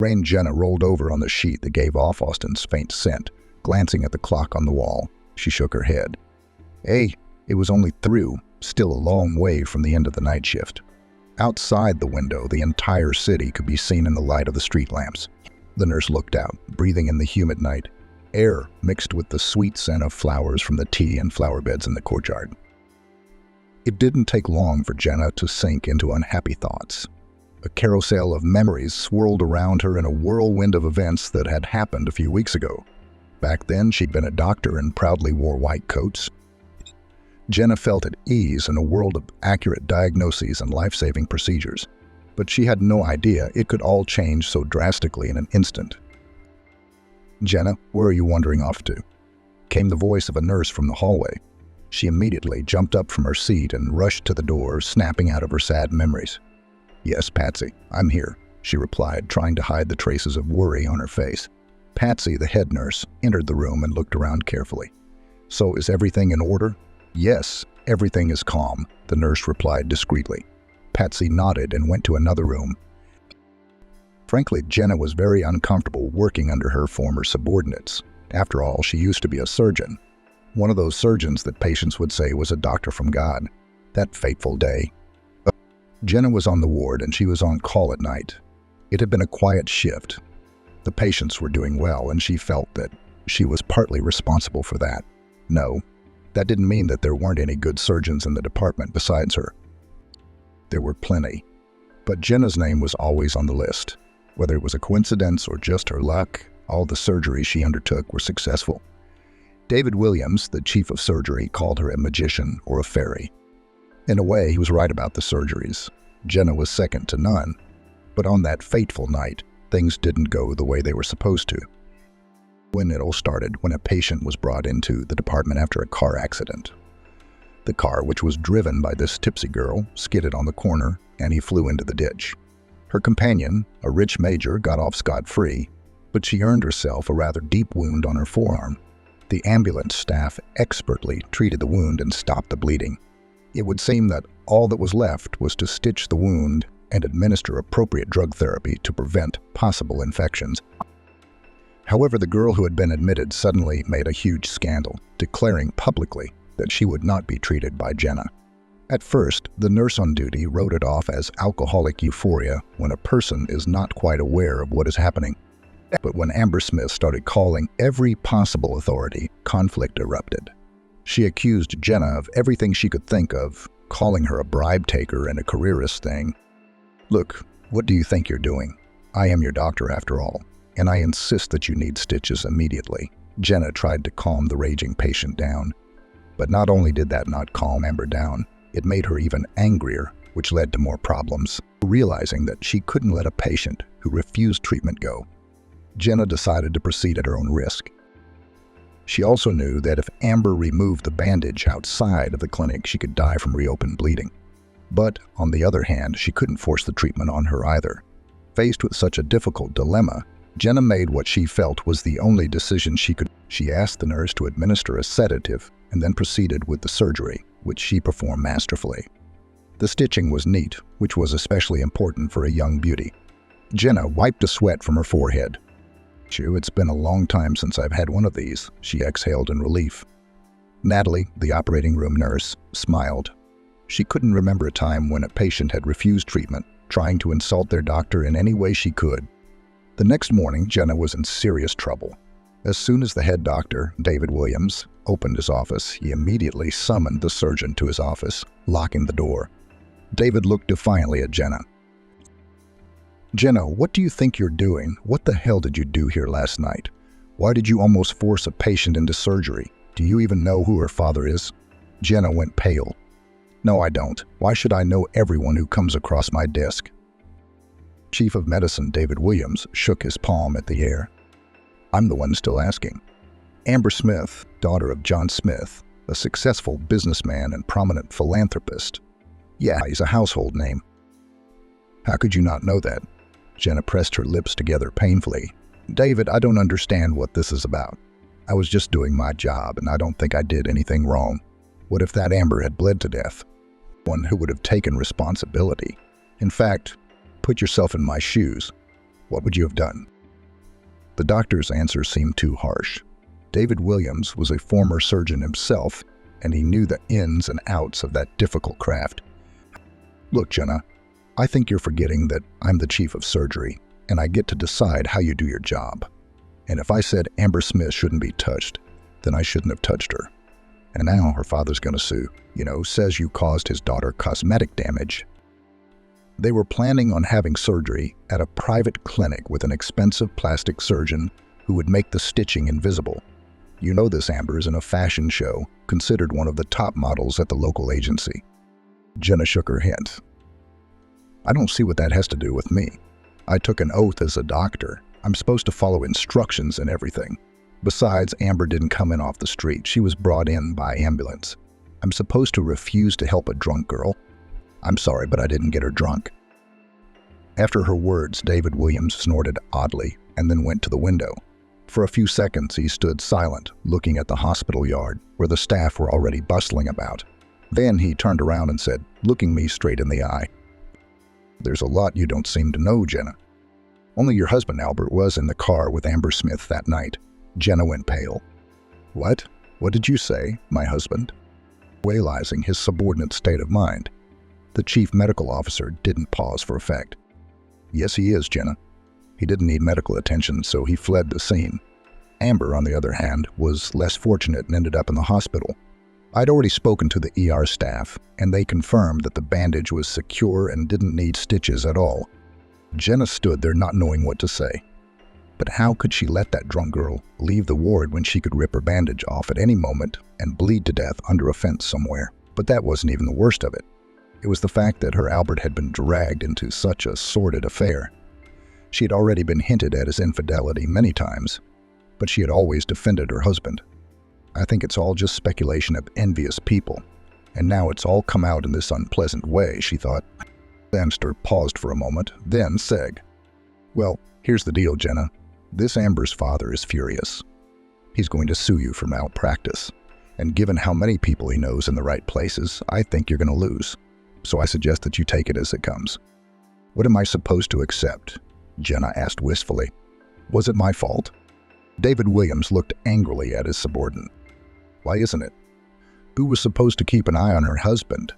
Jenna rolled over on the sheet that gave off Austin's faint scent. Glancing at the clock on the wall, she shook her head. Hey, it was only through, still a long way from the end of the night shift. Outside the window, the entire city could be seen in the light of the street lamps. The nurse looked out, breathing in the humid night air mixed with the sweet scent of flowers from the tea and flower beds in the courtyard. It didn't take long for Jenna to sink into unhappy thoughts. A carousel of memories swirled around her in a whirlwind of events that had happened a few weeks ago. Back then, she'd been a doctor and proudly wore white coats. Jenna felt at ease in a world of accurate diagnoses and life-saving procedures, but she had no idea it could all change so drastically in an instant. "Jenna, where are you wandering off to?" came the voice of a nurse from the hallway. She immediately jumped up from her seat and rushed to the door, snapping out of her sad memories. "Yes, Patsy, I'm here," she replied, trying to hide the traces of worry on her face. Patsy, the head nurse, entered the room and looked around carefully. "So is everything in order?" "Yes, everything is calm," the nurse replied discreetly. Patsy nodded and went to another room. Frankly, Jenna was very uncomfortable working under her former subordinates. After all, she used to be a surgeon. One of those surgeons that patients would say was a doctor from God. That fateful day. Jenna was on the ward and she was on call at night. It had been a quiet shift. The patients were doing well and she felt that she was partly responsible for that. No, that didn't mean that there weren't any good surgeons in the department besides her. There were plenty. But Jenna's name was always on the list. Whether it was a coincidence or just her luck, all the surgeries she undertook were successful. David Williams, the chief of surgery, called her a magician or a fairy. In a way, he was right about the surgeries. Jenna was second to none. But on that fateful night, things didn't go the way they were supposed to. When it all started, when a patient was brought into the department after a car accident. The car, which was driven by this tipsy girl, skidded on the corner, and he flew into the ditch. Her companion, a rich major, got off scot-free, but she earned herself a rather deep wound on her forearm. The ambulance staff expertly treated the wound and stopped the bleeding. It would seem that all that was left was to stitch the wound and administer appropriate drug therapy to prevent possible infections. However, the girl who had been admitted suddenly made a huge scandal, declaring publicly that she would not be treated by Jenna. At first, the nurse on duty wrote it off as alcoholic euphoria when a person is not quite aware of what is happening. But when Amber Smith started calling every possible authority, conflict erupted. She accused Jenna of everything she could think of, calling her a bribe taker and a careerist thing. "Look, what do you think you're doing? I am your doctor after all, and I insist that you need stitches immediately." Jenna tried to calm the raging patient down. But not only did that not calm Amber down, it made her even angrier, which led to more problems. Realizing that she couldn't let a patient who refused treatment go, Jenna decided to proceed at her own risk. She also knew that if Amber removed the bandage outside of the clinic, she could die from reopened bleeding. But, on the other hand, she couldn't force the treatment on her either. Faced with such a difficult dilemma, Jenna made what she felt was the only decision she could. She asked the nurse to administer a sedative and then proceeded with the surgery, which she performed masterfully. The stitching was neat, which was especially important for a young beauty. Jenna wiped the sweat from her forehead. "It's been a long time since I've had one of these," she exhaled in relief. Natalie, the operating room nurse, smiled. She couldn't remember a time when a patient had refused treatment, trying to insult their doctor in any way she could. The next morning, Jenna was in serious trouble. As soon as the head doctor, David Williams, opened his office, he immediately summoned the surgeon to his office, locking the door. David looked defiantly at Jenna. "Jenna, what do you think you're doing? What the hell did you do here last night? Why did you almost force a patient into surgery? Do you even know who her father is?" Jenna went pale. "No, I don't. Why should I know everyone who comes across my desk?" Chief of Medicine David Williams shook his palm at the air. "I'm the one still asking. Amber Smith, daughter of John Smith, a successful businessman and prominent philanthropist. Yeah, he's a household name." "How could you not know that?" Jenna pressed her lips together painfully. "David, I don't understand what this is about. I was just doing my job, and I don't think I did anything wrong. What if that Amber had bled to death? One who would have taken responsibility. In fact, put yourself in my shoes. What would you have done? The doctor's answer seemed too harsh. David Williams was a former surgeon himself, and he knew the ins and outs of that difficult craft. Look, Jenna, I think you're forgetting that I'm the chief of surgery, and I get to decide how you do your job. And if I said Amber Smith shouldn't be touched, then I shouldn't have touched her. And now her father's going to sue. Says you caused his daughter cosmetic damage. They were planning on having surgery at a private clinic with an expensive plastic surgeon who would make the stitching invisible. This Amber is in a fashion show, considered one of the top models at the local agency. Jenna shook her head. I don't see what that has to do with me. I took an oath as a doctor. I'm supposed to follow instructions and everything. Besides, Amber didn't come in off the street. She was brought in by ambulance. I'm supposed to refuse to help a drunk girl? I'm sorry, but I didn't get her drunk. After her words, David Williams snorted oddly and then went to the window. For a few seconds, he stood silent, looking at the hospital yard, where the staff were already bustling about. Then he turned around and said, looking me straight in the eye, "There's a lot you don't seem to know, Jenna. Only your husband, Albert, was in the car with Amber Smith that night." Jenna went pale. What? What did you say, my husband? Realizing his subordinate state of mind, the chief medical officer didn't pause for effect. Yes, he is, Jenna. He didn't need medical attention, so he fled the scene. Amber, on the other hand, was less fortunate and ended up in the hospital. I'd already spoken to the ER staff, and they confirmed that the bandage was secure and didn't need stitches at all. Jenna stood there not knowing what to say. But how could she let that drunk girl leave the ward when she could rip her bandage off at any moment and bleed to death under a fence somewhere? But that wasn't even the worst of it. It was the fact that her Albert had been dragged into such a sordid affair. She had already been hinted at his infidelity many times, but she had always defended her husband. I think it's all just speculation of envious people, and now it's all come out in this unpleasant way, she thought. Bannister paused for a moment, then said, "Well, here's the deal, Jenna. This Amber's father is furious. He's going to sue you for malpractice, and given how many people he knows in the right places, I think you're going to lose. So I suggest that you take it as it comes." "What am I supposed to accept?" Jenna asked wistfully. "Was it my fault?" David Williams looked angrily at his subordinate. "Why isn't it? Who was supposed to keep an eye on her husband?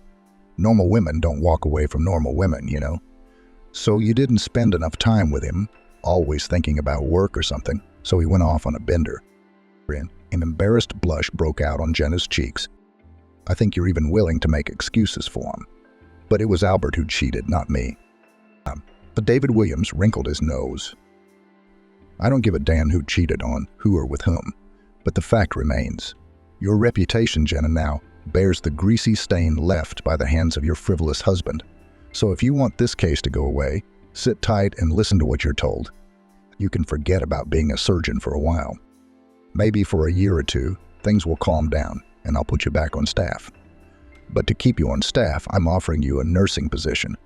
Normal women don't walk away from normal women, So you didn't spend enough time with him, always thinking about work or something, so he went off on a bender." An embarrassed blush broke out on Jenna's cheeks. "I think you're even willing to make excuses for him. But it was Albert who cheated, not me." But David Williams wrinkled his nose. "I don't give a damn who cheated on who or with whom, but the fact remains. Your reputation, Jenna, now bears the greasy stain left by the hands of your frivolous husband. So if you want this case to go away, sit tight and listen to what you're told. You can forget about being a surgeon for a while. Maybe for a year or two, things will calm down, and I'll put you back on staff. But to keep you on staff, I'm offering you a nursing position."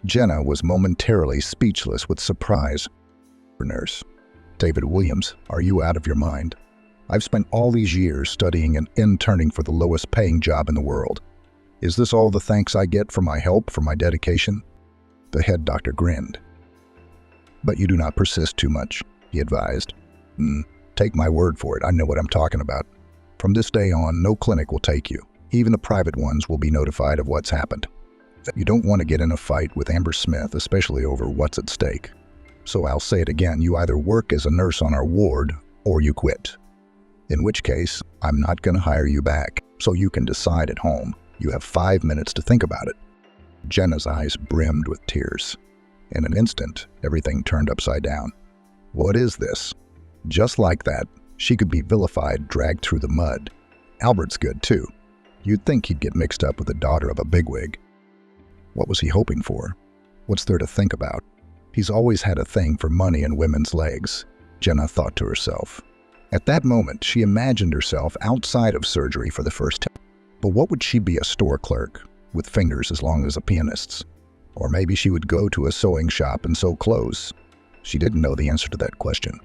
Jenna was momentarily speechless with surprise. "Nurse? David Williams, are you out of your mind? I've spent all these years studying and interning for the lowest paying job in the world. Is this all the thanks I get for my help, for my dedication?" The head doctor grinned. "But you do not persist too much," he advised. Take my word for it, I know what I'm talking about. From this day on, no clinic will take you. Even the private ones will be notified of what's happened. You don't want to get in a fight with Amber Smith, especially over what's at stake. So I'll say it again, you either work as a nurse on our ward, or you quit. In which case, I'm not going to hire you back, so you can decide at home. You have 5 minutes to think about it." Jenna's eyes brimmed with tears. In an instant, everything turned upside down. What is this? Just like that, she could be vilified, dragged through the mud. Albert's good too. You'd think he'd get mixed up with the daughter of a bigwig. What was he hoping for? What's there to think about? He's always had a thing for money and women's legs, Jenna thought to herself. At that moment, she imagined herself outside of surgery for the first time. But what would she be, a store clerk, with fingers as long as a pianist's? Or maybe she would go to a sewing shop and sew clothes. She didn't know the answer to that question.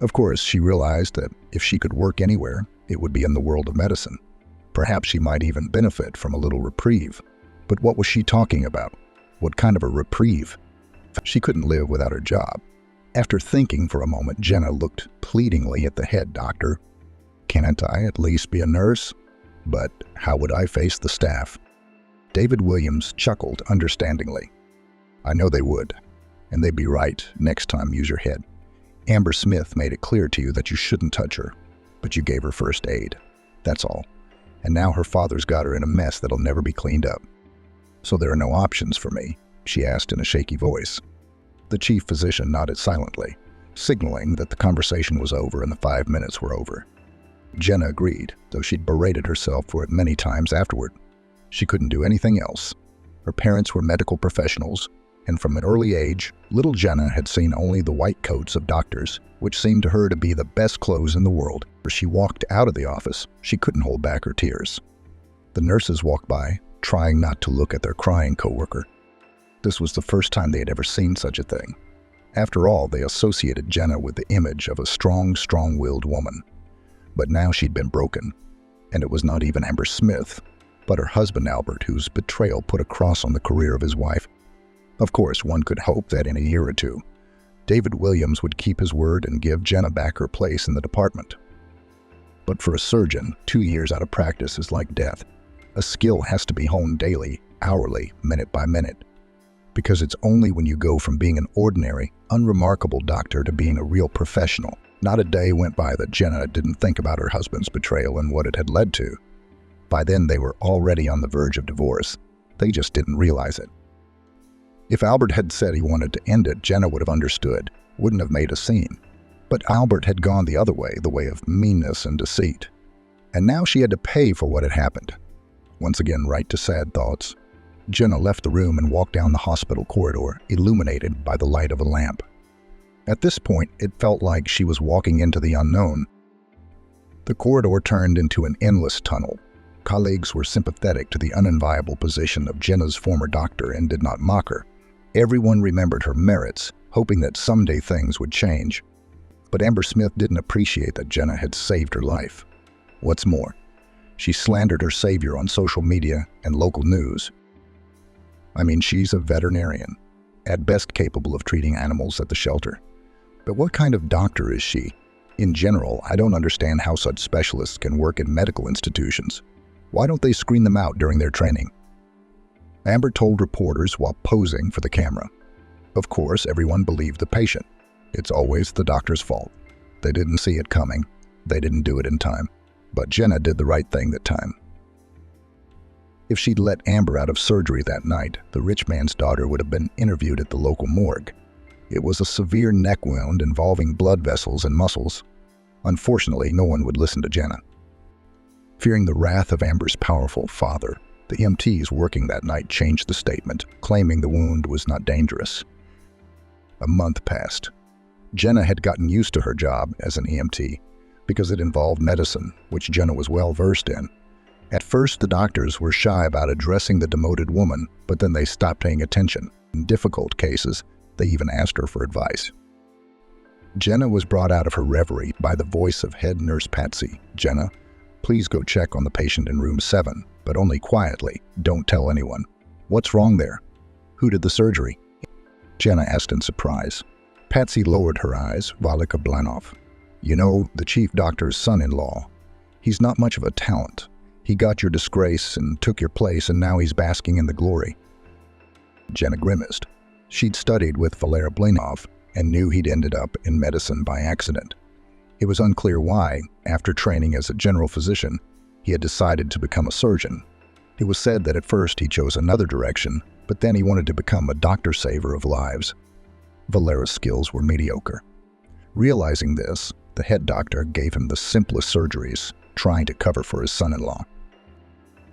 Of course, she realized that if she could work anywhere, it would be in the world of medicine. Perhaps she might even benefit from a little reprieve. But what was she talking about? What kind of a reprieve? She couldn't live without her job. After thinking for a moment, Jenna looked pleadingly at the head doctor. "Can't I at least be a nurse? But how would I face the staff?" David Williams chuckled understandingly. "I know they would, and they'd be right. Next time, use your head. Amber Smith made it clear to you that you shouldn't touch her, but you gave her first aid. That's all. And now her father's got her in a mess that'll never be cleaned up. So there are no options for me?" she asked in a shaky voice. The chief physician nodded silently, signaling that the conversation was over and the 5 minutes were over. Jenna agreed, though she'd berated herself for it many times afterward. She couldn't do anything else. Her parents were medical professionals, and from an early age, little Jenna had seen only the white coats of doctors, which seemed to her to be the best clothes in the world. As she walked out of the office, she couldn't hold back her tears. The nurses walked by, trying not to look at their crying coworker. This was the first time they had ever seen such a thing. After all, they associated Jenna with the image of a strong, strong-willed woman. But now she'd been broken, and it was not even Amber Smith, but her husband Albert, whose betrayal put a cross on the career of his wife. Of course, one could hope that in a year or two, David Williams would keep his word and give Jenna back her place in the department. But for a surgeon, 2 years out of practice is like death. A skill has to be honed daily, hourly, minute by minute. Because it's only when you go from being an ordinary, unremarkable doctor to being a real professional. Not a day went by that Jenna didn't think about her husband's betrayal and what it had led to. By then, they were already on the verge of divorce. They just didn't realize it. If Albert had said he wanted to end it, Jenna would have understood, wouldn't have made a scene. But Albert had gone the other way, the way of meanness and deceit. And now she had to pay for what had happened. Once again, right to sad thoughts, Jenna left the room and walked down the hospital corridor, illuminated by the light of a lamp. At this point, it felt like she was walking into the unknown. The corridor turned into an endless tunnel. Colleagues were sympathetic to the unenviable position of Jenna's former doctor and did not mock her. Everyone remembered her merits, hoping that someday things would change. But Amber Smith didn't appreciate that Jenna had saved her life. What's more, she slandered her savior on social media and local news. I mean, she's a veterinarian, at best capable of treating animals at the shelter. But what kind of doctor is she? In general, I don't understand how such specialists can work in medical institutions. Why don't they screen them out during their training? Amber told reporters while posing for the camera. Of course, everyone believed the patient. It's always the doctor's fault. They didn't see it coming. They didn't do it in time. But Jenna did the right thing that time. If she'd let Amber out of surgery that night, the rich man's daughter would have been interviewed at the local morgue. It was a severe neck wound involving blood vessels and muscles. Unfortunately, no one would listen to Jenna. Fearing the wrath of Amber's powerful father, the EMTs working that night changed the statement, claiming the wound was not dangerous. A month passed. Jenna had gotten used to her job as an EMT because it involved medicine, which Jenna was well versed in. At first, the doctors were shy about addressing the demoted woman, but then they stopped paying attention. In difficult cases, they even asked her for advice. Jenna was brought out of her reverie by the voice of head nurse Patsy. "Jenna, please go check on the patient in room 7, but only quietly. Don't tell anyone." "What's wrong there? Who did the surgery?" Jenna asked in surprise. Patsy lowered her eyes. "Valika Blanov. You know, the chief doctor's son-in-law. He's not much of a talent. He got your disgrace and took your place, and now he's basking in the glory." Jenna grimaced. She'd studied with Valera Blanov and knew he'd ended up in medicine by accident. It was unclear why, after training as a general physician, he had decided to become a surgeon. It was said that at first he chose another direction, but then he wanted to become a doctor-saver of lives. Valera's skills were mediocre. Realizing this, the head doctor gave him the simplest surgeries, trying to cover for his son-in-law.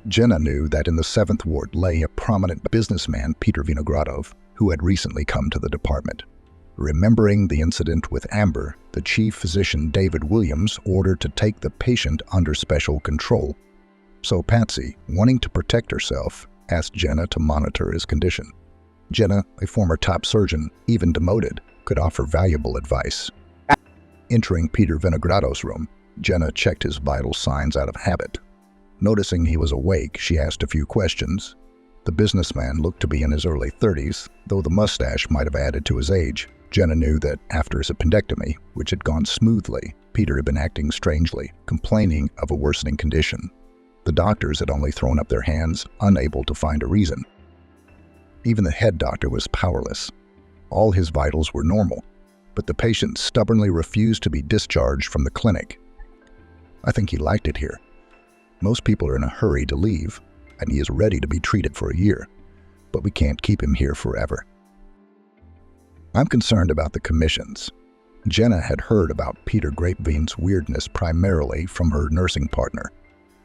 Jenna knew that in the 7th ward lay a prominent businessman, Peter Vinogradov, who had recently come to the department. Remembering the incident with Amber, the chief physician David Williams ordered to take the patient under special control. So Patsy, wanting to protect herself, asked Jenna to monitor his condition. Jenna, a former top surgeon, even demoted, could offer valuable advice. Entering Peter Vinogradov's room, Jenna checked his vital signs out of habit. Noticing he was awake, she asked a few questions. The businessman looked to be in his early 30s, though the mustache might have added to his age. Jenna knew that after his appendectomy, which had gone smoothly, Peter had been acting strangely, complaining of a worsening condition. The doctors had only thrown up their hands, unable to find a reason. Even the head doctor was powerless. All his vitals were normal, but the patient stubbornly refused to be discharged from the clinic. I think he liked it here. Most people are in a hurry to leave, and he is ready to be treated for a year, but we can't keep him here forever. I'm concerned about the commissions. Jenna had heard about Peter Grapevine's weirdness primarily from her nursing partner.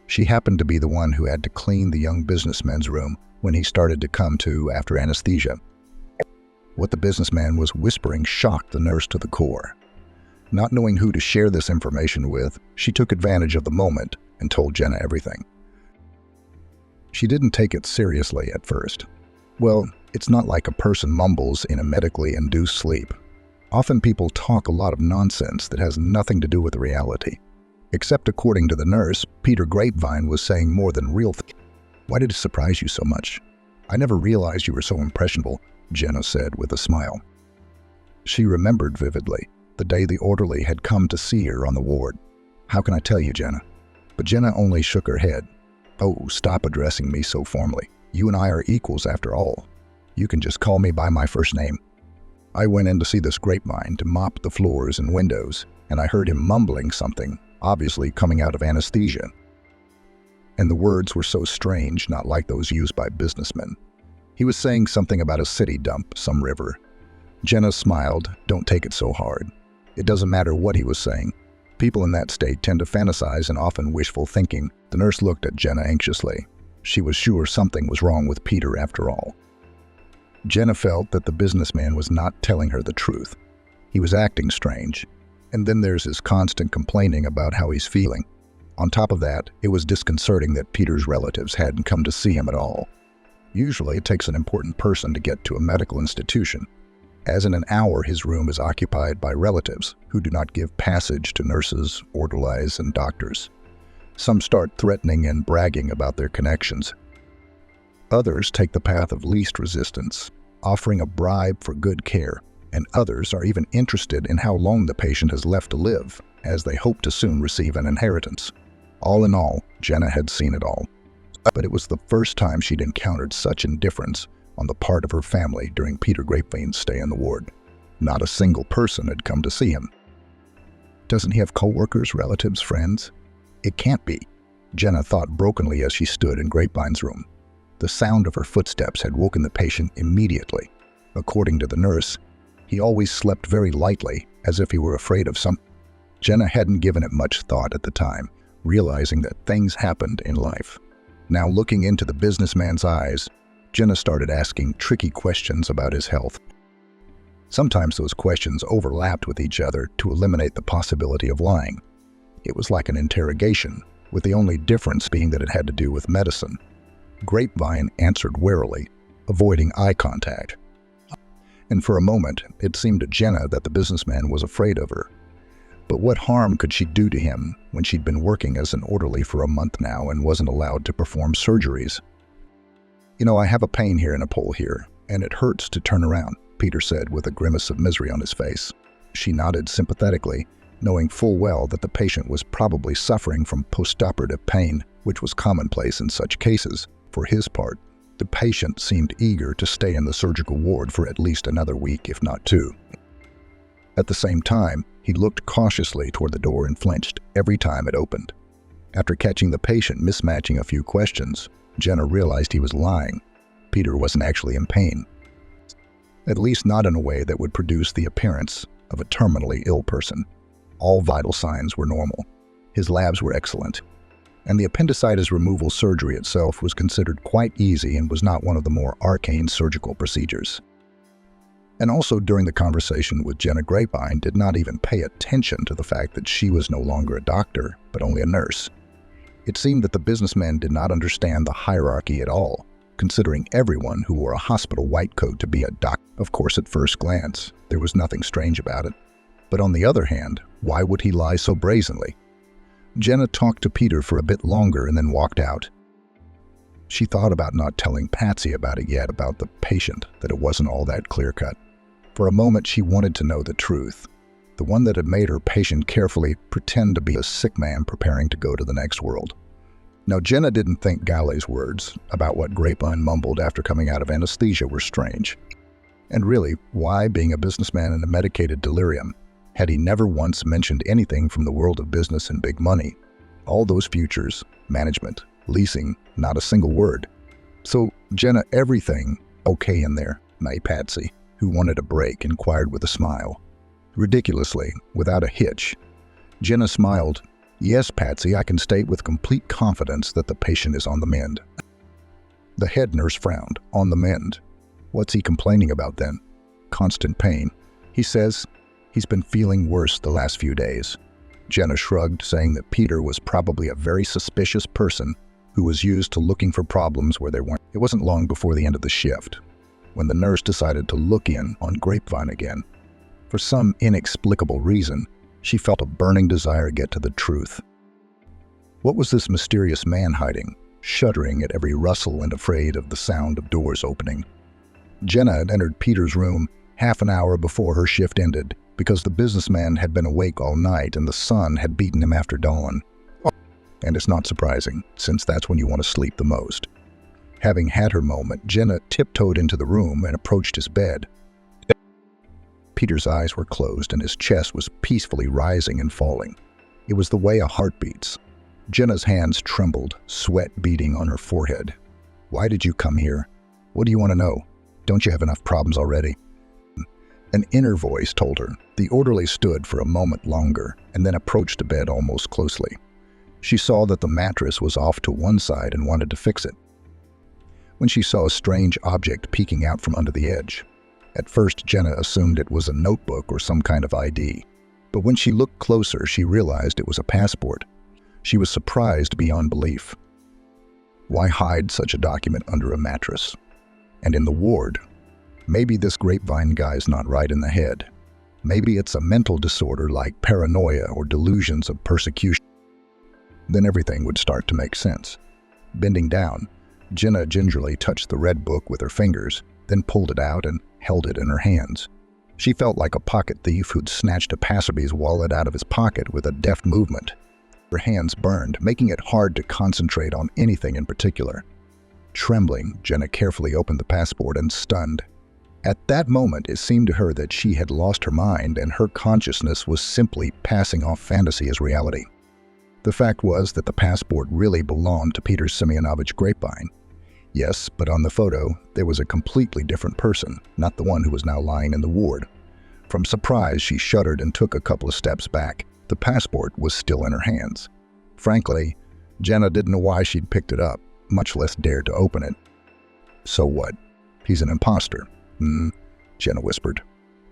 She happened to be the one who had to clean the young businessman's room when he started to come to after anesthesia. What the businessman was whispering shocked the nurse to the core. Not knowing who to share this information with, she took advantage of the moment and told Jenna everything. She didn't take it seriously at first. Well, it's not like a person mumbles in a medically induced sleep. Often people talk a lot of nonsense that has nothing to do with reality. Except according to the nurse, Peter Grapevine was saying more than real things. Why did it surprise you so much? I never realized you were so impressionable, Jenna said with a smile. She remembered vividly the day the orderly had come to see her on the ward. How can I tell you, Jenna? But Jenna only shook her head. Oh, stop addressing me so formally. You and I are equals after all. You can just call me by my first name. I went in to see this grapevine to mop the floors and windows, and I heard him mumbling something, obviously coming out of anesthesia. And the words were so strange, not like those used by businessmen. He was saying something about a city dump, some river. Jenna smiled. Don't take it so hard. It doesn't matter what he was saying. People in that state tend to fantasize and often wishful thinking. The nurse looked at Jenna anxiously. She was sure something was wrong with Peter after all. Jenna felt that the businessman was not telling her the truth. He was acting strange. And then there's his constant complaining about how he's feeling. On top of that, it was disconcerting that Peter's relatives hadn't come to see him at all. Usually it takes an important person to get to a medical institution, as in an hour his room is occupied by relatives who do not give passage to nurses, orderlies, and doctors. Some start threatening and bragging about their connections. Others take the path of least resistance, offering a bribe for good care, and others are even interested in how long the patient has left to live, as they hope to soon receive an inheritance. All in all, Jenna had seen it all. But it was the first time she'd encountered such indifference on the part of her family during Peter Grapevine's stay in the ward. Not a single person had come to see him. Doesn't he have co-workers, relatives, friends? It can't be, Jenna thought brokenly as she stood in Grapevine's room. The sound of her footsteps had woken the patient immediately. According to the nurse, he always slept very lightly, as if he were afraid of something. Jenna hadn't given it much thought at the time, realizing that things happened in life. Now looking into the businessman's eyes, Jenna started asking tricky questions about his health. Sometimes those questions overlapped with each other to eliminate the possibility of lying. It was like an interrogation, with the only difference being that it had to do with medicine. Grapevine answered warily, avoiding eye contact. And for a moment, it seemed to Jenna that the businessman was afraid of her. But what harm could she do to him when she'd been working as an orderly for a month now and wasn't allowed to perform surgeries? You know, I have a pain here and a pull here, and it hurts to turn around, Peter said with a grimace of misery on his face. She nodded sympathetically, knowing full well that the patient was probably suffering from postoperative pain, which was commonplace in such cases. For his part, the patient seemed eager to stay in the surgical ward for at least another week, if not two. At the same time, he looked cautiously toward the door and flinched every time it opened. After catching the patient mismatching a few questions, Jenna realized he was lying. Peter wasn't actually in pain. At least not in a way that would produce the appearance of a terminally ill person. All vital signs were normal. His labs were excellent. And the appendicitis removal surgery itself was considered quite easy and was not one of the more arcane surgical procedures. And also during the conversation with Jenna Grapevine did not even pay attention to the fact that she was no longer a doctor, but only a nurse. It seemed that the businessman did not understand the hierarchy at all, considering everyone who wore a hospital white coat to be a doctor. Of course, at first glance, there was nothing strange about it. But on the other hand, why would he lie so brazenly? Jenna talked to Peter for a bit longer and then walked out. She thought about not telling Patsy about it yet, about the patient, that it wasn't all that clear-cut. For a moment, she wanted to know the truth, the one that had made her patient carefully pretend to be a sick man preparing to go to the next world. Now, Jenna didn't think Galle's words about what Grapevine mumbled after coming out of anesthesia were strange. And really, why, being a businessman in a medicated delirium, had he never once mentioned anything from the world of business and big money? All those futures, management, leasing, not a single word. So, Jenna, everything okay in there? My Patsy, who wanted a break, inquired with a smile. Ridiculously, without a hitch. Jenna smiled. Yes, Patsy, I can state with complete confidence that the patient is on the mend. The head nurse frowned. On the mend. What's he complaining about then? Constant pain. He says he's been feeling worse the last few days. Jenna shrugged, saying that Peter was probably a very suspicious person who was used to looking for problems where there weren't. It wasn't long before the end of the shift when the nurse decided to look in on Grapevine again. For some inexplicable reason, she felt a burning desire to get to the truth. What was this mysterious man hiding, shuddering at every rustle and afraid of the sound of doors opening? Jenna had entered Peter's room half an hour before her shift ended because the businessman had been awake all night and the sun had beaten him after dawn. And it's not surprising, since that's when you want to sleep the most. Having had her moment, Jenna tiptoed into the room and approached his bed. Peter's eyes were closed and his chest was peacefully rising and falling. It was the way a heart beats. Jenna's hands trembled, sweat beading on her forehead. Why did you come here? What do you want to know? Don't you have enough problems already? An inner voice told her. The orderly stood for a moment longer and then approached the bed almost closely. She saw that the mattress was off to one side and wanted to fix it. When she saw a strange object peeking out from under the edge. At first, Jenna assumed it was a notebook or some kind of ID. But when she looked closer, she realized it was a passport. She was surprised beyond belief. Why hide such a document under a mattress? And in the ward? Maybe this Grapevine guy's not right in the head. Maybe it's a mental disorder like paranoia or delusions of persecution. Then everything would start to make sense. Bending down, Jenna gingerly touched the red book with her fingers, then pulled it out and held it in her hands. She felt like a pocket thief who'd snatched a passerby's wallet out of his pocket with a deft movement. Her hands burned, making it hard to concentrate on anything in particular. Trembling, Jenna carefully opened the passport and stunned. At that moment, it seemed to her that she had lost her mind and her consciousness was simply passing off fantasy as reality. The fact was that the passport really belonged to Peter Semyonovich Grapevine. Yes, but on the photo, there was a completely different person, not the one who was now lying in the ward. From surprise, she shuddered and took a couple of steps back. The passport was still in her hands. Frankly, Jenna didn't know why she'd picked it up, much less dared to open it. So what? He's an imposter. Jenna whispered.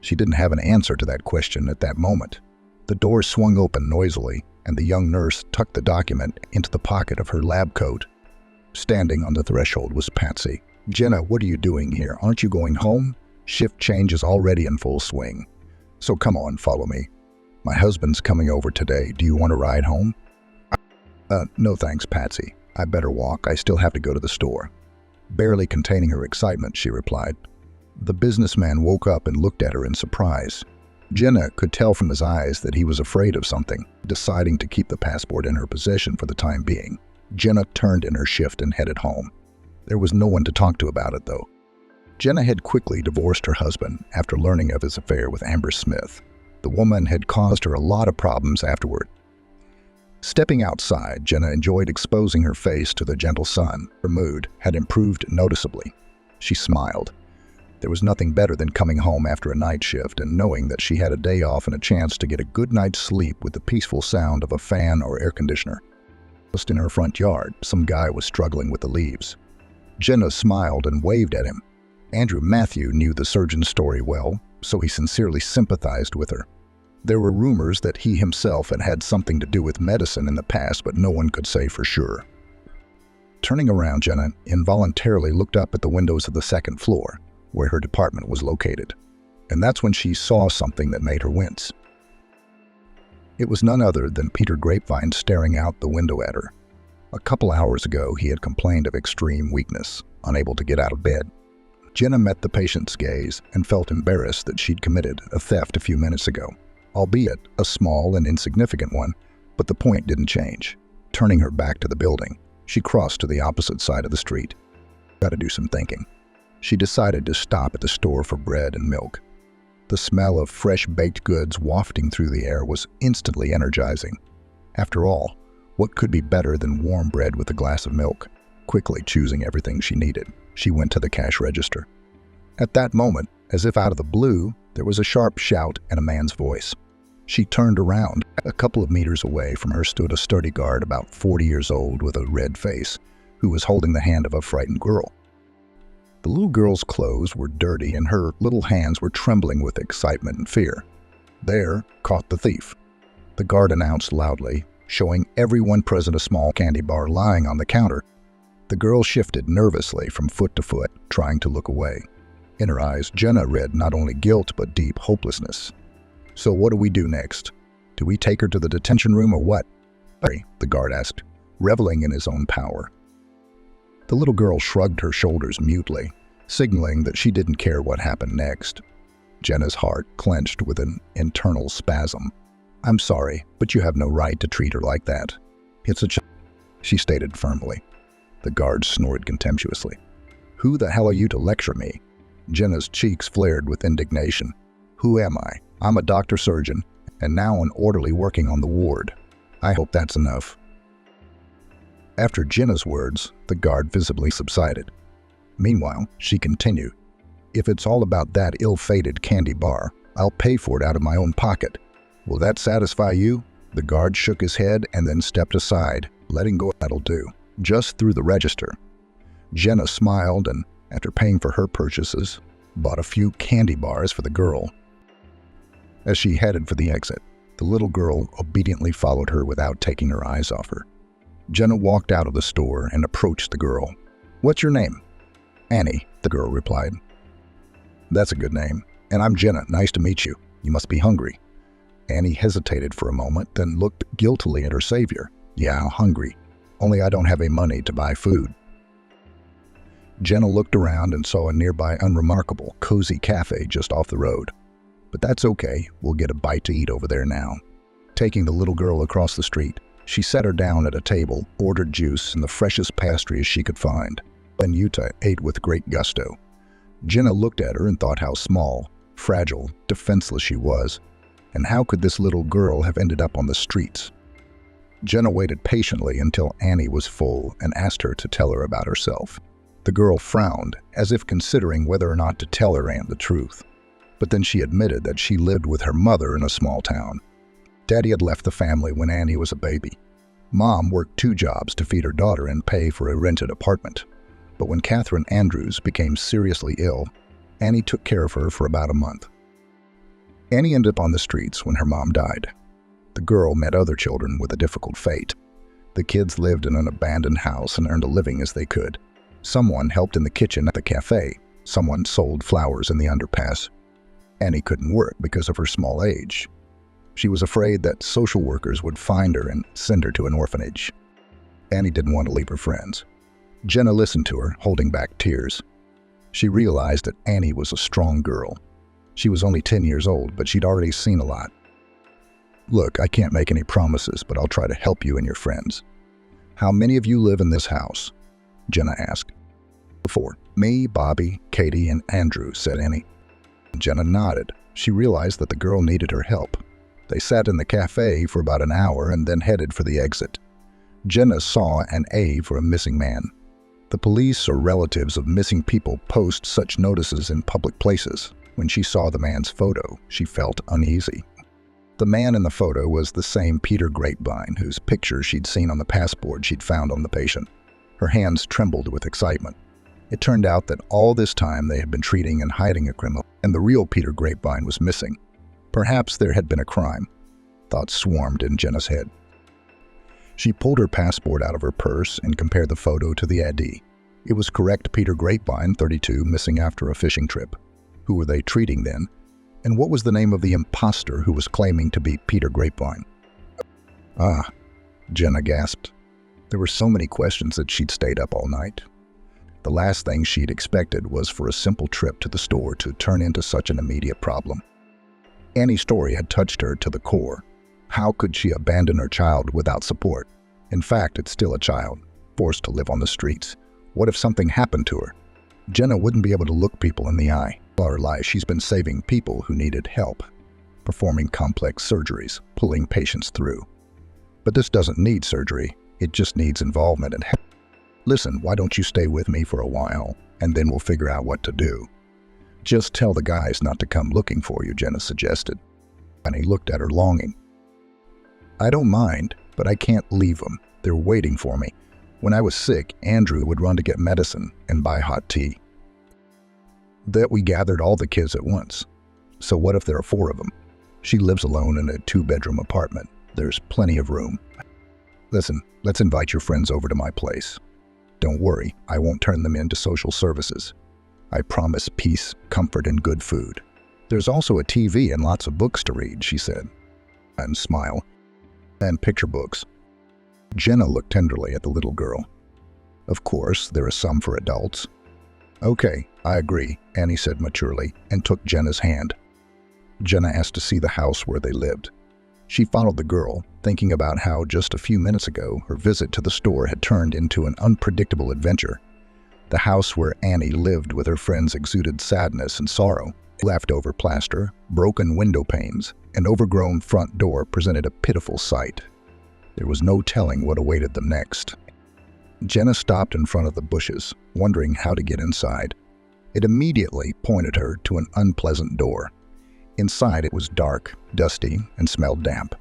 She didn't have an answer to that question at that moment. The door swung open noisily, and the young nurse tucked the document into the pocket of her lab coat. Standing on the threshold was Patsy. Jenna, what are you doing here? Aren't you going home? Shift change is already in full swing. So come on, follow me. My husband's coming over today. Do you want to ride home? No thanks, Patsy. I better walk. I still have to go to the store. Barely containing her excitement, she replied. The businessman woke up and looked at her in surprise. Jenna could tell from his eyes that he was afraid of something, deciding to keep the passport in her possession for the time being. Jenna turned in her shift and headed home. There was no one to talk to about it, though. Jenna had quickly divorced her husband after learning of his affair with Amber Smith. The woman had caused her a lot of problems afterward. Stepping outside, Jenna enjoyed exposing her face to the gentle sun. Her mood had improved noticeably. She smiled. There was nothing better than coming home after a night shift and knowing that she had a day off and a chance to get a good night's sleep with the peaceful sound of a fan or air conditioner. Just in her front yard, some guy was struggling with the leaves. Jenna smiled and waved at him. Andrew Matthew knew the surgeon's story well, so he sincerely sympathized with her. There were rumors that he himself had had something to do with medicine in the past, but no one could say for sure. Turning around, Jenna involuntarily looked up at the windows of the second floor, where her department was located. And that's when she saw something that made her wince. It was none other than Peter Grapevine staring out the window at her. A couple hours ago, he had complained of extreme weakness, unable to get out of bed. Jenna met the patient's gaze and felt embarrassed that she'd committed a theft a few minutes ago, albeit a small and insignificant one, but the point didn't change. Turning her back to the building, she crossed to the opposite side of the street. Gotta do some thinking. She decided to stop at the store for bread and milk. The smell of fresh baked goods wafting through the air was instantly energizing. After all, what could be better than warm bread with a glass of milk? Quickly choosing everything she needed, she went to the cash register. At that moment, as if out of the blue, there was a sharp shout and a man's voice. She turned around. A couple of meters away from her stood a sturdy guard about 40 years old with a red face, who was holding the hand of a frightened girl. The little girl's clothes were dirty and her little hands were trembling with excitement and fear. There, caught the thief. The guard announced loudly, showing everyone present a small candy bar lying on the counter. The girl shifted nervously from foot to foot, trying to look away. In her eyes, Jenna read not only guilt but deep hopelessness. So what do we do next? Do we take her to the detention room or what? The guard asked, reveling in his own power. The little girl shrugged her shoulders mutely, signaling that she didn't care what happened next. Jenna's heart clenched with an internal spasm. "I'm sorry, but you have no right to treat her like that. It's a child," she stated firmly. The guard snorted contemptuously. "Who the hell are you to lecture me?" Jenna's cheeks flared with indignation. "Who am I? I'm a doctor-surgeon, and now an orderly working on the ward. I hope that's enough." After Jenna's words, the guard visibly subsided. Meanwhile, she continued, "If it's all about that ill-fated candy bar, I'll pay for it out of my own pocket. Will that satisfy you?" The guard shook his head and then stepped aside, letting go. "That'll do. Just through the register." Jenna smiled and, after paying for her purchases, bought a few candy bars for the girl. As she headed for the exit, the little girl obediently followed her without taking her eyes off her. Jenna walked out of the store and approached the girl. "What's your name?" "Annie," the girl replied. "That's a good name. And I'm Jenna. Nice to meet you. You must be hungry." Annie hesitated for a moment, then looked guiltily at her savior. "Yeah, hungry. Only I don't have any money to buy food." Jenna looked around and saw a nearby unremarkable, cozy cafe just off the road. "But that's okay. We'll get a bite to eat over there now." Taking the little girl across the street, she sat her down at a table, ordered juice and the freshest pastries she could find. Then Yuta ate with great gusto. Jenna looked at her and thought how small, fragile, defenseless she was. And how could this little girl have ended up on the streets? Jenna waited patiently until Annie was full and asked her to tell her about herself. The girl frowned, as if considering whether or not to tell her aunt the truth. But then she admitted that she lived with her mother in a small town. Daddy had left the family when Annie was a baby. Mom worked 2 jobs to feed her daughter and pay for a rented apartment. But when Catherine Andrews became seriously ill, Annie took care of her for about a month. Annie ended up on the streets when her mom died. The girl met other children with a difficult fate. The kids lived in an abandoned house and earned a living as they could. Someone helped in the kitchen at the cafe. Someone sold flowers in the underpass. Annie couldn't work because of her small age. She was afraid that social workers would find her and send her to an orphanage. Annie didn't want to leave her friends. Jenna listened to her, holding back tears. She realized that Annie was a strong girl. She was only 10 years old, but she'd already seen a lot. "Look, I can't make any promises, but I'll try to help you and your friends." "How many of you live in this house?" Jenna asked. "4. Me, Bobby, Katie, and Andrew," said Annie. Jenna nodded. She realized that the girl needed her help. They sat in the cafe for about an hour and then headed for the exit. Jenna saw an A for a missing man. The police or relatives of missing people post such notices in public places. When she saw the man's photo, she felt uneasy. The man in the photo was the same Peter Grapevine whose picture she'd seen on the passport she'd found on the patient. Her hands trembled with excitement. It turned out that all this time they had been treating and hiding a criminal, and the real Peter Grapevine was missing. Perhaps there had been a crime. Thoughts swarmed in Jenna's head. She pulled her passport out of her purse and compared the photo to the ID. It was correct. Peter Grapevine, 32, missing after a fishing trip. Who were they treating then? And what was the name of the imposter who was claiming to be Peter Grapevine? "Ah," Jenna gasped. There were so many questions that she'd stayed up all night. The last thing she'd expected was for a simple trip to the store to turn into such an immediate problem. Annie's story had touched her to the core. How could she abandon her child without support? In fact, it's still a child, forced to live on the streets. What if something happened to her? Jenna wouldn't be able to look people in the eye. All her life, she's been saving people who needed help, performing complex surgeries, pulling patients through. But this doesn't need surgery. It just needs involvement and help. Listen, why don't you stay with me for a while, and then we'll figure out what to do. Just tell the guys not to come looking for you, Jenna suggested. And he looked at her longing. I don't mind, but I can't leave them. They're waiting for me. When I was sick, Andrew would run to get medicine and buy hot tea. That we gathered all the kids at once. So what if there are 4 of them? She lives alone in a 2-bedroom apartment. There's plenty of room. Listen, let's invite your friends over to my place. Don't worry, I won't turn them into social services. I promise peace, comfort, and good food. There's also a TV and lots of books to read, she said, and smile, and picture books. Jenna looked tenderly at the little girl. Of course, there are some for adults. Okay, I agree, Annie said maturely, and took Jenna's hand. Jenna asked to see the house where they lived. She followed the girl, thinking about how just a few minutes ago her visit to the store had turned into an unpredictable adventure. The house where Annie lived with her friends exuded sadness and sorrow. Leftover plaster, broken window panes, and overgrown front door presented a pitiful sight. There was no telling what awaited them next. Jenna stopped in front of the bushes, wondering how to get inside. It immediately pointed her to an unpleasant door. Inside it was dark, dusty, and smelled damp.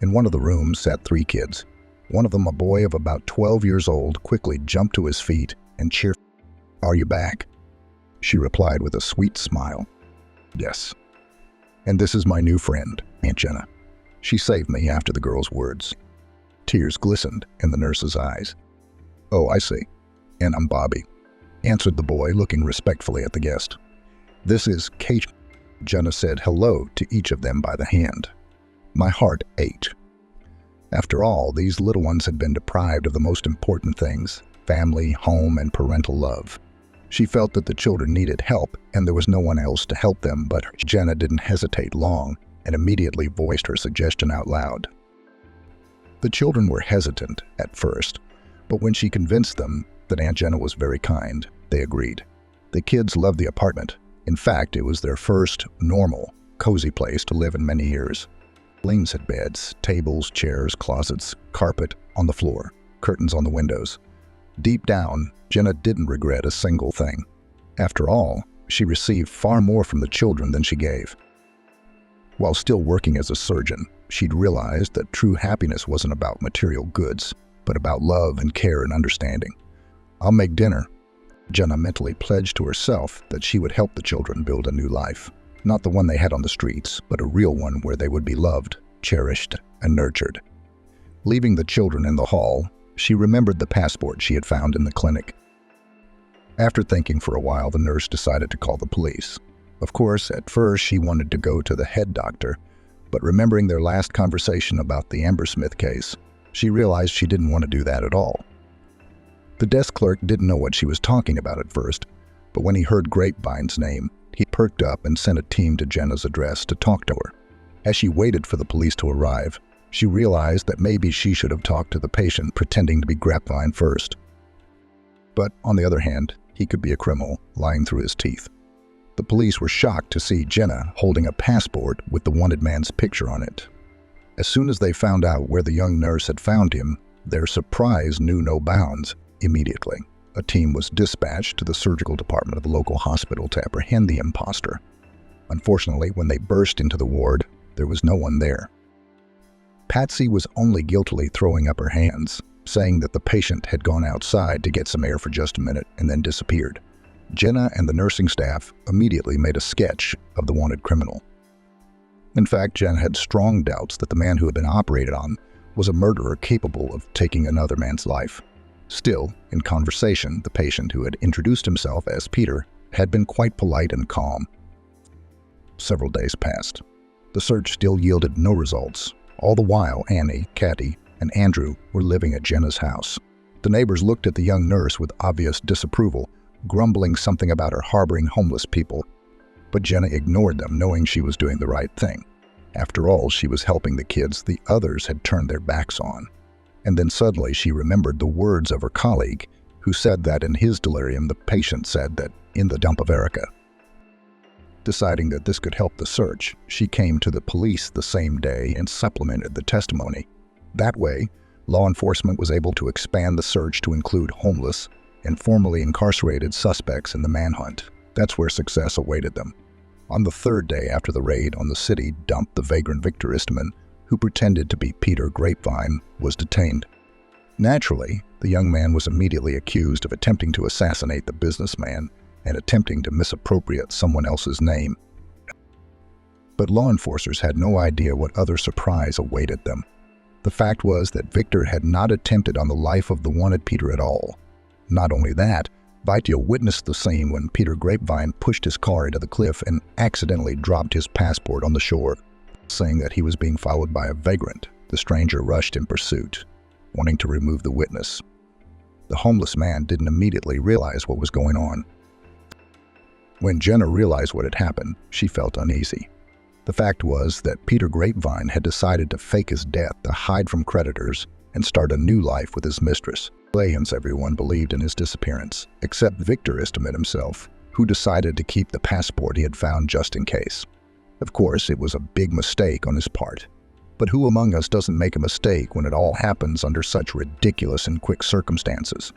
In one of the rooms sat 3 kids. One of them, a boy of about 12 years old, quickly jumped to his feet and cheered. Are you back? She replied with a sweet smile. Yes. And this is my new friend, Aunt Jenna. She saved me after the girl's words. Tears glistened in the nurse's eyes. Oh, I see. And I'm Bobby, answered the boy, looking respectfully at the guest. This is Kate. Jenna said hello to each of them by the hand. My heart ached. After all, these little ones had been deprived of the most important things, family, home, and parental love. She felt that the children needed help, and there was no one else to help them but her. Jenna didn't hesitate long and immediately voiced her suggestion out loud. The children were hesitant at first, but when she convinced them that Aunt Jenna was very kind, they agreed. The kids loved the apartment. In fact, it was their first normal, cozy place to live in many years. Lanes had beds, tables, chairs, closets, carpet on the floor, curtains on the windows. Deep down, Jenna didn't regret a single thing. After all, she received far more from the children than she gave. While still working as a surgeon, she'd realized that true happiness wasn't about material goods, but about love and care and understanding. I'll make dinner. Jenna mentally pledged to herself that she would help the children build a new life. Not the one they had on the streets, but a real one where they would be loved, cherished, and nurtured. Leaving the children in the hall, she remembered the passport she had found in the clinic. After thinking for a while, the nurse decided to call the police. Of course, at first she wanted to go to the head doctor, but remembering their last conversation about the Amber Smith case, she realized she didn't want to do that at all. The desk clerk didn't know what she was talking about at first, but when he heard Grapevine's name, he perked up and sent a team to Jenna's address to talk to her. As she waited for the police to arrive, she realized that maybe she should have talked to the patient pretending to be Grapevine first. But on the other hand, he could be a criminal lying through his teeth. The police were shocked to see Jenna holding a passport with the wanted man's picture on it. As soon as they found out where the young nurse had found him, their surprise knew no bounds. Immediately, a team was dispatched to the surgical department of the local hospital to apprehend the imposter. Unfortunately, when they burst into the ward, there was no one there. Patsy was only guiltily throwing up her hands, saying that the patient had gone outside to get some air for just a minute and then disappeared. Jenna and the nursing staff immediately made a sketch of the wanted criminal. In fact, Jenna had strong doubts that the man who had been operated on was a murderer capable of taking another man's life. Still, in conversation, the patient, who had introduced himself as Peter, had been quite polite and calm. Several days passed. The search still yielded no results. All the while, Annie, Kathy, and Andrew were living at Jenna's house. The neighbors looked at the young nurse with obvious disapproval, grumbling something about her harboring homeless people. But Jenna ignored them, knowing she was doing the right thing. After all, she was helping the kids the others had turned their backs on. And then suddenly she remembered the words of her colleague, who said that in his delirium the patient said that in the dump of Erica. Deciding that this could help the search, she came to the police the same day and supplemented the testimony. That way, law enforcement was able to expand the search to include homeless and formerly incarcerated suspects in the manhunt. That's where success awaited them. On the third day after the raid on the city dumped, the vagrant Victor Eastman, who pretended to be Peter Grapevine, was detained. Naturally, the young man was immediately accused of attempting to assassinate the businessman and attempting to misappropriate someone else's name. But law enforcers had no idea what other surprise awaited them. The fact was that Victor had not attempted on the life of the wanted Peter at all. Not only that, Vito witnessed the scene when Peter Grapevine pushed his car into the cliff and accidentally dropped his passport on the shore. Saying that he was being followed by a vagrant, the stranger rushed in pursuit, wanting to remove the witness. The homeless man didn't immediately realize what was going on. When Jenna realized what had happened, she felt uneasy. The fact was that Peter Grapevine had decided to fake his death to hide from creditors and start a new life with his mistress. Hence, everyone believed in his disappearance, except Victor Eastman himself, who decided to keep the passport he had found just in case. Of course, it was a big mistake on his part. But who among us doesn't make a mistake when it all happens under such ridiculous and quick circumstances?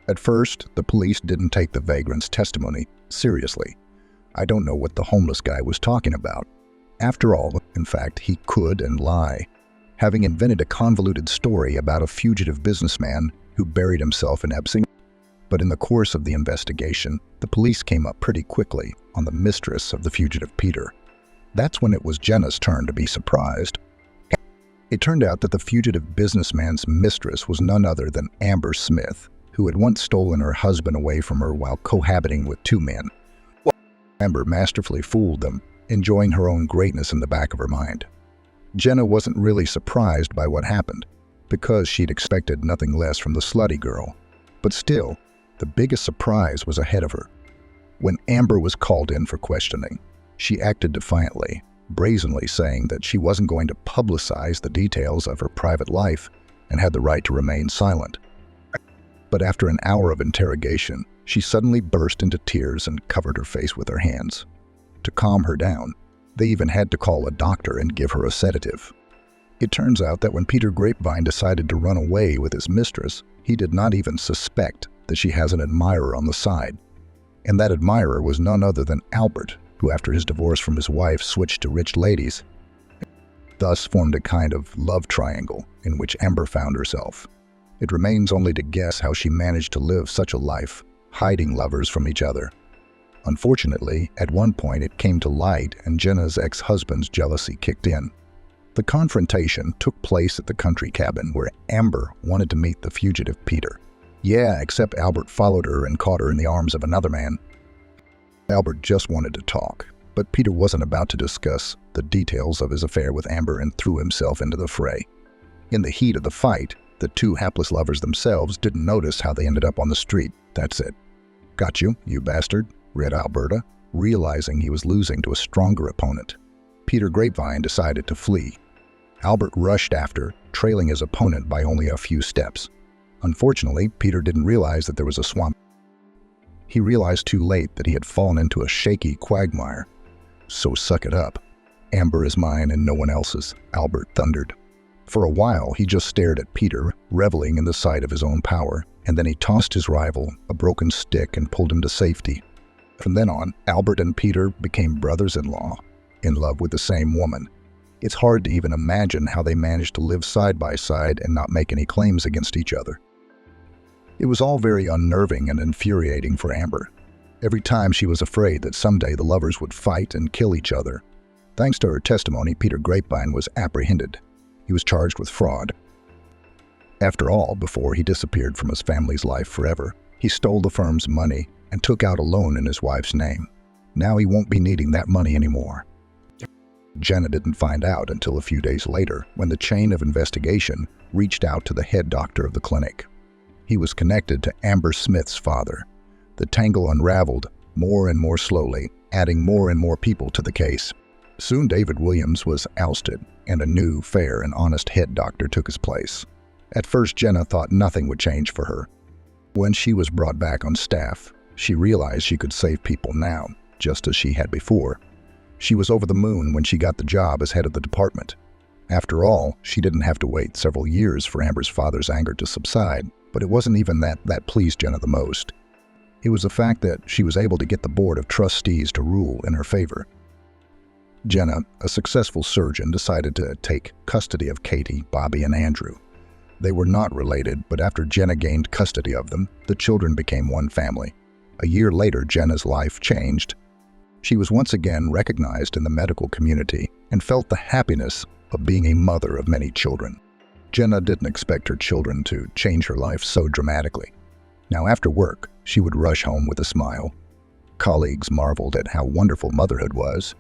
At first, the police didn't take the vagrant's testimony seriously. I don't know what the homeless guy was talking about. After all, in fact, he could and lie, having invented a convoluted story about a fugitive businessman who buried himself in Ebbsing. But in the course of the investigation, the police came up pretty quickly on the mistress of the fugitive Peter. That's when it was Jenna's turn to be surprised. It turned out that the fugitive businessman's mistress was none other than Amber Smith, who had once stolen her husband away from her while cohabiting with two men. Amber masterfully fooled them, enjoying her own greatness in the back of her mind. Jenna wasn't really surprised by what happened, because she'd expected nothing less from the slutty girl. But still, the biggest surprise was ahead of her. When Amber was called in for questioning, she acted defiantly, brazenly saying that she wasn't going to publicize the details of her private life and had the right to remain silent. But after an hour of interrogation, she suddenly burst into tears and covered her face with her hands. To calm her down, they even had to call a doctor and give her a sedative. It turns out that when Peter Grapevine decided to run away with his mistress, he did not even suspect that she has an admirer on the side. And that admirer was none other than Albert, who after his divorce from his wife switched to rich ladies, thus formed a kind of love triangle in which Amber found herself. It remains only to guess how she managed to live such a life, hiding lovers from each other. Unfortunately, at one point it came to light and Jenna's ex-husband's jealousy kicked in. The confrontation took place at the country cabin where Amber wanted to meet the fugitive Peter. Yeah, except Albert followed her and caught her in the arms of another man. Albert just wanted to talk, but Peter wasn't about to discuss the details of his affair with Amber and threw himself into the fray. In the heat of the fight, the two hapless lovers themselves didn't notice how they ended up on the street. That's it. "Got you, you bastard," read Alberta, realizing he was losing to a stronger opponent. Peter Grapevine decided to flee. Albert rushed after, trailing his opponent by only a few steps. Unfortunately, Peter didn't realize that there was a swamp. He realized too late that he had fallen into a shaky quagmire. "So suck it up. Amber is mine and no one else's," Albert thundered. For a while, he just stared at Peter, reveling in the sight of his own power, and then he tossed his rival a broken stick and pulled him to safety. From then on, Albert and Peter became brothers-in-law, in love with the same woman. It's hard to even imagine how they managed to live side by side and not make any claims against each other. It was all very unnerving and infuriating for Amber. Every time she was afraid that someday the lovers would fight and kill each other. Thanks to her testimony, Peter Grapevine was apprehended. He was charged with fraud. After all, before he disappeared from his family's life forever, he stole the firm's money and took out a loan in his wife's name. Now he won't be needing that money anymore. Jenna didn't find out until a few days later when the chain of investigation reached out to the head doctor of the clinic. He was connected to Amber Smith's father. The tangle unraveled more and more slowly, adding more and more people to the case. Soon David Williams was ousted, and a new, fair, and honest head doctor took his place. At first, Jenna thought nothing would change for her. When she was brought back on staff, she realized she could save people now, just as she had before. She was over the moon when she got the job as head of the department. After all, she didn't have to wait several years for Amber's father's anger to subside, but it wasn't even that pleased Jenna the most. It was the fact that she was able to get the board of trustees to rule in her favor. Jenna, a successful surgeon, decided to take custody of Katie, Bobby, and Andrew. They were not related, but after Jenna gained custody of them, the children became one family. A year later, Jenna's life changed. She was once again recognized in the medical community and felt the happiness of being a mother of many children. Jenna didn't expect her children to change her life so dramatically. Now, after work, she would rush home with a smile. Colleagues marveled at how wonderful motherhood was.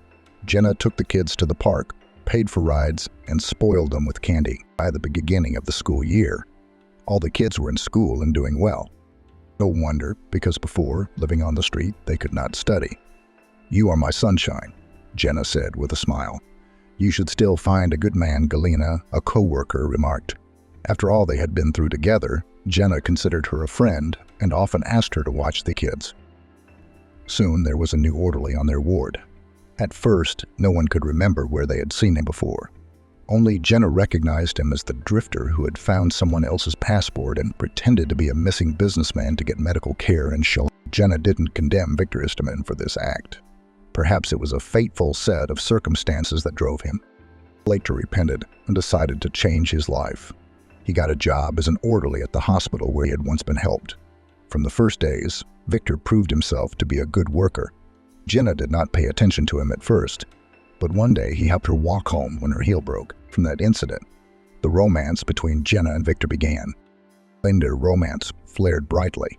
Jenna took the kids to the park, paid for rides, and spoiled them with candy. By the beginning of the school year, all the kids were in school and doing well. No wonder, because before, living on the street, they could not study. "You are my sunshine," Jenna said with a smile. "You should still find a good man," Galena, a co-worker, remarked. After all they had been through together, Jenna considered her a friend and often asked her to watch the kids. Soon there was a new orderly on their ward. At first, no one could remember where they had seen him before. Only Jenna recognized him as the drifter who had found someone else's passport and pretended to be a missing businessman to get medical care and shelter. Jenna didn't condemn Victor Isterman for this act. Perhaps it was a fateful set of circumstances that drove him. Later repented and decided to change his life. He got a job as an orderly at the hospital where he had once been helped. From the first days, Victor proved himself to be a good worker. Jenna did not pay attention to him at first, but one day he helped her walk home when her heel broke. From that incident, the romance between Jenna and Victor began. Then their romance flared brightly.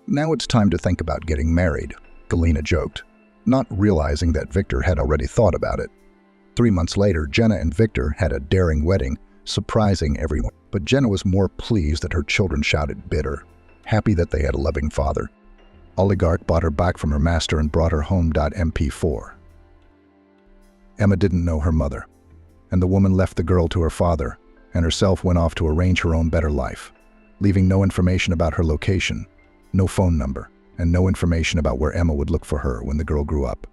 "Now it's time to think about getting married," Galena joked, not realizing that Victor had already thought about it. 3 months later, Jenna and Victor had a daring wedding, surprising everyone. But Jenna was more pleased that her children shouted bitter, happy that they had a loving father. Oligarch bought her back from her master and brought her home. MP4. Emma didn't know her mother, and the woman left the girl to her father and herself went off to arrange her own better life, leaving no information about her location, no phone number, and no information about where Emma would look for her when the girl grew up.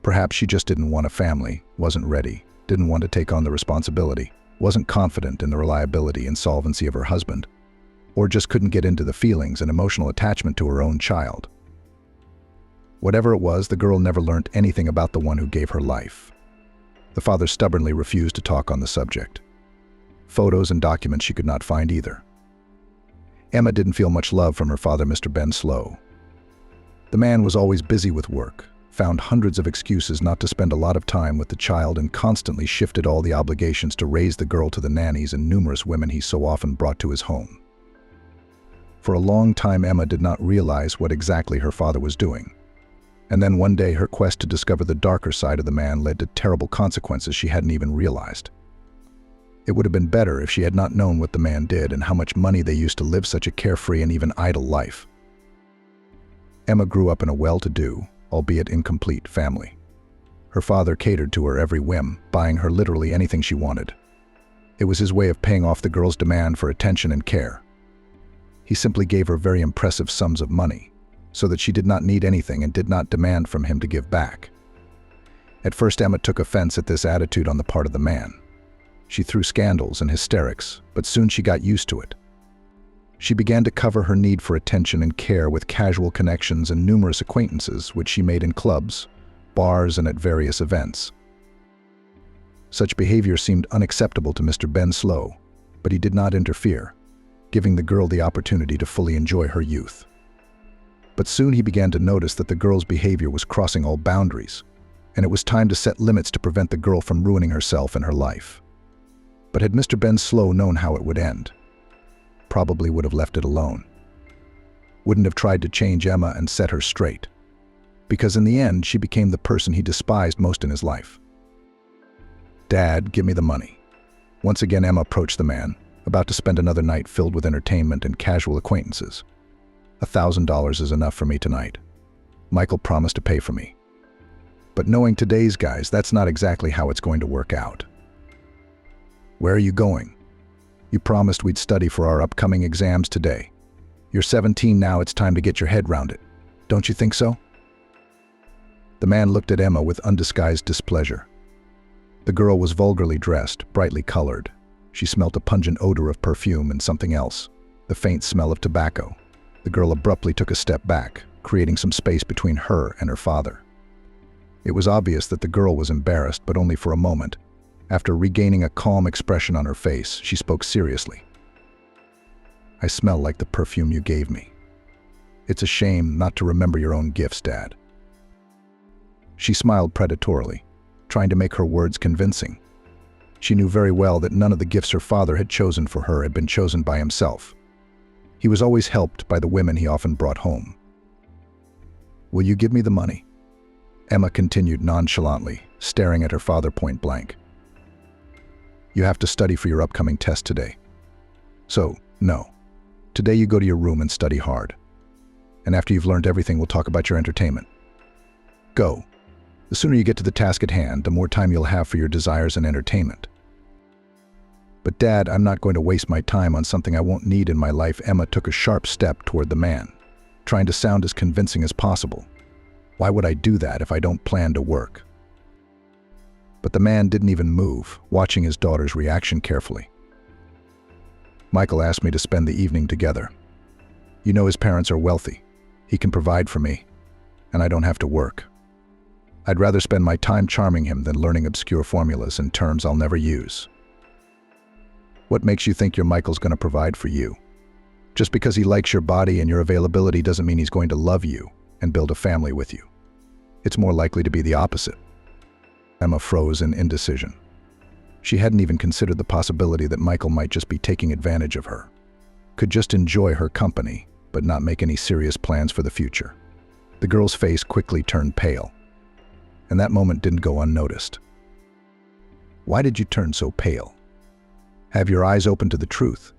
Perhaps she just didn't want a family, wasn't ready, didn't want to take on the responsibility, wasn't confident in the reliability and solvency of her husband, or just couldn't get into the feelings and emotional attachment to her own child. Whatever it was, the girl never learned anything about the one who gave her life. The father stubbornly refused to talk on the subject. Photos and documents she could not find either. Emma didn't feel much love from her father, Mr. Ben Slow. The man was always busy with work, found hundreds of excuses not to spend a lot of time with the child, and constantly shifted all the obligations to raise the girl to the nannies and numerous women he so often brought to his home. For a long time, Emma did not realize what exactly her father was doing. And then one day, her quest to discover the darker side of the man led to terrible consequences she hadn't even realized. It would have been better if she had not known what the man did and how much money they used to live such a carefree and even idle life. Emma grew up in a well-to-do, albeit incomplete, family. Her father catered to her every whim, buying her literally anything she wanted. It was his way of paying off the girl's demand for attention and care. He simply gave her very impressive sums of money, so that she did not need anything and did not demand from him to give back. At first, Emma took offense at this attitude on the part of the man. She threw scandals and hysterics, but soon she got used to it. She began to cover her need for attention and care with casual connections and numerous acquaintances which she made in clubs, bars, and at various events. Such behavior seemed unacceptable to Mr. Ben Slow, but he did not interfere, giving the girl the opportunity to fully enjoy her youth. But soon he began to notice that the girl's behavior was crossing all boundaries, and it was time to set limits to prevent the girl from ruining herself and her life. But had Mr. Ben Slow known how it would end, probably would have left it alone. Wouldn't have tried to change Emma and set her straight, because in the end she became the person he despised most in his life. "Dad, give me the money." Once again Emma approached the man, about to spend another night filled with entertainment and casual acquaintances. $1,000 is enough for me tonight. Michael promised to pay for me. But knowing today's guys, that's not exactly how it's going to work out. Where are you going? You promised we'd study for our upcoming exams today. You're 17 now, it's time to get your head round it. Don't you think so? The man looked at Emma with undisguised displeasure. The girl was vulgarly dressed, brightly colored. She smelt a pungent odor of perfume and something else, the faint smell of tobacco. The girl abruptly took a step back, creating some space between her and her father. It was obvious that the girl was embarrassed, but only for a moment. After regaining a calm expression on her face, she spoke seriously. I smell like the perfume you gave me. It's a shame not to remember your own gifts, Dad. She smiled predatorily, trying to make her words convincing. She knew very well that none of the gifts her father had chosen for her had been chosen by himself. He was always helped by the women he often brought home. Will you give me the money? Emma continued nonchalantly, staring at her father point blank. You have to study for your upcoming test today. So, no. Today you go to your room and study hard. And after you've learned everything, we'll talk about your entertainment. Go. The sooner you get to the task at hand, the more time you'll have for your desires and entertainment. But Dad, I'm not going to waste my time on something I won't need in my life. Emma took a sharp step toward the man, trying to sound as convincing as possible. Why would I do that if I don't plan to work? But the man didn't even move, watching his daughter's reaction carefully. Michael asked me to spend the evening together. You know his parents are wealthy. He can provide for me, and I don't have to work. I'd rather spend my time charming him than learning obscure formulas and terms I'll never use. What makes you think your Michael's going to provide for you? Just because he likes your body and your availability doesn't mean he's going to love you and build a family with you. It's more likely to be the opposite. Emma froze in indecision. She hadn't even considered the possibility that Michael might just be taking advantage of her, could just enjoy her company, but not make any serious plans for the future. The girl's face quickly turned pale, and that moment didn't go unnoticed. Why did you turn so pale? Have your eyes open to the truth.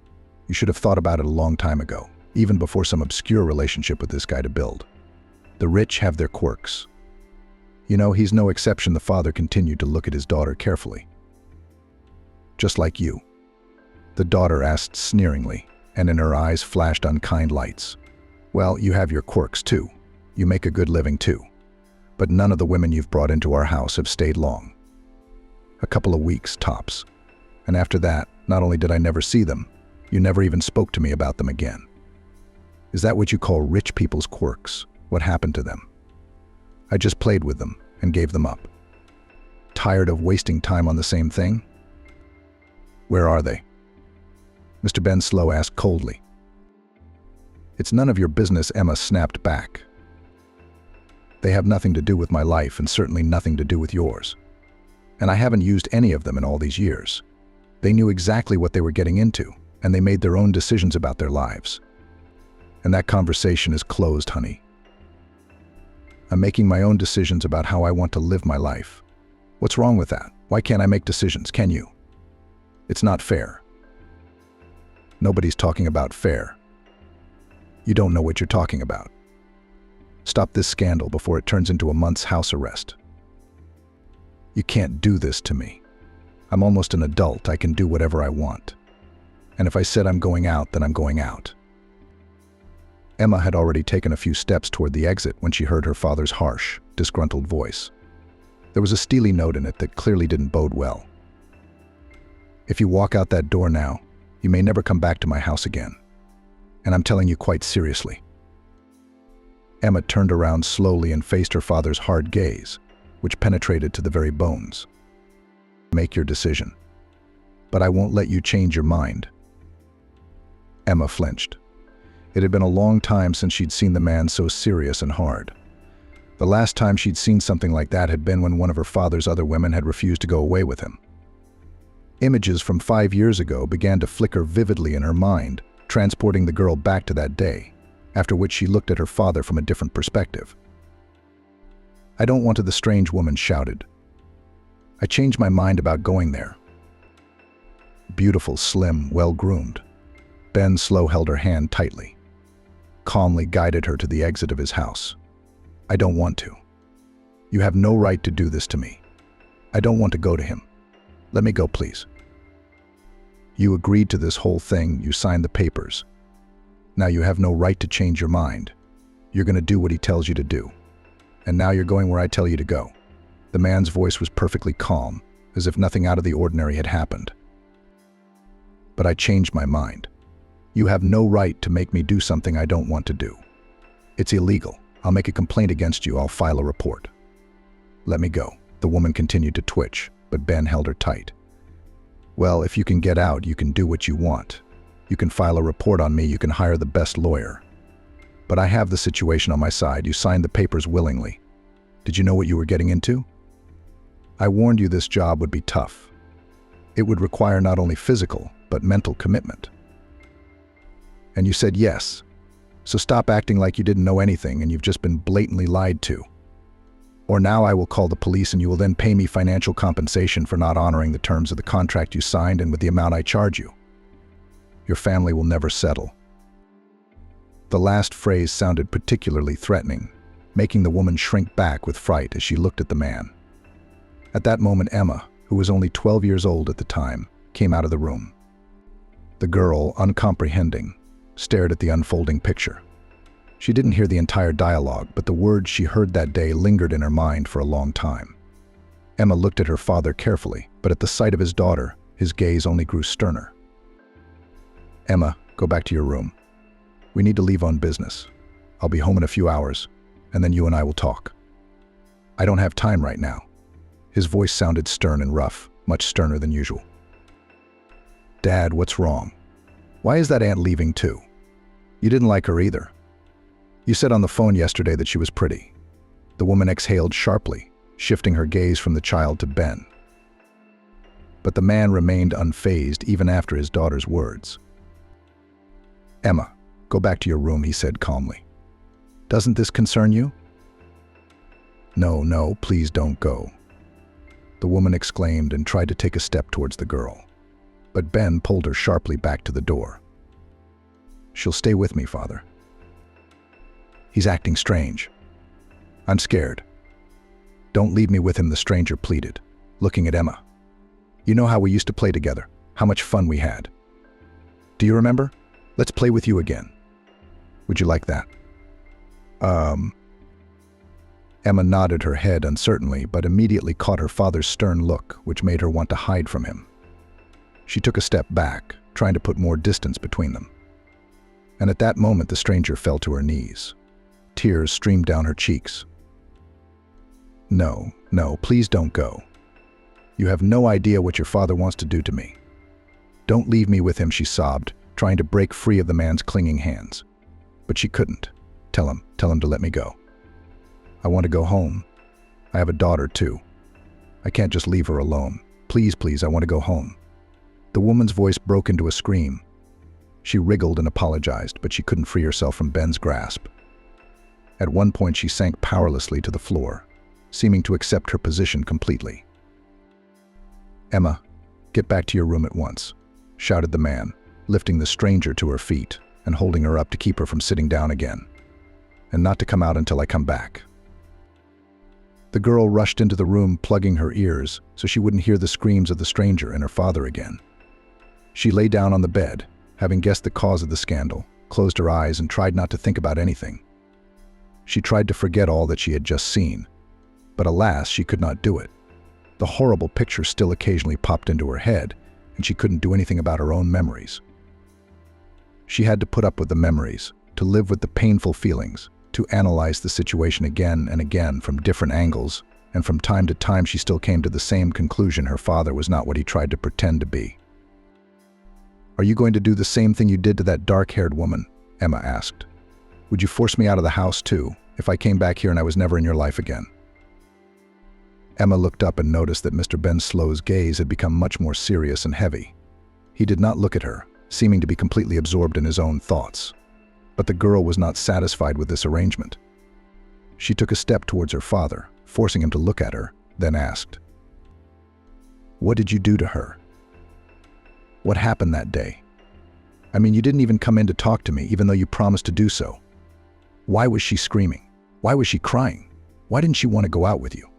You should have thought about it a long time ago, even before some obscure relationship with this guy to build. The rich have their quirks. You know, he's no exception. The father continued to look at his daughter carefully. Just like you. The daughter asked sneeringly, and in her eyes flashed unkind lights. Well, you have your quirks too. You make a good living too. But none of the women you've brought into our house have stayed long. A couple of weeks, tops. And after that, not only did I never see them, you never even spoke to me about them again. Is that what you call rich people's quirks? What happened to them? I just played with them and gave them up. Tired of wasting time on the same thing? Where are they? Mr. Ben Slow asked coldly. It's none of your business, Emma snapped back. They have nothing to do with my life and certainly nothing to do with yours. And I haven't used any of them in all these years. They knew exactly what they were getting into, and they made their own decisions about their lives. And that conversation is closed, honey. I'm making my own decisions about how I want to live my life. What's wrong with that? Why can't I make decisions, can you? It's not fair. Nobody's talking about fair. You don't know what you're talking about. Stop this scandal before it turns into a month's house arrest. You can't do this to me. I'm almost an adult. I can do whatever I want. And if I said I'm going out, then I'm going out. Emma had already taken a few steps toward the exit when she heard her father's harsh, disgruntled voice. There was a steely note in it that clearly didn't bode well. If you walk out that door now, you may never come back to my house again. And I'm telling you quite seriously. Emma turned around slowly and faced her father's hard gaze, which penetrated to the very bones. Make your decision. But I won't let you change your mind. Emma flinched. It had been a long time since she'd seen the man so serious and hard. The last time she'd seen something like that had been when one of her father's other women had refused to go away with him. Images from 5 years ago began to flicker vividly in her mind, transporting the girl back to that day, after which she looked at her father from a different perspective. I don't want to, the strange woman shouted. I changed my mind about going there. beautiful, slim, well-groomed. Ben Slow held her hand tightly, calmly guided her to the exit of his house. "I don't want to. You have no right to do this to me. I don't want to go to him. Let me go, please. You agreed to this whole thing, you signed the papers. Now you have no right to change your mind. You're going to do what he tells you to do. And now you're going where I tell you to go." The man's voice was perfectly calm, as if nothing out of the ordinary had happened. "But I changed my mind. You have no right to make me do something I don't want to do. It's illegal. I'll make a complaint against you. I'll file a report." "Let me go." The woman continued to twitch, but Ben held her tight. "Well, if you can get out, you can do what you want. You can file a report on me, you can hire the best lawyer. But I have the situation on my side. You signed the papers willingly. Did you know what you were getting into? I warned you this job would be tough. It would require not only physical, but mental commitment. And you said yes. So stop acting like you didn't know anything and you've just been blatantly lied to. Or now I will call the police and you will then pay me financial compensation for not honoring the terms of the contract you signed and with the amount I charge you. Your family will never settle." The last phrase sounded particularly threatening, making the woman shrink back with fright as she looked at the man. At that moment, Emma, who was only 12 years old at the time, came out of the room. The girl, uncomprehending, stared at the unfolding picture. She didn't hear the entire dialogue, but the words she heard that day lingered in her mind for a long time. Emma looked at her father carefully, but at the sight of his daughter, his gaze only grew sterner. "Emma, go back to your room. We need to leave on business. I'll be home in a few hours, and then you and I will talk. I don't have time right now." His voice sounded stern and rough, much sterner than usual. "Dad, what's wrong? Why is that aunt leaving too? You didn't like her either. You said on the phone yesterday that she was pretty." The woman exhaled sharply, shifting her gaze from the child to Ben. But the man remained unfazed even after his daughter's words. "Emma, go back to your room," he said calmly. "Doesn't this concern you?" No, please don't go," the woman exclaimed and tried to take a step towards the girl. But Ben pulled her sharply back to the door. "She'll stay with me, Father. He's acting strange. I'm scared." "Don't leave me with him," the stranger pleaded, looking at Emma. "You know how we used to play together, how much fun we had. Do you remember? Let's play with you again. Would you like that?" Emma nodded her head uncertainly, but immediately caught her father's stern look, which made her want to hide from him. She took a step back, trying to put more distance between them. And at that moment, the stranger fell to her knees. Tears streamed down her cheeks. No, please don't go. You have no idea what your father wants to do to me. Don't leave me with him," she sobbed, trying to break free of the man's clinging hands. But she couldn't. Tell him to let me go. I want to go home. I have a daughter too. I can't just leave her alone. Please, I want to go home." The woman's voice broke into a scream. She wriggled and apologized, but she couldn't free herself from Ben's grasp. At one point, she sank powerlessly to the floor, seeming to accept her position completely. "Emma, get back to your room at once," shouted the man, lifting the stranger to her feet and holding her up to keep her from sitting down again. "And not to come out until I come back." The girl rushed into the room, plugging her ears so she wouldn't hear the screams of the stranger and her father again. She lay down on the bed, having guessed the cause of the scandal, closed her eyes and tried not to think about anything. She tried to forget all that she had just seen, but alas, she could not do it. The horrible picture still occasionally popped into her head, and she couldn't do anything about her own memories. She had to put up with the memories, to live with the painful feelings, to analyze the situation again and again from different angles, and from time to time she still came to the same conclusion: her father was not what he tried to pretend to be. "Are you going to do the same thing you did to that dark-haired woman?" Emma asked. "Would you force me out of the house too, if I came back here and I was never in your life again?" Emma looked up and noticed that Mr. Ben Slow's gaze had become much more serious and heavy. He did not look at her, seeming to be completely absorbed in his own thoughts. But the girl was not satisfied with this arrangement. She took a step towards her father, forcing him to look at her, then asked, "What did you do to her?" What happened that day? I mean, you didn't even come in to talk to me, even though you promised to do so. Why was she screaming? Why was she crying? Why didn't she want to go out with you?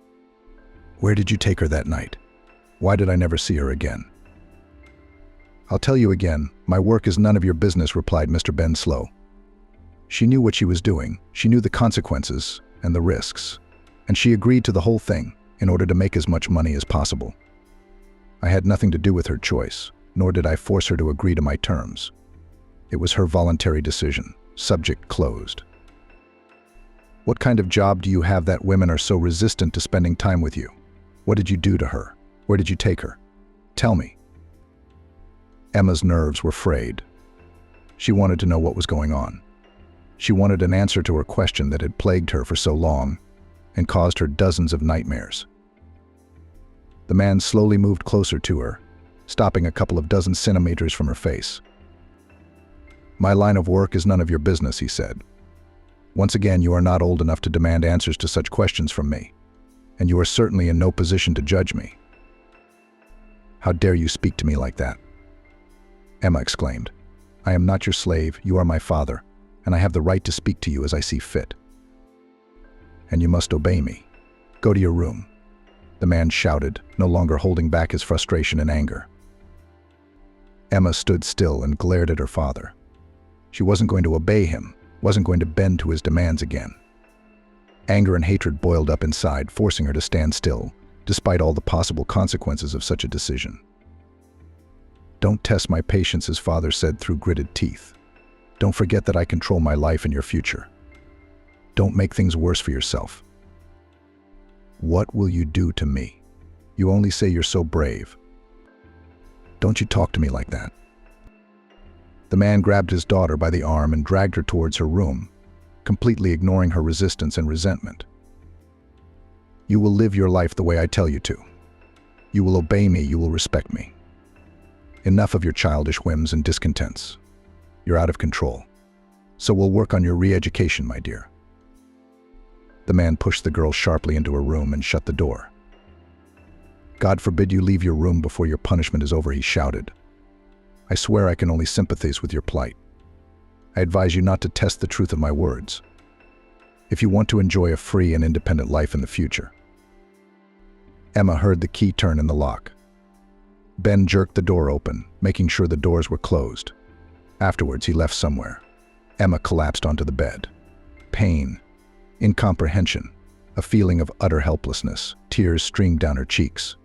Where did you take her that night? Why did I never see her again? I'll tell you again, my work is none of your business, replied Mr. Ben Slow. She knew what she was doing, she knew the consequences and the risks, and she agreed to the whole thing in order to make as much money as possible. I had nothing to do with her choice, nor did I force her to agree to my terms. It was her voluntary decision. Subject closed. What kind of job do you have that women are so resistant to spending time with you? What did you do to her? Where did you take her? Tell me. Emma's nerves were frayed. She wanted to know what was going on. She wanted an answer to her question that had plagued her for so long and caused her dozens of nightmares. The man slowly moved closer to her, stopping a couple of dozen centimeters from her face. My line of work is none of your business, he said. Once again, you are not old enough to demand answers to such questions from me, and you are certainly in no position to judge me. How dare you speak to me like that? Emma exclaimed. I am not your slave, you are my father, and I have the right to speak to you as I see fit. And you must obey me. Go to your room, the man shouted, no longer holding back his frustration and anger. Emma stood still and glared at her father. She wasn't going to obey him, wasn't going to bend to his demands again. Anger and hatred boiled up inside, forcing her to stand still, despite all the possible consequences of such a decision. Don't test my patience, his father said through gritted teeth. Don't forget that I control my life and your future. Don't make things worse for yourself. What will you do to me? You only say you're so brave. Don't you talk to me like that. The man grabbed his daughter by the arm and dragged her towards her room, completely ignoring her resistance and resentment. You will live your life the way I tell you to. You will obey me, you will respect me. Enough of your childish whims and discontents. You're out of control. So we'll work on your re-education, my dear. The man pushed the girl sharply into her room and shut the door. God forbid you leave your room before your punishment is over, he shouted. I swear I can only sympathize with your plight. I advise you not to test the truth of my words, if you want to enjoy a free and independent life in the future. Emma heard the key turn in the lock. Ben jerked the door open, making sure the doors were closed. Afterwards, he left somewhere. Emma collapsed onto the bed. Pain, incomprehension, a feeling of utter helplessness. Tears streamed down her cheeks.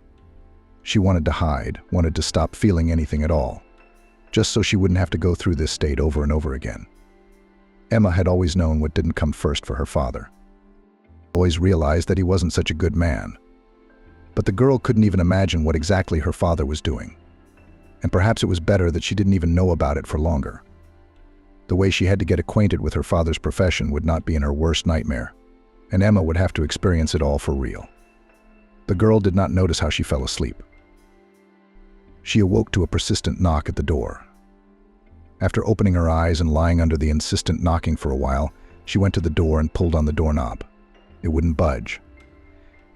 She wanted to hide, wanted to stop feeling anything at all, just so she wouldn't have to go through this state over and over again. Emma had always known what didn't come first for her father. Always realized that he wasn't such a good man. But the girl couldn't even imagine what exactly her father was doing. And perhaps it was better that she didn't even know about it for longer. The way she had to get acquainted with her father's profession would not be in her worst nightmare, and Emma would have to experience it all for real. The girl did not notice how she fell asleep. She awoke to a persistent knock at the door. After opening her eyes and lying under the insistent knocking for a while, she went to the door and pulled on the doorknob. It wouldn't budge.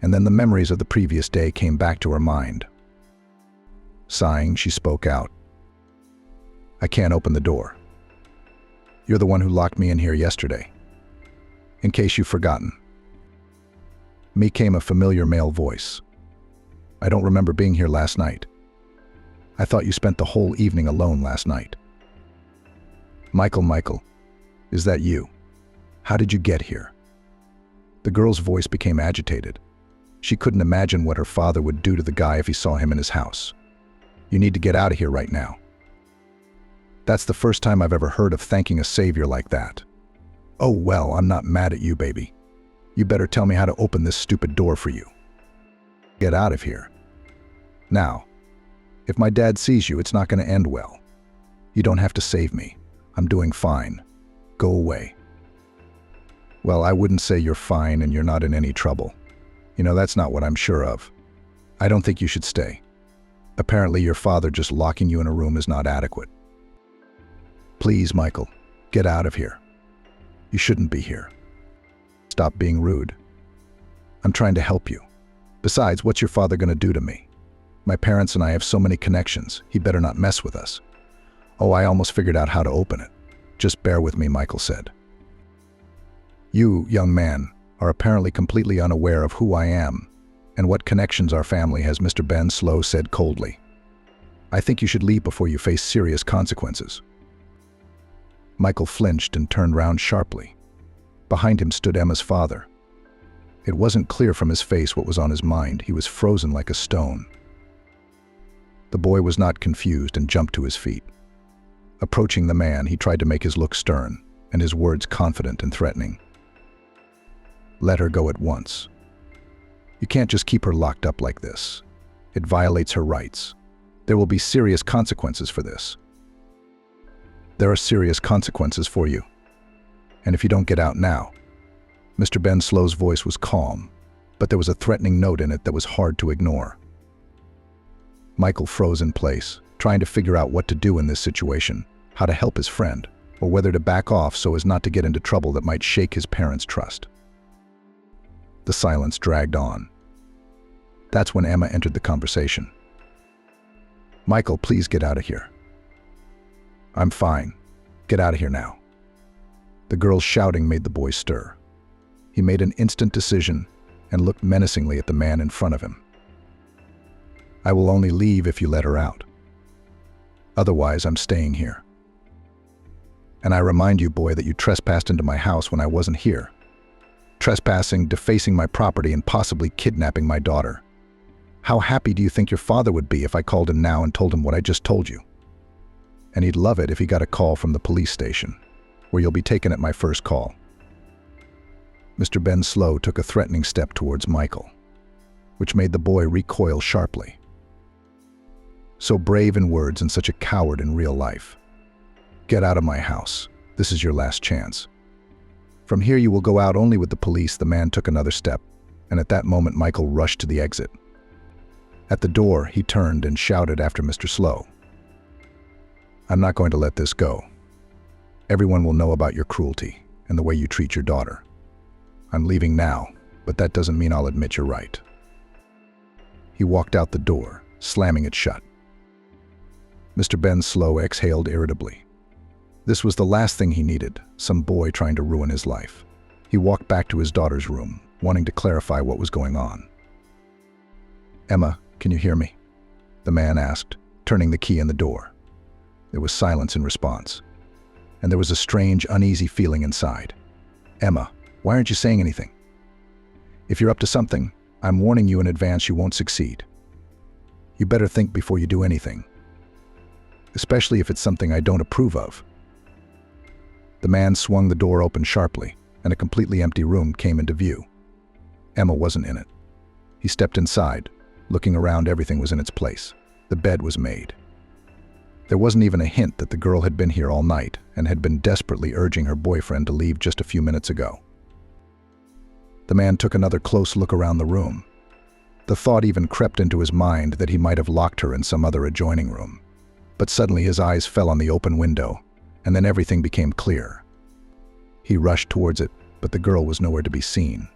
And then the memories of the previous day came back to her mind. Sighing, she spoke out. I can't open the door. You're the one who locked me in here yesterday. In case you've forgotten. Me came a familiar male voice. I don't remember being here last night. I thought you spent the whole evening alone last night. Michael, is that you? How did you get here? The girl's voice became agitated. She couldn't imagine what her father would do to the guy if he saw him in his house. You need to get out of here right now. That's the first time I've ever heard of thanking a savior like that. Oh well, I'm not mad at you, baby. You better tell me how to open this stupid door for you. Get out of here. Now, if my dad sees you, it's not going to end well. You don't have to save me. I'm doing fine. Go away. Well, I wouldn't say you're fine and you're not in any trouble. You know, that's not what I'm sure of. I don't think you should stay. Apparently your father just locking you in a room is not adequate. Please, Michael, get out of here. You shouldn't be here. Stop being rude. I'm trying to help you. Besides, what's your father going to do to me? My parents and I have so many connections. He better not mess with us. Oh, I almost figured out how to open it. Just bear with me, Michael said. You, young man, are apparently completely unaware of who I am and what connections our family has, Mr. Ben Slow said coldly. I think you should leave before you face serious consequences. Michael flinched and turned round sharply. Behind him stood Emma's father. It wasn't clear from his face what was on his mind. He was frozen like a stone. The boy was not confused and jumped to his feet. Approaching the man, he tried to make his look stern and his words confident and threatening. Let her go at once. You can't just keep her locked up like this. It violates her rights. There will be serious consequences for this. There are serious consequences for you. And if you don't get out now. Mr. Ben Slow's voice was calm, but there was a threatening note in it that was hard to ignore. Michael froze in place, trying to figure out what to do in this situation, how to help his friend, or whether to back off so as not to get into trouble that might shake his parents' trust. The silence dragged on. That's when Emma entered the conversation. Michael, please get out of here. I'm fine. Get out of here now. The girl's shouting made the boy stir. He made an instant decision and looked menacingly at the man in front of him. I will only leave if you let her out. Otherwise, I'm staying here. And I remind you, boy, that you trespassed into my house when I wasn't here. Trespassing, defacing my property, and possibly kidnapping my daughter. How happy do you think your father would be if I called him now and told him what I just told you? And he'd love it if he got a call from the police station, where you'll be taken at my first call. Mr. Ben Slow took a threatening step towards Michael, which made the boy recoil sharply. So brave in words and such a coward in real life. Get out of my house. This is your last chance. From here you will go out only with the police. The man took another step, and at that moment Michael rushed to the exit. At the door, he turned and shouted after Mr. Slow. I'm not going to let this go. Everyone will know about your cruelty and the way you treat your daughter. I'm leaving now, but that doesn't mean I'll admit you're right. He walked out the door, slamming it shut. Mr. Ben Slow exhaled irritably. This was the last thing he needed, some boy trying to ruin his life. He walked back to his daughter's room, wanting to clarify what was going on. Emma, can you hear me? The man asked, turning the key in the door. There was silence in response, and there was a strange, uneasy feeling inside. Emma, why aren't you saying anything? If you're up to something, I'm warning you in advance you won't succeed. You better think before you do anything, especially if it's something I don't approve of. The man swung the door open sharply, and a completely empty room came into view. Emma wasn't in it. He stepped inside. Looking around, everything was in its place. The bed was made. There wasn't even a hint that the girl had been here all night and had been desperately urging her boyfriend to leave just a few minutes ago. The man took another close look around the room. The thought even crept into his mind that he might have locked her in some other adjoining room. But suddenly his eyes fell on the open window, and then everything became clear. He rushed towards it, but the girl was nowhere to be seen.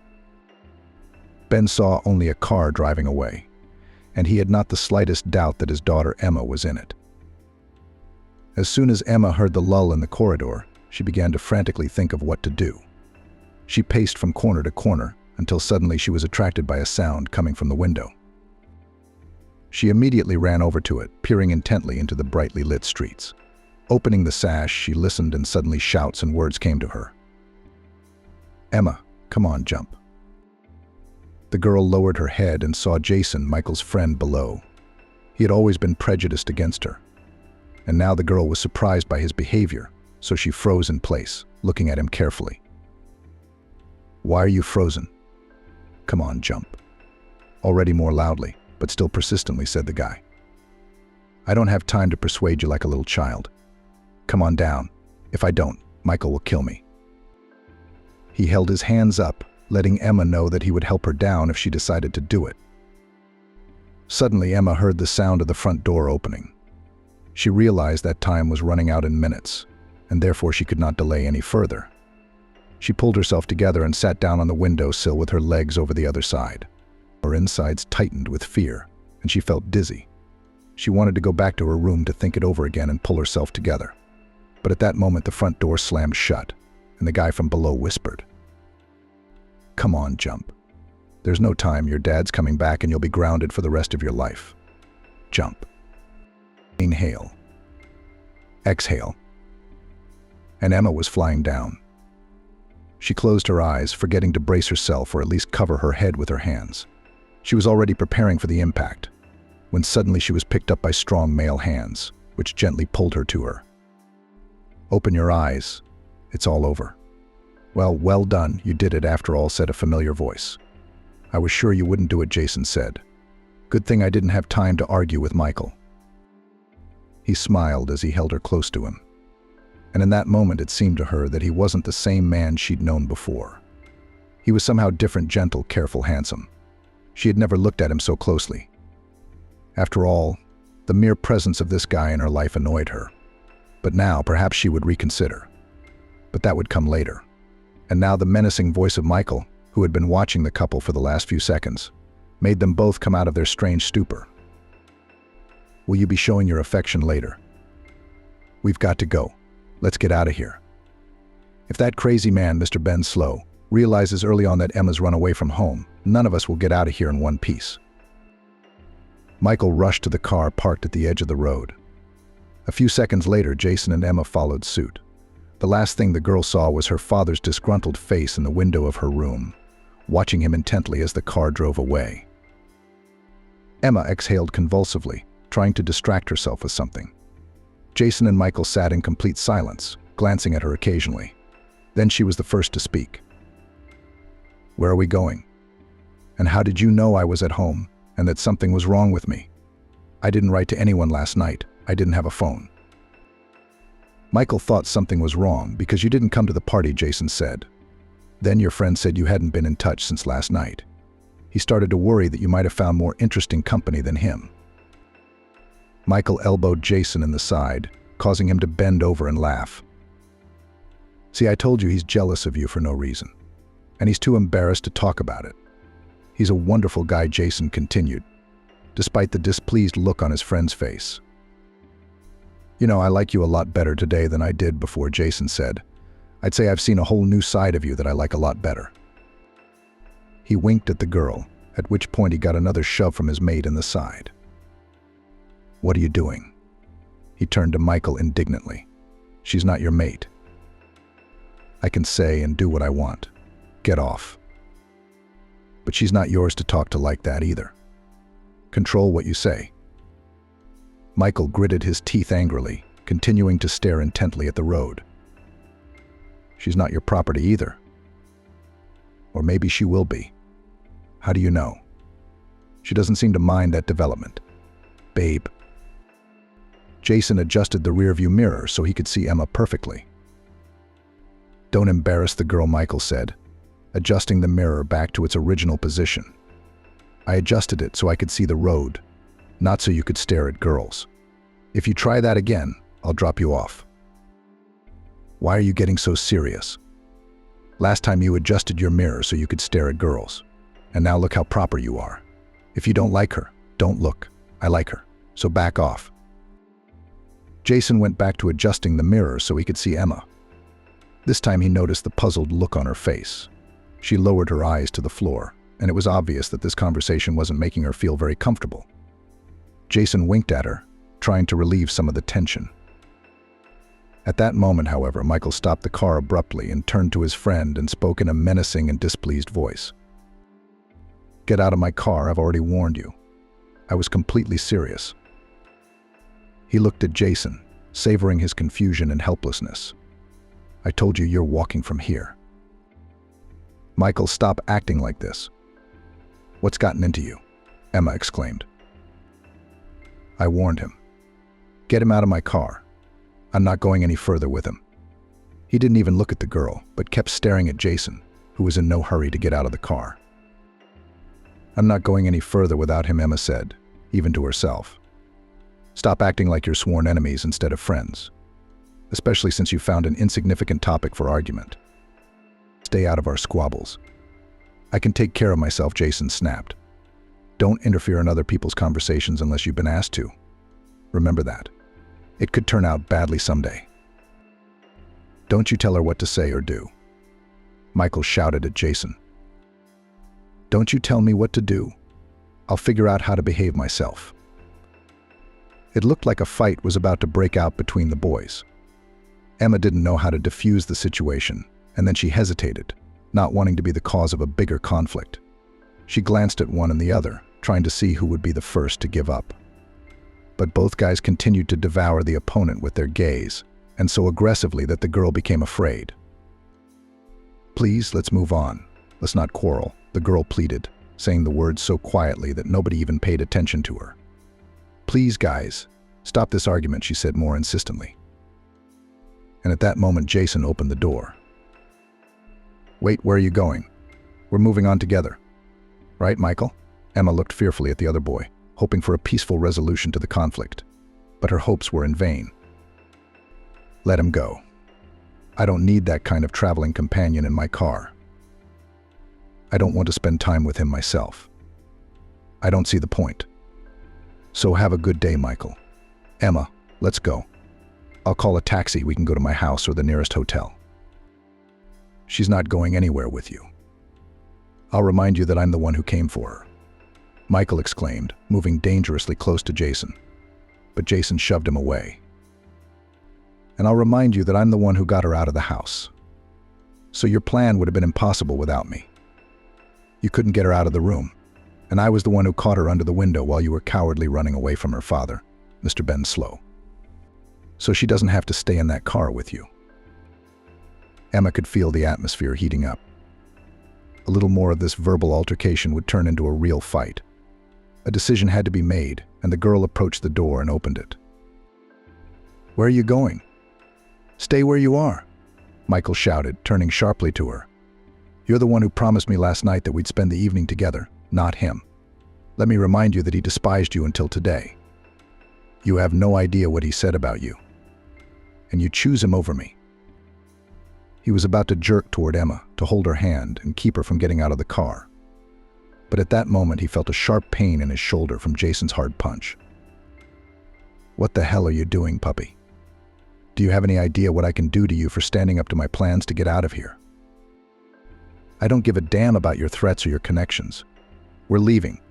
Ben saw only a car driving away, and he had not the slightest doubt that his daughter Emma was in it. As soon as Emma heard the lull in the corridor, she began to frantically think of what to do. She paced from corner to corner until suddenly she was attracted by a sound coming from the window. She immediately ran over to it, peering intently into the brightly lit streets. Opening the sash, she listened, and suddenly shouts and words came to her. Emma, come on, jump. The girl lowered her head and saw Jason, Michael's friend, below. He had always been prejudiced against her, and now the girl was surprised by his behavior, so she froze in place, looking at him carefully. Why are you frozen? Come on, jump. Already more loudly, but still persistently, said the guy. I don't have time to persuade you like a little child. Come on down. If I don't, Michael will kill me. He held his hands up, letting Emma know that he would help her down if she decided to do it. Suddenly, Emma heard the sound of the front door opening. She realized that time was running out in minutes, and therefore she could not delay any further. She pulled herself together and sat down on the windowsill with her legs over the other side. Her insides tightened with fear. and she felt dizzy. She wanted to go back to her room to think it over again and pull herself together. But at that moment, the front door slammed shut, and the guy from below whispered, "Come on, jump. There's no time. Your dad's coming back and you'll be grounded for the rest of your life. Jump." Inhale. Exhale. And Emma was flying down. She closed her eyes, forgetting to brace herself or at least cover her head with her hands. She was already preparing for the impact, when suddenly she was picked up by strong male hands, which gently pulled her to her. "Open your eyes. It's all over." Well done, you did it after all," said a familiar voice. "I was sure you wouldn't do it," Jason said. "Good thing I didn't have time to argue with Michael." He smiled as he held her close to him. And in that moment it seemed to her that he wasn't the same man she'd known before. He was somehow different, gentle, careful, handsome. She had never looked at him so closely. After all, the mere presence of this guy in her life annoyed her. But now, perhaps she would reconsider. But that would come later. And now the menacing voice of Michael, who had been watching the couple for the last few seconds, made them both come out of their strange stupor. "Will you be showing your affection later? We've got to go. Let's get out of here. If that crazy man, Mr. Ben Slow, realizes early on that Emma's run away from home, none of us will get out of here in one piece." Michael rushed to the car parked at the edge of the road. A few seconds later, Jason and Emma followed suit. The last thing the girl saw was her father's disgruntled face in the window of her room, watching him intently as the car drove away. Emma exhaled convulsively, trying to distract herself with something. Jason and Michael sat in complete silence, glancing at her occasionally. Then she was the first to speak. "Where are we going? And how did you know I was at home and that something was wrong with me? I didn't write to anyone last night. I didn't have a phone." "Michael thought something was wrong because you didn't come to the party," Jason said. "Then your friend said you hadn't been in touch since last night. He started to worry that you might have found more interesting company than him." Michael elbowed Jason in the side, causing him to bend over and laugh. "See, I told you he's jealous of you for no reason. And he's too embarrassed to talk about it. He's a wonderful guy," Jason continued, despite the displeased look on his friend's face. "You know, I like you a lot better today than I did before," Jason said. "I'd say I've seen a whole new side of you that I like a lot better." He winked at the girl, at which point he got another shove from his mate in the side. "What are you doing?" He turned to Michael indignantly. "She's not your mate. I can say and do what I want. Get off. But she's not yours to talk to like that either. Control what you say." Michael gritted his teeth angrily, continuing to stare intently at the road. "She's not your property either. Or maybe she will be. How do you know? She doesn't seem to mind that development. Babe." Jason adjusted the rearview mirror so he could see Emma perfectly. "Don't embarrass the girl," Michael said, adjusting the mirror back to its original position. "I adjusted it so I could see the road, not so you could stare at girls. If you try that again, I'll drop you off." "Why are you getting so serious? Last time you adjusted your mirror so you could stare at girls, and now look how proper you are. If you don't like her, don't look. I like her, so back off." Jason went back to adjusting the mirror so he could see Emma. This time he noticed the puzzled look on her face. She lowered her eyes to the floor, and it was obvious that this conversation wasn't making her feel very comfortable. Jason winked at her, trying to relieve some of the tension. At that moment, however, Michael stopped the car abruptly and turned to his friend and spoke in a menacing and displeased voice. "Get out of my car, I've already warned you. I was completely serious." He looked at Jason, savoring his confusion and helplessness. "I told you you're walking from here." "Michael, stop acting like this." "What's gotten into you?" Emma exclaimed. "I warned him. Get him out of my car. I'm not going any further with him." He didn't even look at the girl, but kept staring at Jason, who was in no hurry to get out of the car. "I'm not going any further without him," Emma said, even to herself. "Stop acting like you're sworn enemies instead of friends, especially since you found an insignificant topic for argument. Stay out of our squabbles." "I can take care of myself," Jason snapped. Don't interfere in other people's conversations unless you've been asked to. Remember that. It could turn out badly someday. Don't you tell her what to say or do. Michael shouted at Jason. Don't you tell me what to do. I'll figure out how to behave myself. It looked like a fight was about to break out between the boys. Emma didn't know how to defuse the situation, and then she hesitated, not wanting to be the cause of a bigger conflict. She glanced at one and the other, trying to see who would be the first to give up. But both guys continued to devour the opponent with their gaze, and so aggressively that the girl became afraid. Please, let's move on. Let's not quarrel, the girl pleaded, saying the words so quietly that nobody even paid attention to her. Please, guys, stop this argument, she said more insistently. And at that moment, Jason opened the door. Wait, where are you going? We're moving on together. Right, Michael? Emma looked fearfully at the other boy, hoping for a peaceful resolution to the conflict. But her hopes were in vain. Let him go. I don't need that kind of traveling companion in my car. I don't want to spend time with him myself. I don't see the point. So have a good day, Michael. Emma, let's go. I'll call a taxi. We can go to my house or the nearest hotel. She's not going anywhere with you. I'll remind you that I'm the one who came for her. Michael exclaimed, moving dangerously close to Jason. But Jason shoved him away. And I'll remind you that I'm the one who got her out of the house. So your plan would have been impossible without me. You couldn't get her out of the room, and I was the one who caught her under the window while you were cowardly running away from her father, Mr. Ben Slow. So she doesn't have to stay in that car with you. Emma could feel the atmosphere heating up. A little more of this verbal altercation would turn into a real fight. A decision had to be made, and the girl approached the door and opened it. Where are you going? Stay where you are, Michael shouted, turning sharply to her. You're the one who promised me last night that we'd spend the evening together, not him. Let me remind you that he despised you until today. You have no idea what he said about you. And you choose him over me. He was about to jerk toward Emma to hold her hand and keep her from getting out of the car. But at that moment he felt a sharp pain in his shoulder from Jason's hard punch. What the hell are you doing, puppy? Do you have any idea what I can do to you for standing up to my plans to get out of here? I don't give a damn about your threats or your connections. We're leaving.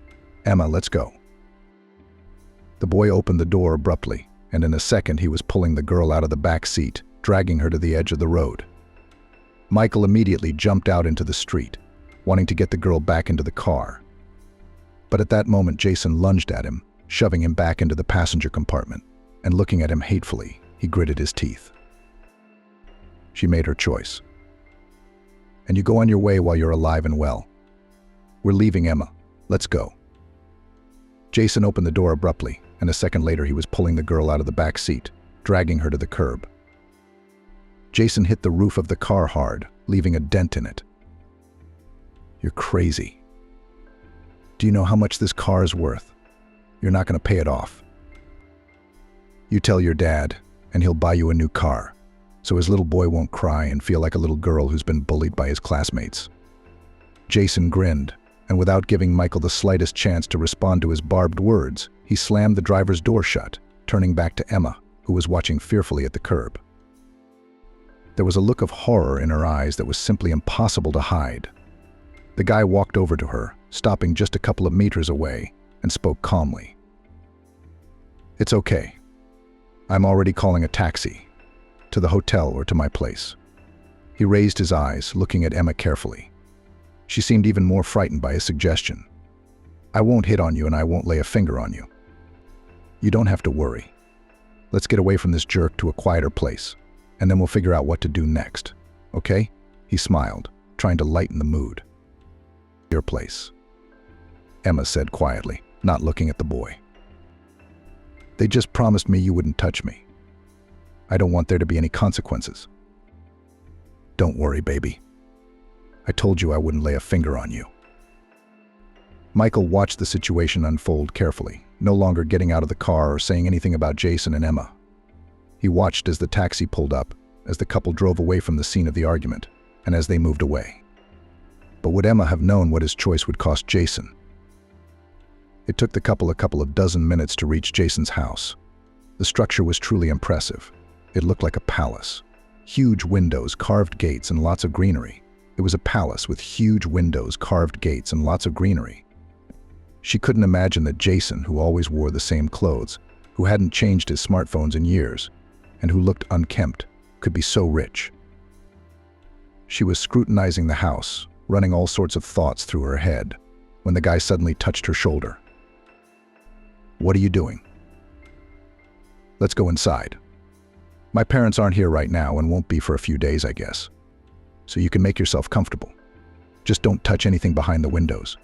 Emma, let's go. The boy opened the door abruptly, and in a second he was pulling the girl out of the back seat, dragging her to the edge of the road. Michael immediately jumped out into the street, wanting to get the girl back into the car. But at that moment Jason lunged at him, shoving him back into the passenger compartment, and looking at him hatefully, he gritted his teeth. She made her choice. And you go on your way while you're alive and well. We're leaving, Emma. Let's go. Jason opened the door abruptly, and a second later he was pulling the girl out of the back seat, dragging her to the curb. Jason hit the roof of the car hard, leaving a dent in it. You're crazy. Do you know how much this car is worth? You're not going to pay it off. You tell your dad, and he'll buy you a new car, so his little boy won't cry and feel like a little girl who's been bullied by his classmates. Jason grinned, and without giving Michael the slightest chance to respond to his barbed words, he slammed the driver's door shut, turning back to Emma, who was watching fearfully at the curb. There was a look of horror in her eyes that was simply impossible to hide. The guy walked over to her, stopping just a couple of meters away, and spoke calmly. It's okay. I'm already calling a taxi. To the hotel or to my place. He raised his eyes, looking at Emma carefully. She seemed even more frightened by his suggestion. I won't hit on you and I won't lay a finger on you. You don't have to worry. Let's get away from this jerk to a quieter place, and then we'll figure out what to do next. Okay? He smiled, trying to lighten the mood. Your place, Emma said quietly, not looking at the boy. They just promised me you wouldn't touch me. I don't want there to be any consequences. Don't worry, baby. I told you I wouldn't lay a finger on you. Michael watched the situation unfold carefully, no longer getting out of the car or saying anything about Jason and Emma. He watched as the taxi pulled up, as the couple drove away from the scene of the argument, and as they moved away. But would Emma have known what his choice would cost Jason? It took the couple of dozen minutes to reach Jason's house. The structure was truly impressive. It looked like a palace. Huge windows, carved gates, and lots of greenery. It was a palace with huge windows, carved gates, and lots of greenery. She couldn't imagine that Jason, who always wore the same clothes, who hadn't changed his smartphones in years, and who looked unkempt, could be so rich. She was scrutinizing the house, running all sorts of thoughts through her head, when the guy suddenly touched her shoulder. "What are you doing?" "Let's go inside. My parents aren't here right now and won't be for a few days, I guess. So you can make yourself comfortable. Just don't touch anything behind the windows.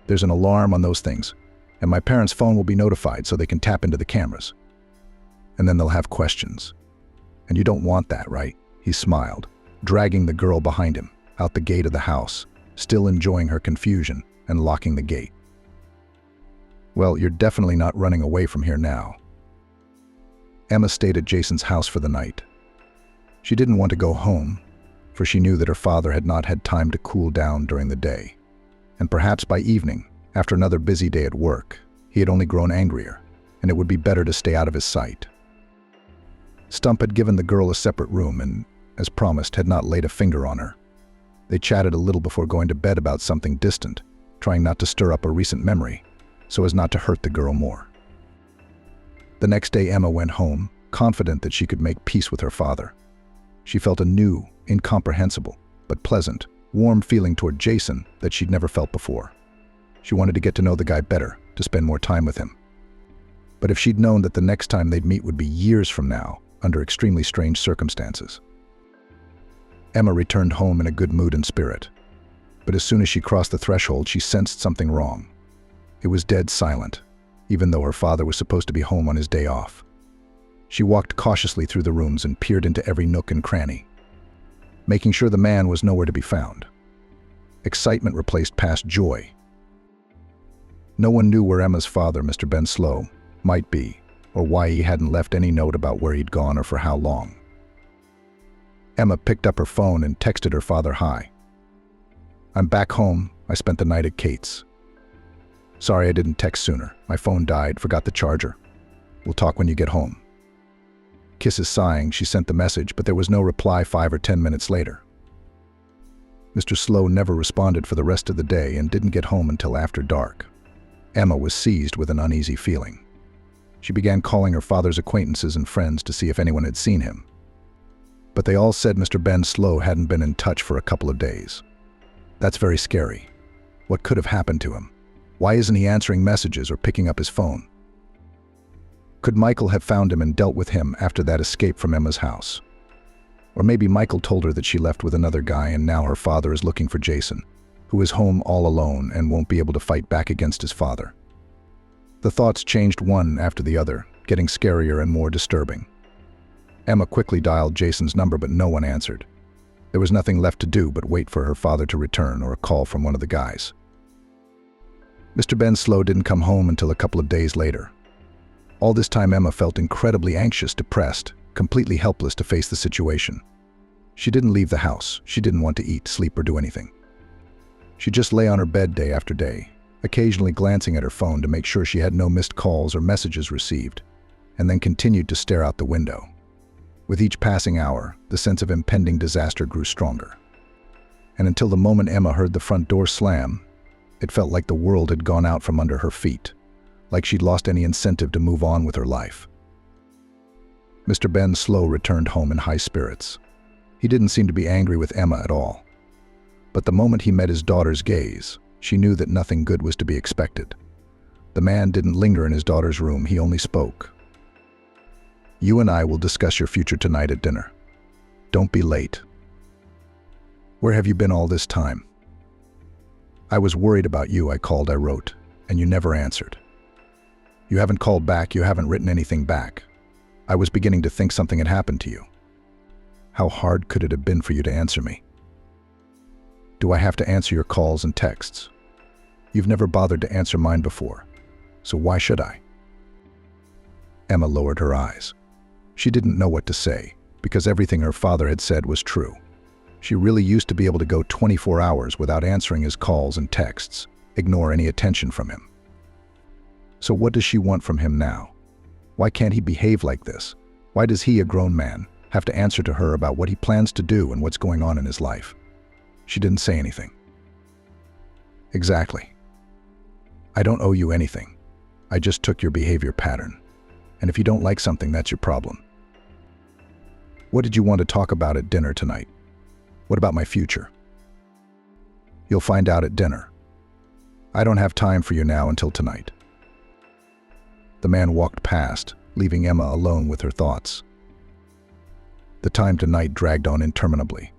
There's an alarm on those things, and my parents' phone will be notified so they can tap into the cameras. And then they'll have questions. And you don't want that, right?" He smiled, dragging the girl behind him, out the gate of the house, still enjoying her confusion, and locking the gate. "Well, you're definitely not running away from here now." Emma stayed at Jason's house for the night. She didn't want to go home, for she knew that her father had not had time to cool down during the day. And perhaps by evening, after another busy day at work, he had only grown angrier, and it would be better to stay out of his sight. Stump had given the girl a separate room and, as promised, had not laid a finger on her. They chatted a little before going to bed about something distant, trying not to stir up a recent memory, so as not to hurt the girl more. The next day Emma went home, confident that she could make peace with her father. She felt a new, incomprehensible, but pleasant, warm feeling toward Jason that she'd never felt before. She wanted to get to know the guy better, to spend more time with him. But if she'd known that the next time they'd meet would be years from now, under extremely strange circumstances. Emma returned home in a good mood and spirit. But as soon as she crossed the threshold, she sensed something wrong. It was dead silent, even though her father was supposed to be home on his day off. She walked cautiously through the rooms and peered into every nook and cranny, making sure the man was nowhere to be found. Excitement replaced past joy. No one knew where Emma's father, Mr. Ben Slow, might be, or why he hadn't left any note about where he'd gone or for how long. Emma picked up her phone and texted her father, "Hi. I'm back home. I spent the night at Kate's. Sorry I didn't text sooner. My phone died, forgot the charger. We'll talk when you get home." Kisses sighing, she sent the message, but there was no reply 5 or 10 minutes later. Mr. Slow never responded for the rest of the day and didn't get home until after dark. Emma was seized with an uneasy feeling. She began calling her father's acquaintances and friends to see if anyone had seen him. But they all said Mr. Ben Slow hadn't been in touch for a couple of days. That's very scary. What could have happened to him? Why isn't he answering messages or picking up his phone? Could Michael have found him and dealt with him after that escape from Emma's house? Or maybe Michael told her that she left with another guy and now her father is looking for Jason, who is home all alone and won't be able to fight back against his father. The thoughts changed one after the other, getting scarier and more disturbing. Emma quickly dialed Jason's number, but no one answered. There was nothing left to do but wait for her father to return or a call from one of the guys. Mr. Ben Slow didn't come home until a couple of days later. All this time Emma felt incredibly anxious, depressed, completely helpless to face the situation. She didn't leave the house. She didn't want to eat, sleep, or do anything. She just lay on her bed day after day, occasionally glancing at her phone to make sure she had no missed calls or messages received, and then continued to stare out the window. With each passing hour, the sense of impending disaster grew stronger. And until the moment Emma heard the front door slam, it felt like the world had gone out from under her feet, like she'd lost any incentive to move on with her life. Mr. Ben Slow returned home in high spirits. He didn't seem to be angry with Emma at all. But the moment he met his daughter's gaze, she knew that nothing good was to be expected. The man didn't linger in his daughter's room, he only spoke. "You and I will discuss your future tonight at dinner. Don't be late." "Where have you been all this time?" "I was worried about you. I called, I wrote, and you never answered. You haven't called back, you haven't written anything back. I was beginning to think something had happened to you. How hard could it have been for you to answer me? Do I have to answer your calls and texts? You've never bothered to answer mine before, so why should I?" Emma lowered her eyes. She didn't know what to say, because everything her father had said was true. She really used to be able to go 24 hours without answering his calls and texts, ignore any attention from him. So what does she want from him now? Why can't he behave like this? Why does he, a grown man, have to answer to her about what he plans to do and what's going on in his life? She didn't say anything. Exactly. I don't owe you anything. I just took your behavior pattern. And if you don't like something, that's your problem. What did you want to talk about at dinner tonight? What about my future? You'll find out at dinner. I don't have time for you now until tonight. The man walked past, leaving Emma alone with her thoughts. The time tonight dragged on interminably.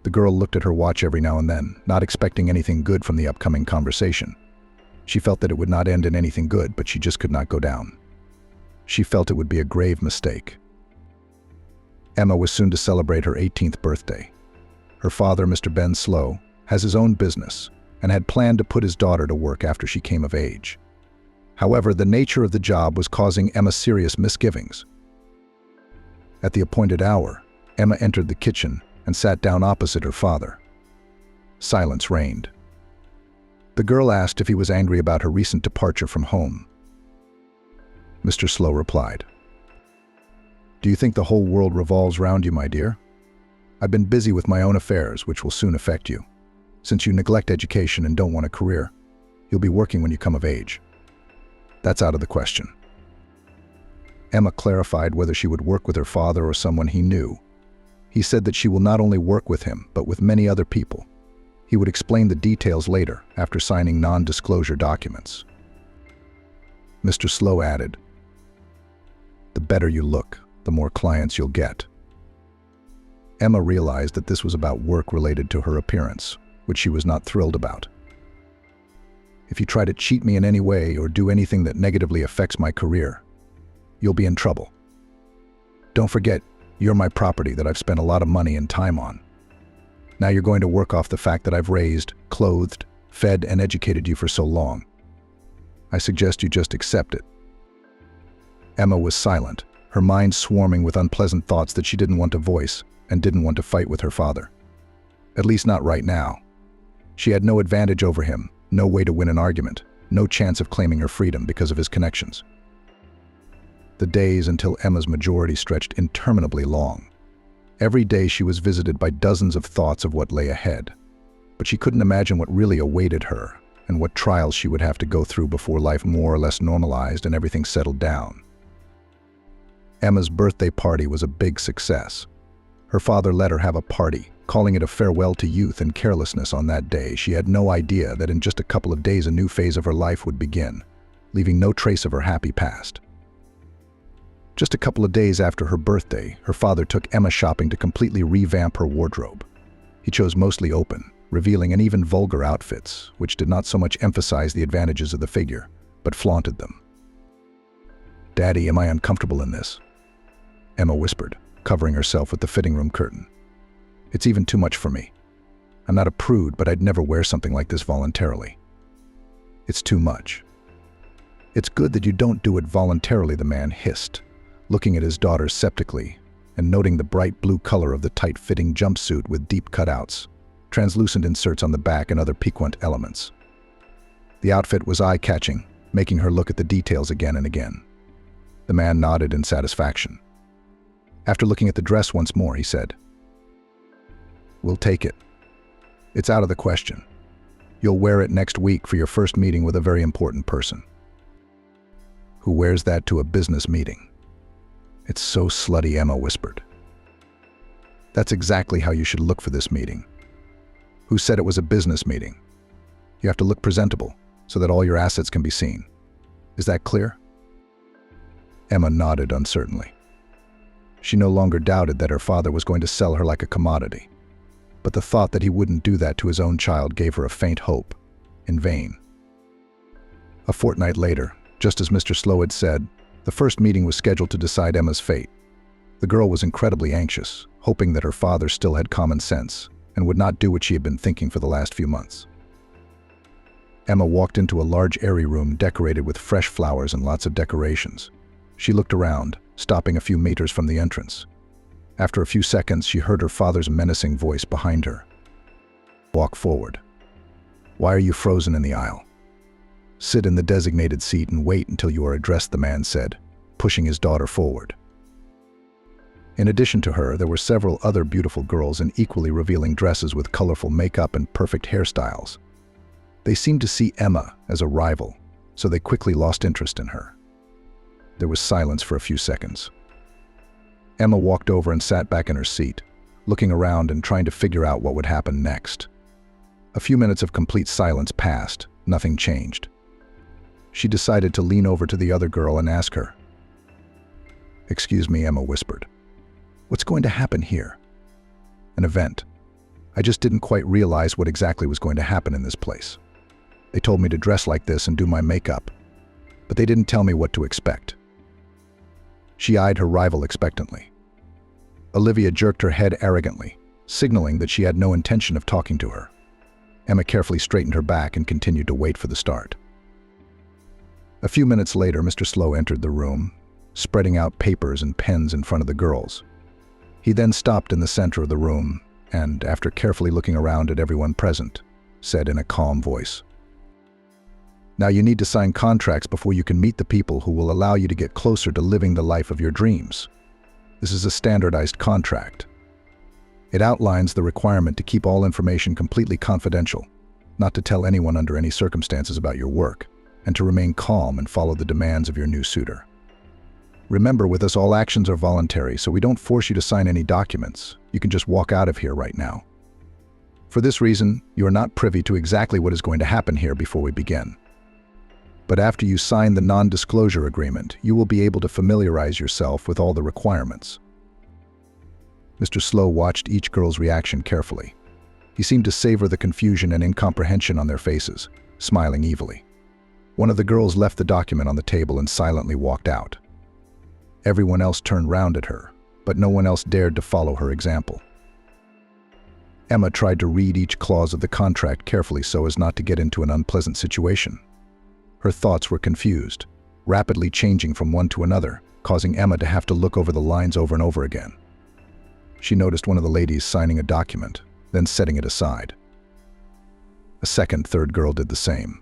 The girl looked at her watch every now and then, not expecting anything good from the upcoming conversation. She felt that it would not end in anything good, but she just could not go down. She felt it would be a grave mistake. Emma was soon to celebrate her 18th birthday. Her father, Mr. Ben Slow, has his own business and had planned to put his daughter to work after she came of age. However, the nature of the job was causing Emma serious misgivings. At the appointed hour, Emma entered the kitchen and sat down opposite her father. Silence reigned. The girl asked if he was angry about her recent departure from home. Mr. Slow replied, "Do you think the whole world revolves round you, my dear? I've been busy with my own affairs, which will soon affect you. Since you neglect education and don't want a career, you'll be working when you come of age. That's out of the question." Emma clarified whether she would work with her father or someone he knew. He said that she will not only work with him, but with many other people. He would explain the details later, after signing non-disclosure documents. Mr. Slow added, "The better you look, the more clients you'll get." Emma realized that this was about work related to her appearance, which she was not thrilled about. "If you try to cheat me in any way or do anything that negatively affects my career, you'll be in trouble. Don't forget, you're my property that I've spent a lot of money and time on. Now you're going to work off the fact that I've raised, clothed, fed, and educated you for so long. I suggest you just accept it." Emma was silent, her mind swarming with unpleasant thoughts that she didn't want to voice and didn't want to fight with her father. At least not right now. She had no advantage over him, no way to win an argument, no chance of claiming her freedom because of his connections. The days until Emma's majority stretched interminably long. Every day she was visited by dozens of thoughts of what lay ahead, but she couldn't imagine what really awaited her and what trials she would have to go through before life more or less normalized and everything settled down. Emma's birthday party was a big success. Her father let her have a party, calling it a farewell to youth and carelessness on that day. She had no idea that in just a couple of days a new phase of her life would begin, leaving no trace of her happy past. Just a couple of days after her birthday, her father took Emma shopping to completely revamp her wardrobe. He chose mostly open, revealing and even vulgar outfits, which did not so much emphasize the advantages of the figure, but flaunted them. "Daddy, am I uncomfortable in this?" Emma whispered, covering herself with the fitting room curtain. "It's even too much for me. I'm not a prude, but I'd never wear something like this voluntarily." "It's too much." "It's good that you don't do it voluntarily," the man hissed, looking at his daughter skeptically and noting the bright blue color of the tight-fitting jumpsuit with deep cutouts, translucent inserts on the back, and other piquant elements. The outfit was eye-catching, making her look at the details again and again. The man nodded in satisfaction. After looking at the dress once more, he said, "We'll take it. It's out of the question. You'll wear it next week for your first meeting with a very important person." "Who wears that to a business meeting?" "It's so slutty," Emma whispered. "That's exactly how you should look for this meeting." "Who said it was a business meeting? You have to look presentable so that all your assets can be seen. Is that clear?" Emma nodded uncertainly. She no longer doubted that her father was going to sell her like a commodity, but the thought that he wouldn't do that to his own child gave her a faint hope, in vain. A fortnight later, just as Mr. Slow had said, the first meeting was scheduled to decide Emma's fate. The girl was incredibly anxious, hoping that her father still had common sense and would not do what she had been thinking for the last few months. Emma walked into a large airy room decorated with fresh flowers and lots of decorations. She looked around, stopping a few meters from the entrance. After a few seconds, she heard her father's menacing voice behind her. "Walk forward. Why are you frozen in the aisle? "Sit in the designated seat and wait until you are addressed," the man said, pushing his daughter forward. In addition to her, there were several other beautiful girls in equally revealing dresses with colorful makeup and perfect hairstyles. They seemed to see Emma as a rival, so they quickly lost interest in her. There was silence for a few seconds. Emma walked over and sat back in her seat, looking around and trying to figure out what would happen next. A few minutes of complete silence passed. Nothing changed. She decided to lean over to the other girl and ask her. "Excuse me," Emma whispered. "What's going to happen here?" "An event. I just didn't quite realize what exactly was going to happen in this place. They told me to dress like this and do my makeup, but they didn't tell me what to expect." She eyed her rival expectantly. Olivia jerked her head arrogantly, signaling that she had no intention of talking to her. Emma carefully straightened her back and continued to wait for the start. A few minutes later, Mr. Slow entered the room, spreading out papers and pens in front of the girls. He then stopped in the center of the room and, after carefully looking around at everyone present, said in a calm voice, "Now you need to sign contracts before you can meet the people who will allow you to get closer to living the life of your dreams. This is a standardized contract. It outlines the requirement to keep all information completely confidential, not to tell anyone under any circumstances about your work, and to remain calm and follow the demands of your new suitor. Remember, with us all actions are voluntary, so we don't force you to sign any documents. You can just walk out of here right now. For this reason, you are not privy to exactly what is going to happen here before we begin. But after you sign the non-disclosure agreement, you will be able to familiarize yourself with all the requirements." Mr. Slow watched each girl's reaction carefully. He seemed to savor the confusion and incomprehension on their faces, smiling evilly. One of the girls left the document on the table and silently walked out. Everyone else turned round at her, but no one else dared to follow her example. Emma tried to read each clause of the contract carefully so as not to get into an unpleasant situation. Her thoughts were confused, rapidly changing from one to another, causing Emma to have to look over the lines over and over again. She noticed one of the ladies signing a document, then setting it aside. A second, third girl did the same.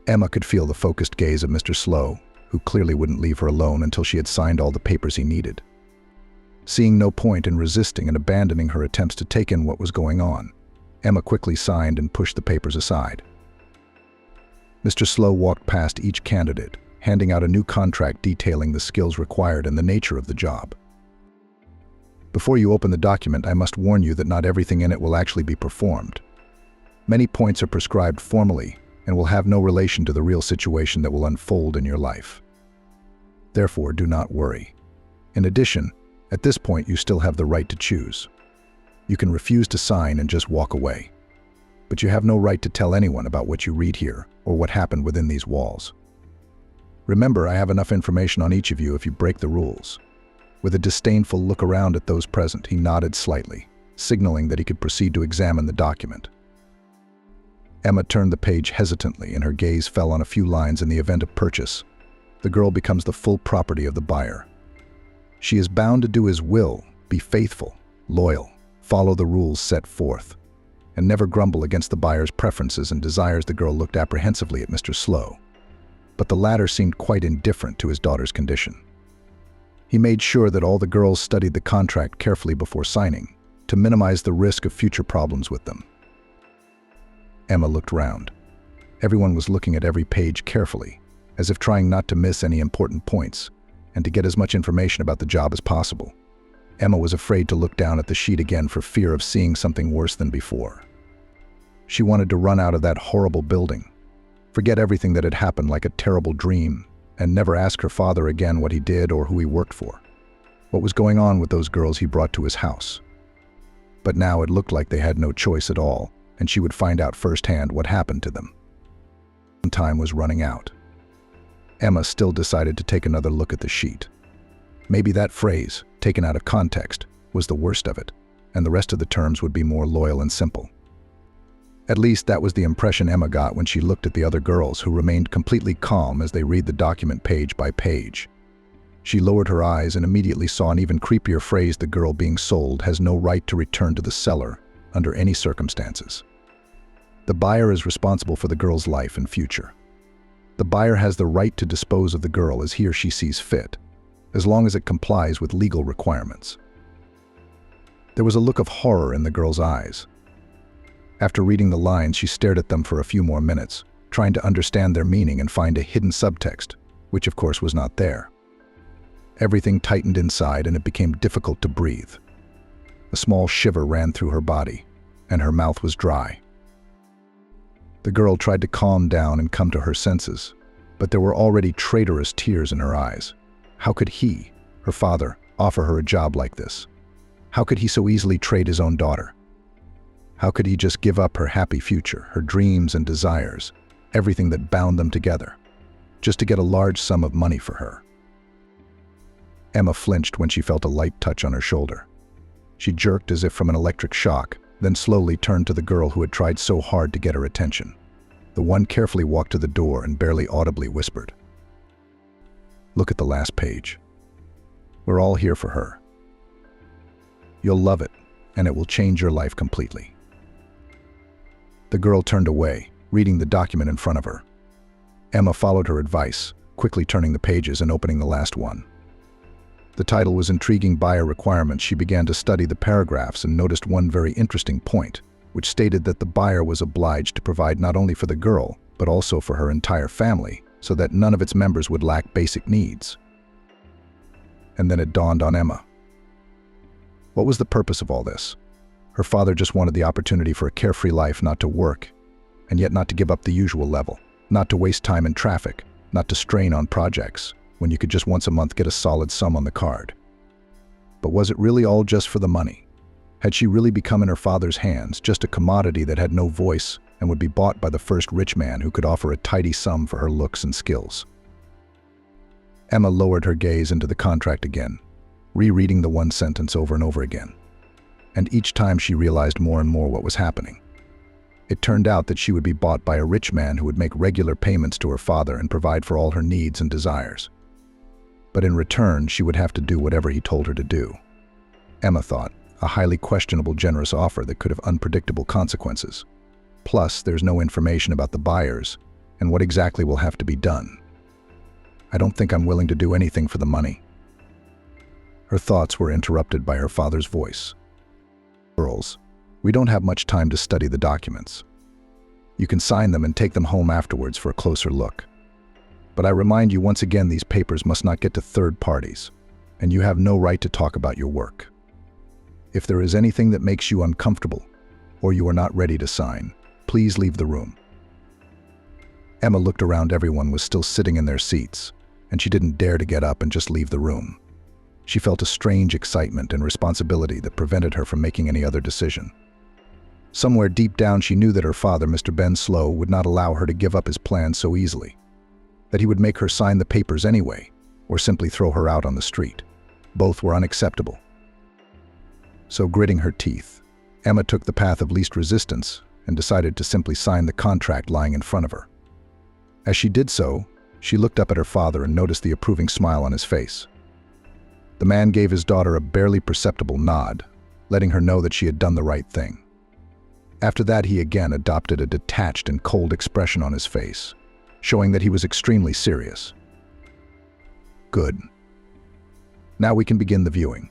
Emma could feel the focused gaze of Mr. Slow, who clearly wouldn't leave her alone until she had signed all the papers he needed. Seeing no point in resisting and abandoning her attempts to take in what was going on, Emma quickly signed and pushed the papers aside. Mr. Slow walked past each candidate, handing out a new contract detailing the skills required and the nature of the job. "Before you open the document, I must warn you that not everything in it will actually be performed. Many points are prescribed formally and will have no relation to the real situation that will unfold in your life. Therefore, do not worry. In addition, at this point you still have the right to choose. You can refuse to sign and just walk away. But you have no right to tell anyone about what you read here or what happened within these walls. Remember, I have enough information on each of you if you break the rules." With a disdainful look around at those present, he nodded slightly, signaling that he could proceed to examine the document. Emma turned the page hesitantly and her gaze fell on a few lines. "In the event of purchase, the girl becomes the full property of the buyer. She is bound to do his will, be faithful, loyal, follow the rules set forth, and never grumble against the buyer's preferences and desires." The girl looked apprehensively at Mr. Slow, but the latter seemed quite indifferent to his daughter's condition. He made sure that all the girls studied the contract carefully before signing, to minimize the risk of future problems with them. Emma looked round. Everyone was looking at every page carefully, as if trying not to miss any important points, and to get as much information about the job as possible. Emma was afraid to look down at the sheet again for fear of seeing something worse than before. She wanted to run out of that horrible building, forget everything that had happened like a terrible dream, and never ask her father again what he did or who he worked for. What was going on with those girls he brought to his house? But now it looked like they had no choice at all, and she would find out firsthand what happened to them. Time was running out. Emma still decided to take another look at the sheet. Maybe that phrase, taken out of context, was the worst of it, and the rest of the terms would be more loyal and simple. At least that was the impression Emma got when she looked at the other girls, who remained completely calm as they read the document page by page. She lowered her eyes and immediately saw an even creepier phrase: "The girl being sold has no right to return to the seller under any circumstances. The buyer is responsible for the girl's life and future." The buyer has the right to dispose of the girl as he or she sees fit, as long as it complies with legal requirements. There was a look of horror in the girl's eyes. After reading the lines, she stared at them for a few more minutes, trying to understand their meaning and find a hidden subtext, which of course was not there. Everything tightened inside and it became difficult to breathe. A small shiver ran through her body, and her mouth was dry. The girl tried to calm down and come to her senses, but there were already traitorous tears in her eyes. How could he, her father, offer her a job like this? How could he so easily trade his own daughter? How could he just give up her happy future, her dreams and desires, everything that bound them together, just to get a large sum of money for her? Emma flinched when she felt a light touch on her shoulder. She jerked as if from an electric shock, then slowly turned to the girl who had tried so hard to get her attention. The one carefully walked to the door and barely audibly whispered, "Look at the last page. We're all here for her. You'll love it, and it will change your life completely." The girl turned away, reading the document in front of her. Emma followed her advice, quickly turning the pages and opening the last one. The title was Intriguing Buyer Requirements. She began to study the paragraphs and noticed one very interesting point, which stated that the buyer was obliged to provide not only for the girl, but also for her entire family, so that none of its members would lack basic needs. And then it dawned on Emma. What was the purpose of all this? Her father just wanted the opportunity for a carefree life, not to work, and yet not to give up the usual level, not to waste time in traffic, not to strain on projects, when you could just once a month get a solid sum on the card. But was it really all just for the money? Had she really become in her father's hands just a commodity that had no voice and would be bought by the first rich man who could offer a tidy sum for her looks and skills? Emma lowered her gaze into the contract again, rereading the one sentence over and over again. And each time she realized more and more what was happening. It turned out that she would be bought by a rich man who would make regular payments to her father and provide for all her needs and desires. But in return, she would have to do whatever he told her to do. Emma thought, a highly questionable generous offer that could have unpredictable consequences. Plus, there's no information about the buyers and what exactly will have to be done. I don't think I'm willing to do anything for the money. Her thoughts were interrupted by her father's voice. Girls, we don't have much time to study the documents. You can sign them and take them home afterwards for a closer look. But I remind you once again, these papers must not get to third parties, and you have no right to talk about your work. If there is anything that makes you uncomfortable, or you are not ready to sign, please leave the room. Emma looked around. Everyone was still sitting in their seats, and she didn't dare to get up and just leave the room. She felt a strange excitement and responsibility that prevented her from making any other decision. Somewhere deep down, she knew that her father, Mr. Ben Slow, would not allow her to give up his plans so easily, that he would make her sign the papers anyway, or simply throw her out on the street. Both were unacceptable. So, gritting her teeth, Emma took the path of least resistance and decided to simply sign the contract lying in front of her. As she did so, she looked up at her father and noticed the approving smile on his face. The man gave his daughter a barely perceptible nod, letting her know that she had done the right thing. After that, he again adopted a detached and cold expression on his face, showing that he was extremely serious. Good. Now we can begin the viewing.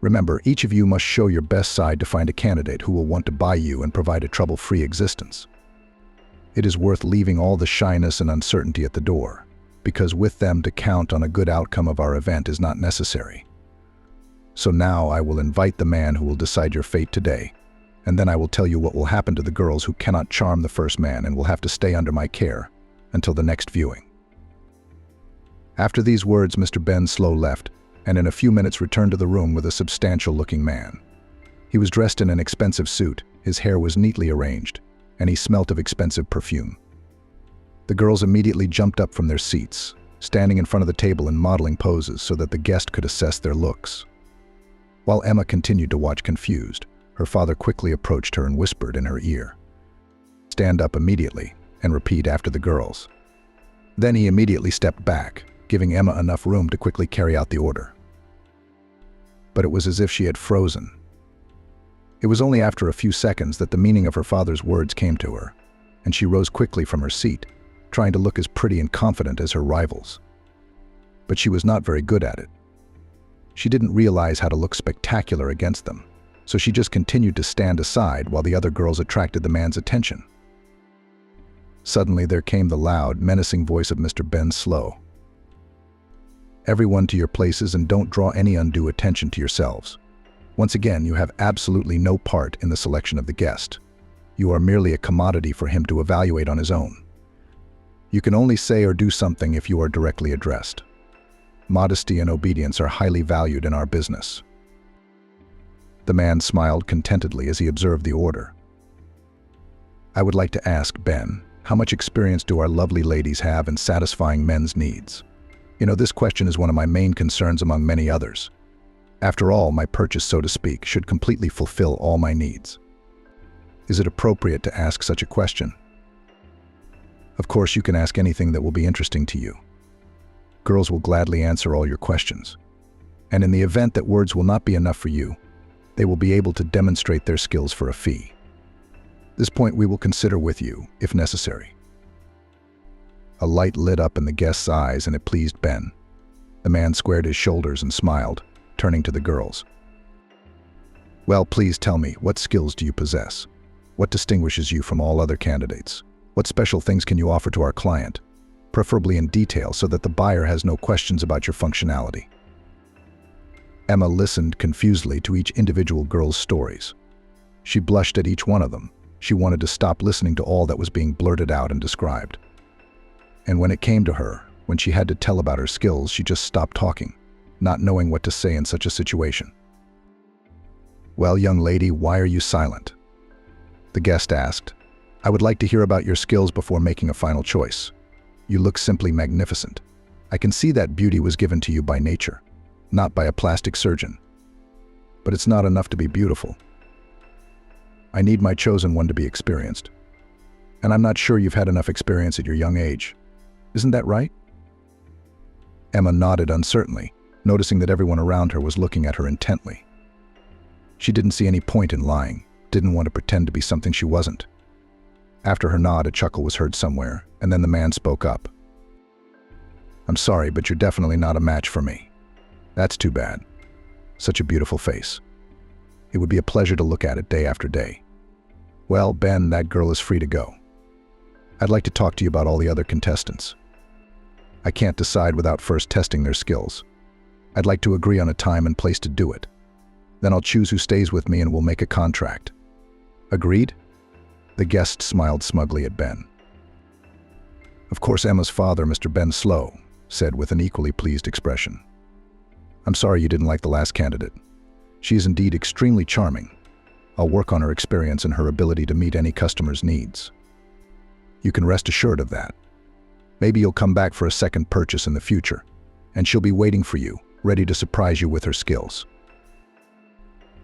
Remember, each of you must show your best side to find a candidate who will want to buy you and provide a trouble-free existence. It is worth leaving all the shyness and uncertainty at the door, because with them to count on a good outcome of our event is not necessary. So now I will invite the man who will decide your fate today, and then I will tell you what will happen to the girls who cannot charm the first man and will have to stay under my care until the next viewing. After these words, Mr. Ben Slow left, and in a few minutes returned to the room with a substantial-looking man. He was dressed in an expensive suit, his hair was neatly arranged, and he smelt of expensive perfume. The girls immediately jumped up from their seats, standing in front of the table in modeling poses so that the guest could assess their looks. While Emma continued to watch confused, her father quickly approached her and whispered in her ear, "Stand up immediately and repeat after the girls." Then he immediately stepped back, giving Emma enough room to quickly carry out the order. But it was as if she had frozen. It was only after a few seconds that the meaning of her father's words came to her, and she rose quickly from her seat, trying to look as pretty and confident as her rivals. But she was not very good at it. She didn't realize how to look spectacular against them, so she just continued to stand aside while the other girls attracted the man's attention. Suddenly there came the loud, menacing voice of Mr. Ben Slow. "Everyone to your places and don't draw any undue attention to yourselves. Once again, you have absolutely no part in the selection of the guest. You are merely a commodity for him to evaluate on his own. You can only say or do something if you are directly addressed. Modesty and obedience are highly valued in our business." The man smiled contentedly as he observed the order. "I would like to ask, Ben, how much experience do our lovely ladies have in satisfying men's needs? You know, this question is one of my main concerns among many others. After all, my purchase, so to speak, should completely fulfill all my needs. Is it appropriate to ask such a question?" "Of course, you can ask anything that will be interesting to you. Girls will gladly answer all your questions. And in the event that words will not be enough for you, they will be able to demonstrate their skills for a fee. This point we will consider with you, if necessary." A light lit up in the guest's eyes, and it pleased Ben. The man squared his shoulders and smiled, turning to the girls. "Well, please tell me, what skills do you possess? What distinguishes you from all other candidates? What special things can you offer to our client? Preferably in detail so that the buyer has no questions about your functionality." Emma listened confusedly to each individual girl's stories. She blushed at each one of them. She wanted to stop listening to all that was being blurted out and described. And when it came to her, when she had to tell about her skills, she just stopped talking, not knowing what to say in such a situation. "Well, young lady, why are you silent?" the guest asked. "I would like to hear about your skills before making a final choice. You look simply magnificent. I can see that beauty was given to you by nature, not by a plastic surgeon. But it's not enough to be beautiful. I need my chosen one to be experienced. And I'm not sure you've had enough experience at your young age. Isn't that right?" Emma nodded uncertainly, noticing that everyone around her was looking at her intently. She didn't see any point in lying, didn't want to pretend to be something she wasn't. After her nod, a chuckle was heard somewhere, and then the man spoke up. "I'm sorry, but you're definitely not a match for me. That's too bad. Such a beautiful face. It would be a pleasure to look at it day after day. Well, Ben, that girl is free to go. I'd like to talk to you about all the other contestants. I can't decide without first testing their skills. I'd like to agree on a time and place to do it. Then I'll choose who stays with me and we'll make a contract. Agreed?" The guest smiled smugly at Ben. Of course, Emma's father, Mr. Ben Slow, said with an equally pleased expression. "I'm sorry you didn't like the last candidate. She is indeed extremely charming. I'll work on her experience and her ability to meet any customer's needs. You can rest assured of that. Maybe you'll come back for a second purchase in the future, and she'll be waiting for you, ready to surprise you with her skills."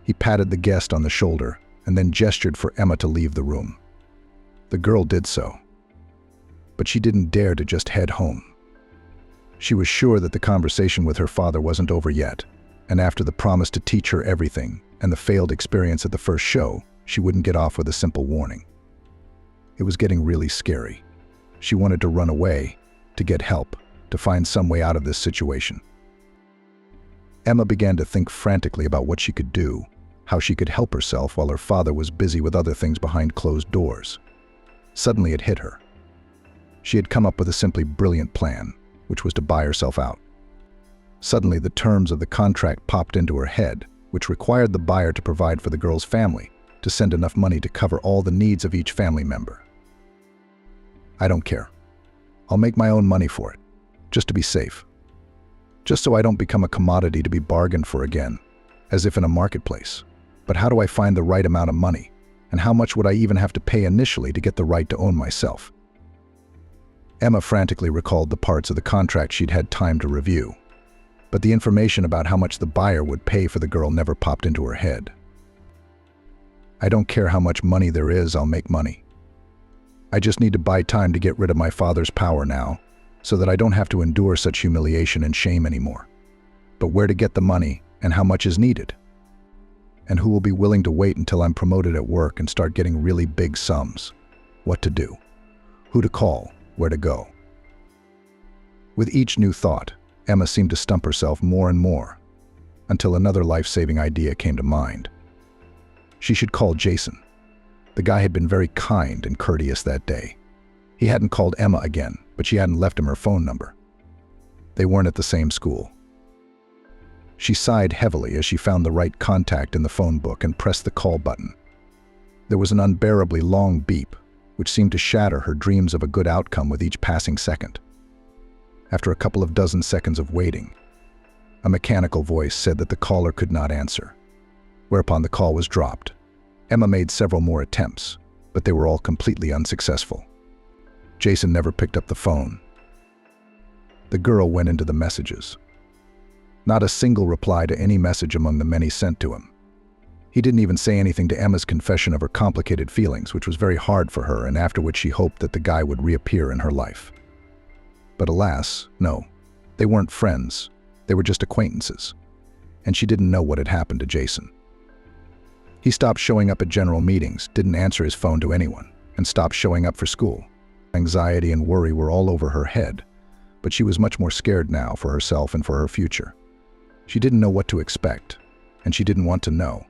He patted the guest on the shoulder and then gestured for Emma to leave the room. The girl did so. But she didn't dare to just head home. She was sure that the conversation with her father wasn't over yet, and after the promise to teach her everything and the failed experience at the first show, she wouldn't get off with a simple warning. It was getting really scary. She wanted to run away, to get help, to find some way out of this situation. Emma began to think frantically about what she could do, how she could help herself while her father was busy with other things behind closed doors. Suddenly it hit her. She had come up with a simply brilliant plan, which was to buy herself out. Suddenly the terms of the contract popped into her head, which required the buyer to provide for the girl's family, to send enough money to cover all the needs of each family member. "I don't care. I'll make my own money for it, just to be safe. Just so I don't become a commodity to be bargained for again, as if in a marketplace. But how do I find the right amount of money? And how much would I even have to pay initially to get the right to own myself?" Emma frantically recalled the parts of the contract she'd had time to review. But the information about how much the buyer would pay for the girl never popped into her head. "I don't care how much money there is, I'll make money. I just need to buy time to get rid of my father's power now, so that I don't have to endure such humiliation and shame anymore. But where to get the money, and how much is needed? And who will be willing to wait until I'm promoted at work and start getting really big sums? What to do? Who to call? where to go. With each new thought, Emma seemed to stump herself more and more, until another life-saving idea came to mind. She should call Jason. The guy had been very kind and courteous that day. He hadn't called Emma again, but she hadn't left him her phone number. They weren't at the same school. She sighed heavily as she found the right contact in the phone book and pressed the call button. There was an unbearably long beep, which seemed to shatter her dreams of a good outcome with each passing second. After a couple of dozen seconds of waiting, a mechanical voice said that the caller could not answer, whereupon the call was dropped. Emma made several more attempts, but they were all completely unsuccessful. Jason never picked up the phone. The girl went into the messages. Not a single reply to any message among the many sent to him. He didn't even say anything to Emma's confession of her complicated feelings, which was very hard for her, and after which she hoped that the guy would reappear in her life. But alas, no. They weren't friends. They were just acquaintances. And she didn't know what had happened to Jason. He stopped showing up at general meetings, didn't answer his phone to anyone, and stopped showing up for school. Anxiety and worry were all over her head, but she was much more scared now for herself and for her future. She didn't know what to expect, and she didn't want to know.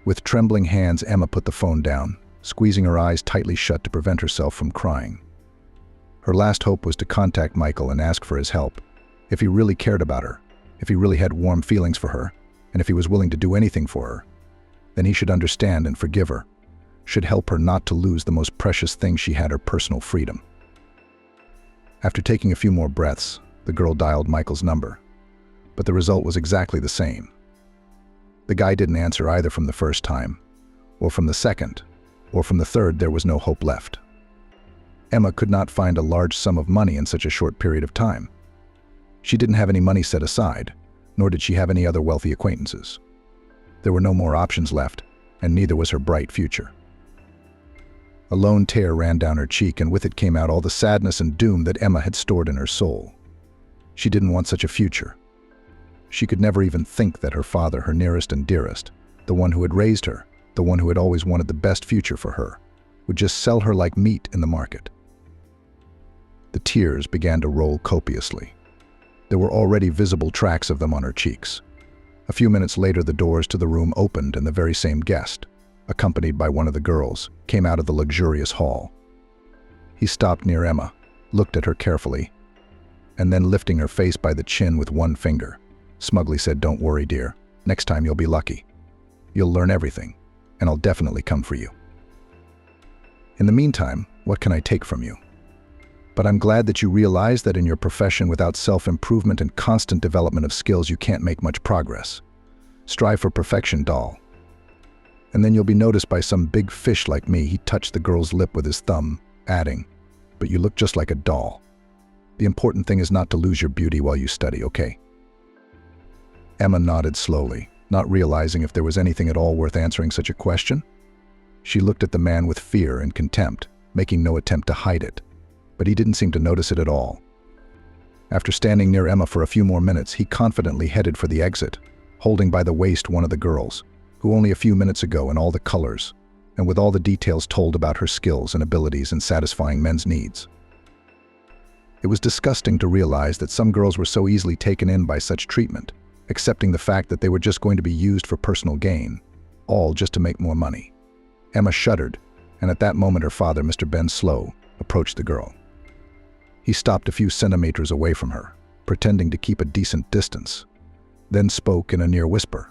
With trembling hands, Emma put the phone down, squeezing her eyes tightly shut to prevent herself from crying. Her last hope was to contact Michael and ask for his help. If he really cared about her, if he really had warm feelings for her, and if he was willing to do anything for her, then he should understand and forgive her, should help her not to lose the most precious thing she had, her personal freedom. After taking a few more breaths, the girl dialed Michael's number, but the result was exactly the same. The guy didn't answer either from the first time, or from the second, or from the third. There was no hope left. Emma could not find a large sum of money in such a short period of time. She didn't have any money set aside, nor did she have any other wealthy acquaintances. There were no more options left, and neither was her bright future. A lone tear ran down her cheek, and with it came out all the sadness and doom that Emma had stored in her soul. She didn't want such a future. She could never even think that her father, her nearest and dearest, the one who had raised her, the one who had always wanted the best future for her, would just sell her like meat in the market. The tears began to roll copiously. There were already visible tracks of them on her cheeks. A few minutes later, the doors to the room opened, and the very same guest, accompanied by one of the girls, came out of the luxurious hall. He stopped near Emma, looked at her carefully, and then lifting her face by the chin with one finger, smugly said, "Don't worry, dear. Next time you'll be lucky. You'll learn everything, and I'll definitely come for you. In the meantime, what can I take from you? But I'm glad that you realize that in your profession, without self-improvement and constant development of skills, you can't make much progress. Strive for perfection, doll. And then you'll be noticed by some big fish like me." He touched the girl's lip with his thumb, adding, "But you look just like a doll. The important thing is not to lose your beauty while you study, okay?" Emma nodded slowly, not realizing if there was anything at all worth answering such a question. She looked at the man with fear and contempt, making no attempt to hide it, but he didn't seem to notice it at all. After standing near Emma for a few more minutes, he confidently headed for the exit, holding by the waist one of the girls, who only a few minutes ago, in all the colors, and with all the details told about her skills and abilities in satisfying men's needs. It was disgusting to realize that some girls were so easily taken in by such treatment, accepting the fact that they were just going to be used for personal gain, all just to make more money. Emma shuddered, and at that moment her father, Mr. Ben Slow, approached the girl. He stopped a few centimeters away from her, pretending to keep a decent distance, then spoke in a near whisper.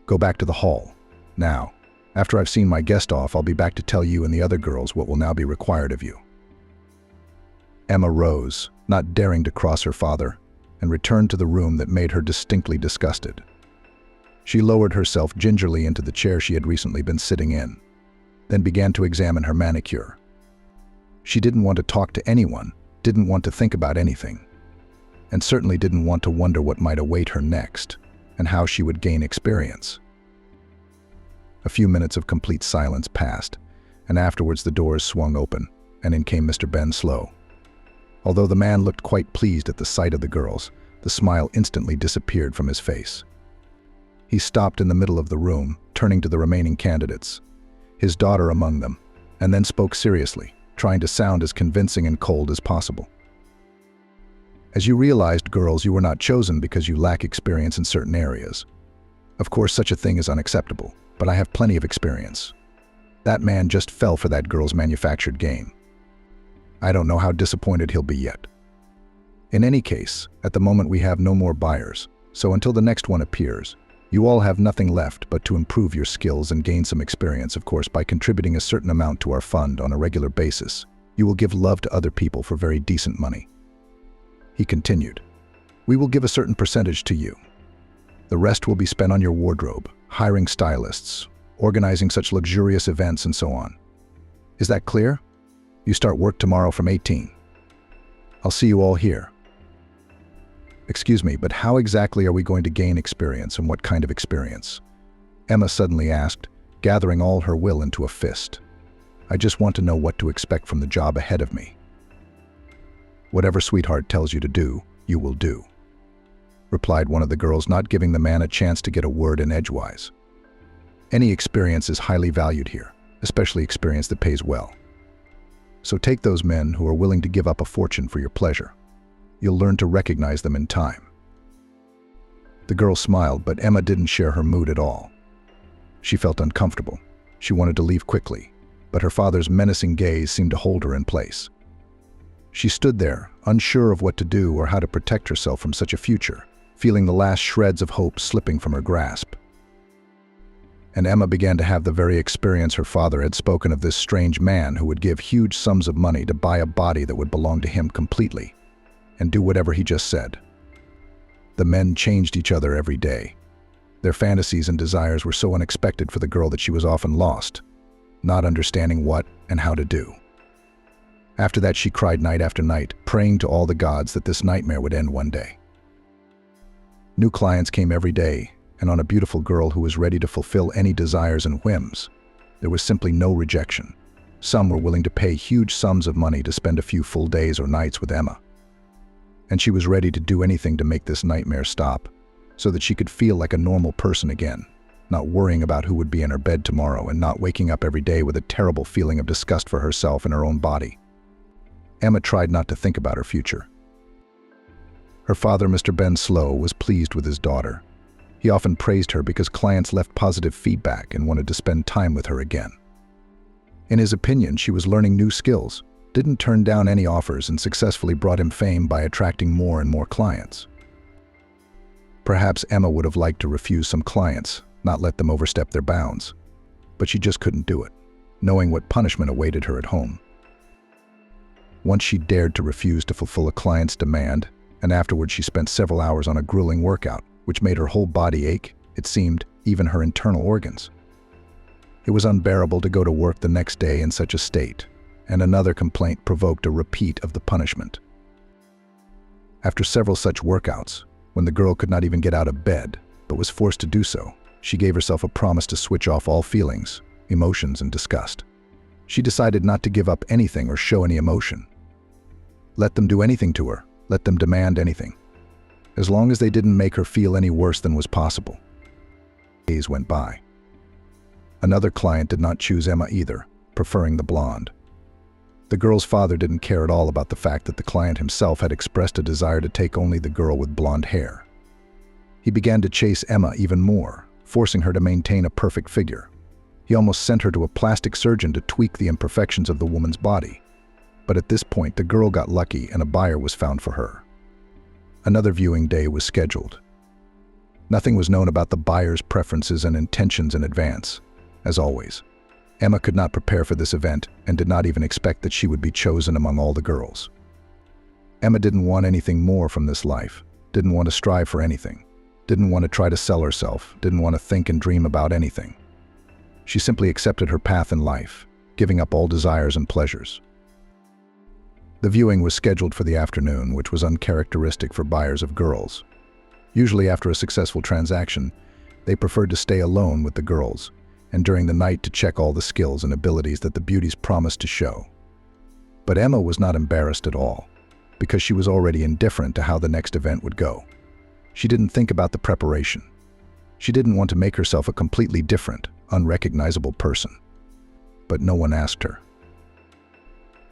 "Go back to the hall. Now, after I've seen my guest off, I'll be back to tell you and the other girls what will now be required of you." Emma rose, not daring to cross her father, and returned to the room that made her distinctly disgusted. She lowered herself gingerly into the chair she had recently been sitting in, then began to examine her manicure. She didn't want to talk to anyone, didn't want to think about anything, and certainly didn't want to wonder what might await her next, and how she would gain experience. A few minutes of complete silence passed, and afterwards the doors swung open, and in came Mr. Ben Slow. Although the man looked quite pleased at the sight of the girls, the smile instantly disappeared from his face. He stopped in the middle of the room, turning to the remaining candidates, his daughter among them, and then spoke seriously. trying to sound as convincing and cold as possible. As you realized, girls, you were not chosen because you lack experience in certain areas. Of course, such a thing is unacceptable, but I have plenty of experience. That man just fell for that girl's manufactured game. I don't know how disappointed he'll be yet. In any case, at the moment we have no more buyers, so until the next one appears, you all have nothing left but to improve your skills and gain some experience, of course, by contributing a certain amount to our fund on a regular basis. You will give love to other people for very decent money. He continued, we will give a certain percentage to you. The rest will be spent on your wardrobe, hiring stylists, organizing such luxurious events, and so on. Is that clear? You start work tomorrow from 18. I'll see you all here. Excuse me, but how exactly are we going to gain experience, and what kind of experience? Emma suddenly asked, gathering all her will into a fist. I just want to know what to expect from the job ahead of me. Whatever Sweetheart tells you to do, you will do, replied one of the girls, not giving the man a chance to get a word in edgewise. Any experience is highly valued here, especially experience that pays well. So take those men who are willing to give up a fortune for your pleasure. You'll learn to recognize them in time. The girl smiled, but Emma didn't share her mood at all. She felt uncomfortable. She wanted to leave quickly, but her father's menacing gaze seemed to hold her in place. She stood there, unsure of what to do or how to protect herself from such a future, feeling the last shreds of hope slipping from her grasp. And Emma began to have the very experience her father had spoken of, this strange man who would give huge sums of money to buy a body that would belong to him completely, and do whatever he just said. The men changed each other every day. Their fantasies and desires were so unexpected for the girl that she was often lost, not understanding what and how to do. After that, she cried night after night, praying to all the gods that this nightmare would end one day. New clients came every day, and on a beautiful girl who was ready to fulfill any desires and whims, there was simply no rejection. Some were willing to pay huge sums of money to spend a few full days or nights with Emma. And she was ready to do anything to make this nightmare stop, so that she could feel like a normal person again, not worrying about who would be in her bed tomorrow and not waking up every day with a terrible feeling of disgust for herself and her own body. Emma tried not to think about her future. Her father, Mr. Ben Slow, was pleased with his daughter. He often praised her because clients left positive feedback and wanted to spend time with her again. In his opinion, she was learning new skills, didn't turn down any offers, and successfully brought him fame by attracting more and more clients. Perhaps Emma would have liked to refuse some clients, not let them overstep their bounds, but she just couldn't do it, knowing what punishment awaited her at home. Once she dared to refuse to fulfill a client's demand, and afterwards she spent several hours on a grueling workout, which made her whole body ache, it seemed, even her internal organs. It was unbearable to go to work the next day in such a state, and another complaint provoked a repeat of the punishment. After several such workouts, when the girl could not even get out of bed, but was forced to do so, she gave herself a promise to switch off all feelings, emotions, and disgust. She decided not to give up anything or show any emotion. Let them do anything to her, let them demand anything, as long as they didn't make her feel any worse than was possible. Days went by. Another client did not choose Emma either, preferring the blonde. The girl's father didn't care at all about the fact that the client himself had expressed a desire to take only the girl with blonde hair. He began to chase Emma even more, forcing her to maintain a perfect figure. He almost sent her to a plastic surgeon to tweak the imperfections of the woman's body. But at this point, the girl got lucky and a buyer was found for her. Another viewing day was scheduled. Nothing was known about the buyer's preferences and intentions in advance. As always, Emma could not prepare for this event and did not even expect that she would be chosen among all the girls. Emma didn't want anything more from this life, didn't want to strive for anything, didn't want to try to sell herself, didn't want to think and dream about anything. She simply accepted her path in life, giving up all desires and pleasures. The viewing was scheduled for the afternoon, which was uncharacteristic for buyers of girls. Usually after a successful transaction, they preferred to stay alone with the girls, and during the night to check all the skills and abilities that the beauties promised to show. But Emma was not embarrassed at all, because she was already indifferent to how the next event would go. She didn't think about the preparation. She didn't want to make herself a completely different, unrecognizable person. But no one asked her.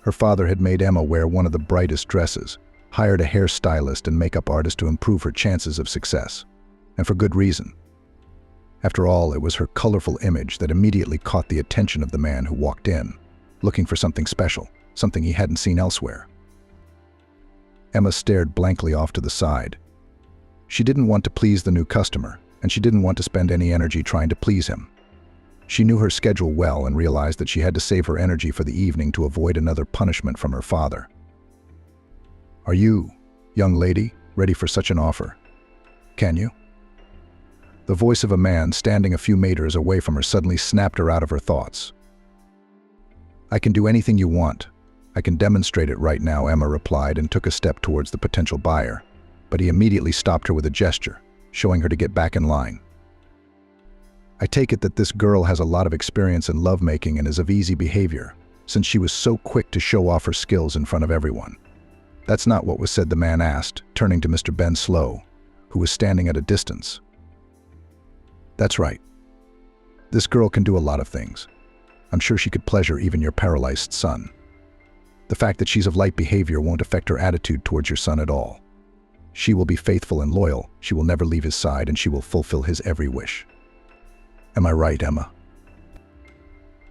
Her father had made Emma wear one of the brightest dresses, hired a hairstylist and makeup artist to improve her chances of success. And for good reason. After all, it was her colorful image that immediately caught the attention of the man who walked in, looking for something special, something he hadn't seen elsewhere. Emma stared blankly off to the side. She didn't want to please the new customer, and she didn't want to spend any energy trying to please him. She knew her schedule well and realized that she had to save her energy for the evening to avoid another punishment from her father. "Are you, young lady, ready for such an offer? Can you?" The voice of a man standing a few meters away from her suddenly snapped her out of her thoughts. "I can do anything you want. I can demonstrate it right now," Emma replied and took a step towards the potential buyer, but he immediately stopped her with a gesture, showing her to get back in line. "I take it that this girl has a lot of experience in lovemaking and is of easy behavior, since she was so quick to show off her skills in front of everyone." "That's not what was said," the man asked, turning to Mr. Ben Slow, who was standing at a distance. "That's right. This girl can do a lot of things. I'm sure she could pleasure even your paralyzed son. The fact that she's of light behavior won't affect her attitude towards your son at all. She will be faithful and loyal, she will never leave his side, and she will fulfill his every wish. Am I right, Emma?"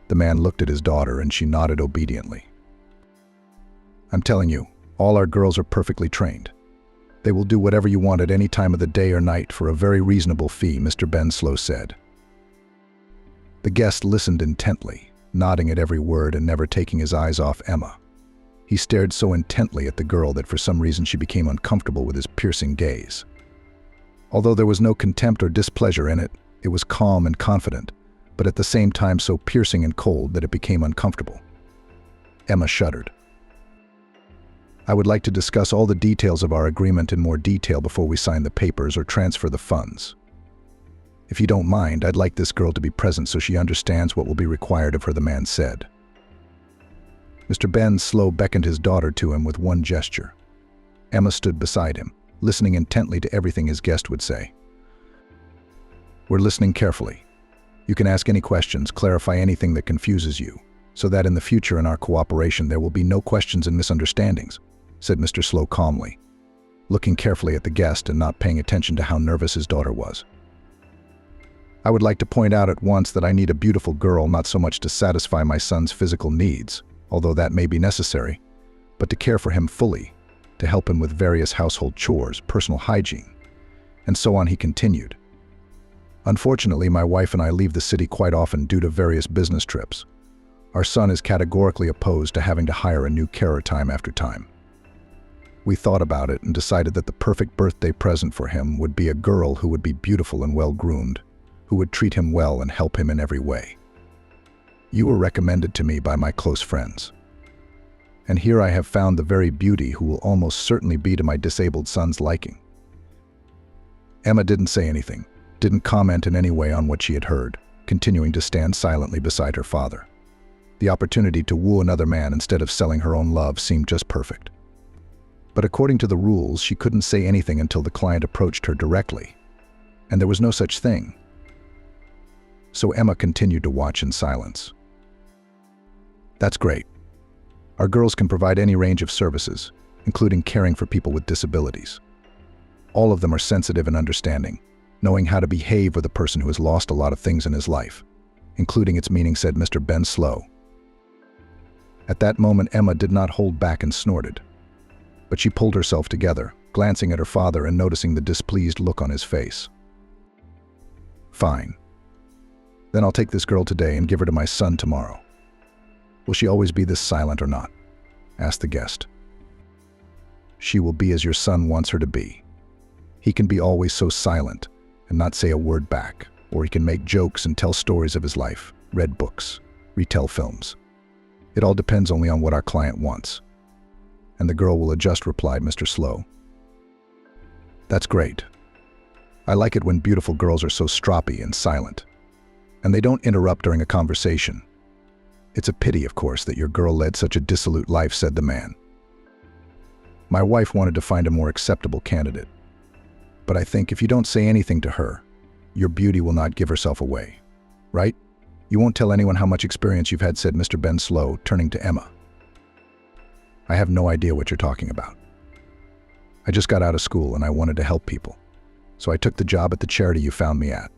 The man looked at his daughter and she nodded obediently. "I'm telling you, all our girls are perfectly trained. They will do whatever you want at any time of the day or night for a very reasonable fee," Mr. Ben Slow said. The guest listened intently, nodding at every word and never taking his eyes off Emma. He stared so intently at the girl that for some reason she became uncomfortable with his piercing gaze. Although there was no contempt or displeasure in it, it was calm and confident, but at the same time so piercing and cold that it became uncomfortable. Emma shuddered. "I would like to discuss all the details of our agreement in more detail before we sign the papers or transfer the funds. If you don't mind, I'd like this girl to be present so she understands what will be required of her," the man said. Mr. Ben Slow beckoned his daughter to him with one gesture. Emma stood beside him, listening intently to everything his guest would say. "We're listening carefully. You can ask any questions, clarify anything that confuses you, so that in the future in our cooperation there will be no questions and misunderstandings," said Mr. Slow calmly, looking carefully at the guest and not paying attention to how nervous his daughter was. "I would like to point out at once that I need a beautiful girl not so much to satisfy my son's physical needs, although that may be necessary, but to care for him fully, to help him with various household chores, personal hygiene, and so on," he continued. "Unfortunately, my wife and I leave the city quite often due to various business trips. Our son is categorically opposed to having to hire a new carer time after time. We thought about it and decided that the perfect birthday present for him would be a girl who would be beautiful and well-groomed, who would treat him well and help him in every way. You were recommended to me by my close friends. And here I have found the very beauty who will almost certainly be to my disabled son's liking." Emma didn't say anything, didn't comment in any way on what she had heard, continuing to stand silently beside her father. The opportunity to woo another man instead of selling her own love seemed just perfect. But according to the rules, she couldn't say anything until the client approached her directly, and there was no such thing. So Emma continued to watch in silence. "That's great. Our girls can provide any range of services, including caring for people with disabilities. All of them are sensitive and understanding, knowing how to behave with a person who has lost a lot of things in his life, including its meaning," said Mr. Ben Slow. At that moment, Emma did not hold back and snorted, but she pulled herself together, glancing at her father and noticing the displeased look on his face. "Fine. Then I'll take this girl today and give her to my son tomorrow. Will she always be this silent or not?" asked the guest. "She will be as your son wants her to be. He can be always so silent and not say a word back, or he can make jokes and tell stories of his life, read books, retell films. It all depends only on what our client wants. And the girl will adjust," replied Mr. Slow. "That's great. I like it when beautiful girls are so stroppy and silent, and they don't interrupt during a conversation. It's a pity, of course, that your girl led such a dissolute life," said the man. "My wife wanted to find a more acceptable candidate. But I think if you don't say anything to her, your beauty will not give herself away. Right? You won't tell anyone how much experience you've had," said Mr. Ben Slow, turning to Emma. I have no idea what you're talking about. I just got out of school and I wanted to help people. So I took the job at the charity you found me at.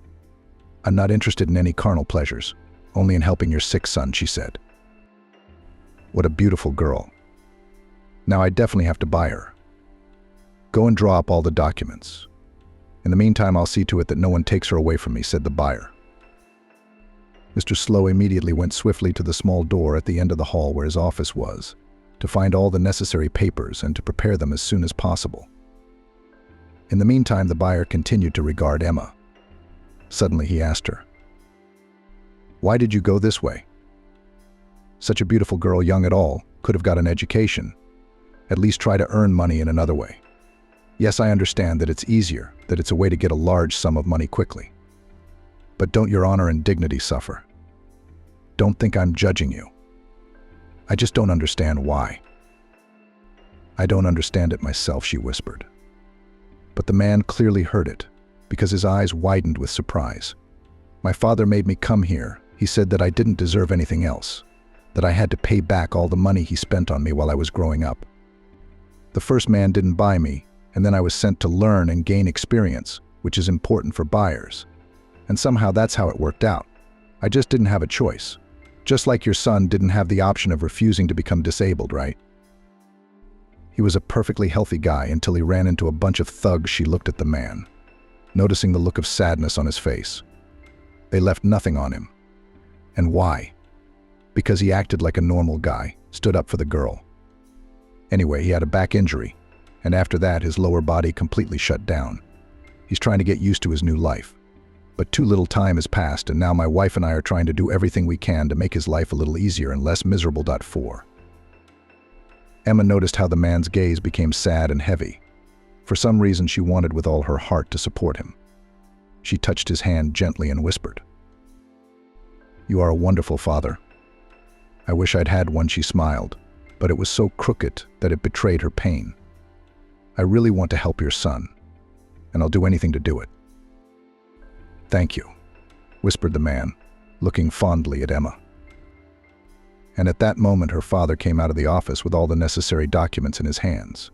I'm not interested in any carnal pleasures, only in helping your sick son, she said. What a beautiful girl. Now I definitely have to buy her. Go and draw up all the documents. In the meantime, I'll see to it that no one takes her away from me, said the buyer. Mr. Slow immediately went swiftly to the small door at the end of the hall where his office was, to find all the necessary papers and to prepare them as soon as possible. In the meantime, the buyer continued to regard Emma. Suddenly he asked her, "Why did you go this way? Such a beautiful girl, young at all, could have got an education. At least try to earn money in another way. Yes, I understand that it's easier, that it's a way to get a large sum of money quickly. But don't your honor and dignity suffer? Don't think I'm judging you. I just don't understand why." "I don't understand it myself," she whispered. But the man clearly heard it, because his eyes widened with surprise. "My father made me come here. He said that I didn't deserve anything else, that I had to pay back all the money he spent on me while I was growing up. The first man didn't buy me, and then I was sent to learn and gain experience, which is important for buyers. And somehow that's how it worked out. I just didn't have a choice. Just like your son didn't have the option of refusing to become disabled, right? He was a perfectly healthy guy until he ran into a bunch of thugs." She looked at the man, noticing the look of sadness on his face. "They left nothing on him. And why? Because he acted like a normal guy, stood up for the girl. Anyway, he had a back injury, and after that his lower body completely shut down. He's trying to get used to his new life. But too little time has passed, and now my wife and I are trying to do everything we can to make his life a little easier and less miserable. 4. Emma noticed how the man's gaze became sad and heavy. For some reason, she wanted with all her heart to support him. She touched his hand gently and whispered, "You are a wonderful father." "I wish I'd had one," she smiled, but it was so crooked that it betrayed her pain. "I really want to help your son, and I'll do anything to do it." "Thank you," whispered the man, looking fondly at Emma. And at that moment, her father came out of the office with all the necessary documents in his hands.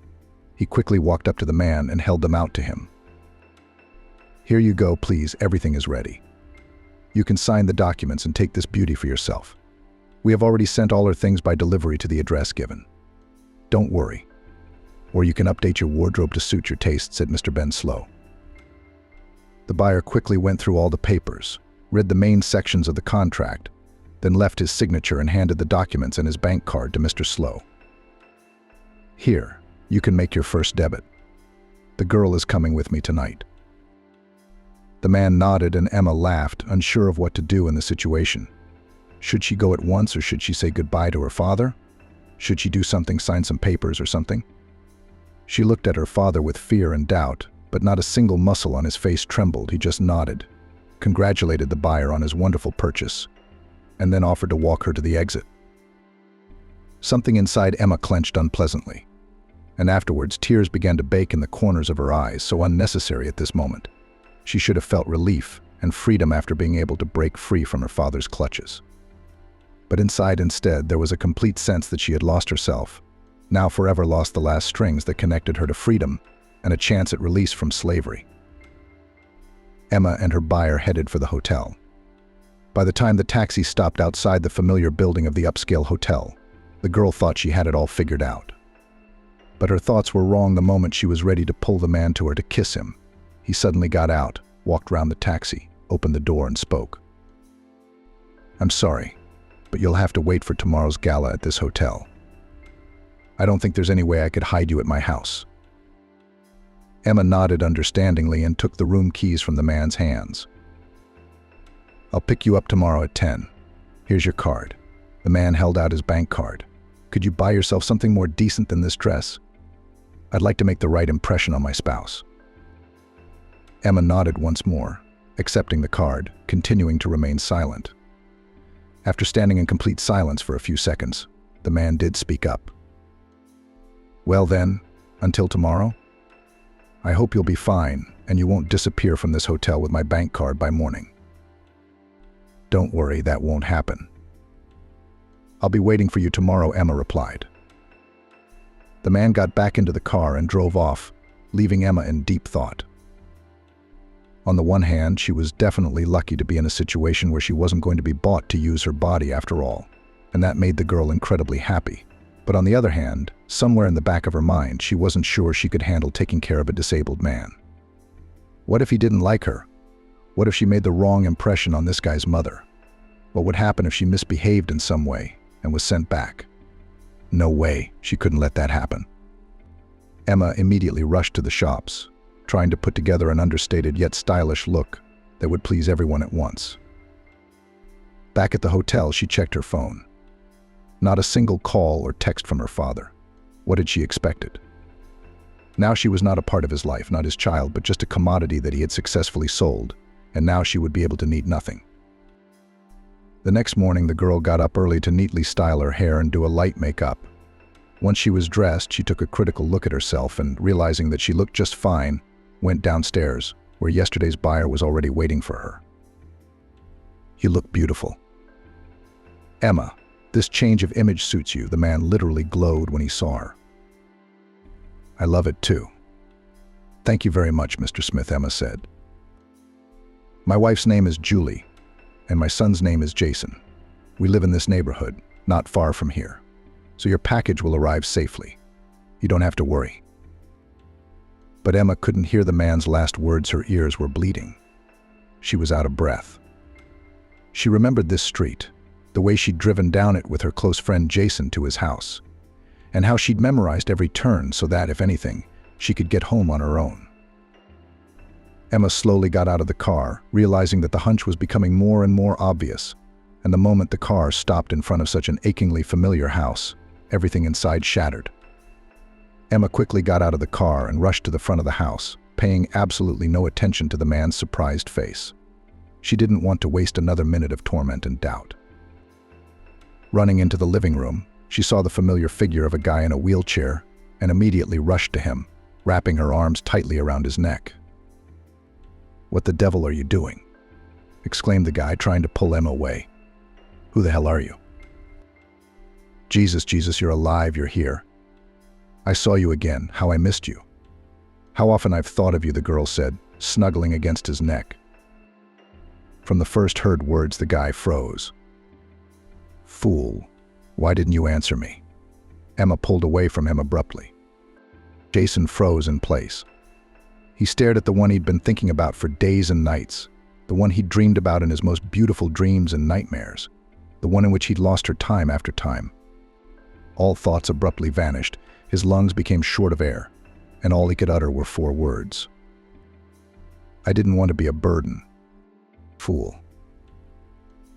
He quickly walked up to the man and held them out to him. "Here you go, please, everything is ready. You can sign the documents and take this beauty for yourself. We have already sent all her things by delivery to the address given. Don't worry. Or you can update your wardrobe to suit your taste," said Mr. Ben Slow. The buyer quickly went through all the papers, read the main sections of the contract, then left his signature and handed the documents and his bank card to Mr. Slow. "Here, you can make your first debit. The girl is coming with me tonight." The man nodded and Emma laughed, unsure of what to do in the situation. Should she go at once, or should she say goodbye to her father? Should she do something, sign some papers or something? She looked at her father with fear and doubt, but not a single muscle on his face trembled. He just nodded, congratulated the buyer on his wonderful purchase, and then offered to walk her to the exit. Something inside Emma clenched unpleasantly, and afterwards tears began to bake in the corners of her eyes, so unnecessary at this moment. She should have felt relief and freedom after being able to break free from her father's clutches. But inside instead, there was a complete sense that she had lost herself, now forever lost the last strings that connected her to freedom and a chance at release from slavery. Emma and her buyer headed for the hotel. By the time the taxi stopped outside the familiar building of the upscale hotel, the girl thought she had it all figured out. But her thoughts were wrong the moment she was ready to pull the man to her to kiss him. He suddenly got out, walked round the taxi, opened the door and spoke. "I'm sorry, but you'll have to wait for tomorrow's gala at this hotel. I don't think there's any way I could hide you at my house." Emma nodded understandingly and took the room keys from the man's hands. "I'll pick you up tomorrow at 10. Here's your card." The man held out his bank card. "Could you buy yourself something more decent than this dress? I'd like to make the right impression on my spouse." Emma nodded once more, accepting the card, continuing to remain silent. After standing in complete silence for a few seconds, the man did speak up. "Well then, until tomorrow? I hope you'll be fine and you won't disappear from this hotel with my bank card by morning." "Don't worry, that won't happen." "I'll be waiting for you tomorrow," Emma replied. The man got back into the car and drove off, leaving Emma in deep thought. On the one hand, she was definitely lucky to be in a situation where she wasn't going to be bought to use her body after all, and that made the girl incredibly happy. But on the other hand, somewhere in the back of her mind, she wasn't sure she could handle taking care of a disabled man. What if he didn't like her? What if she made the wrong impression on this guy's mother? What would happen if she misbehaved in some way and was sent back? No way, she couldn't let that happen. Emma immediately rushed to the shops, trying to put together an understated yet stylish look that would please everyone at once. Back at the hotel, she checked her phone. Not a single call or text from her father. What had she expected? Now she was not a part of his life, not his child, but just a commodity that he had successfully sold, and now she would be able to need nothing. The next morning, the girl got up early to neatly style her hair and do a light makeup. Once she was dressed, she took a critical look at herself and, realizing that she looked just fine, went downstairs, where yesterday's buyer was already waiting for her. "You look beautiful." "Emma, this change of image suits you," the man literally glowed when he saw her. "I love it too." "Thank you very much, Mr. Smith," Emma said. "My wife's name is Julie, and my son's name is Jason. We live in this neighborhood, not far from here, so your package will arrive safely. You don't have to worry." But Emma couldn't hear the man's last words. Her ears were bleeding. She was out of breath. She remembered this street, the way she'd driven down it with her close friend Jason to his house, and how she'd memorized every turn so that, if anything, she could get home on her own. Emma slowly got out of the car, realizing that the hunch was becoming more and more obvious, and the moment the car stopped in front of such an achingly familiar house, everything inside shattered. Emma quickly got out of the car and rushed to the front of the house, paying absolutely no attention to the man's surprised face. She didn't want to waste another minute of torment and doubt. Running into the living room, she saw the familiar figure of a guy in a wheelchair and immediately rushed to him, wrapping her arms tightly around his neck. "What the devil are you doing?" exclaimed the guy, trying to pull Emma away. "Who the hell are you?" Jesus, you're alive, you're here. I saw you again, how I missed you. How often I've thought of you," the girl said, snuggling against his neck. From the first heard words, the guy froze. "Fool, why didn't you answer me?" Emma pulled away from him abruptly. Jason froze in place. He stared at the one he'd been thinking about for days and nights, the one he'd dreamed about in his most beautiful dreams and nightmares, the one in which he'd lost her time after time. All thoughts abruptly vanished. His lungs became short of air, and all he could utter were 4 words. "I didn't want to be a burden. Fool."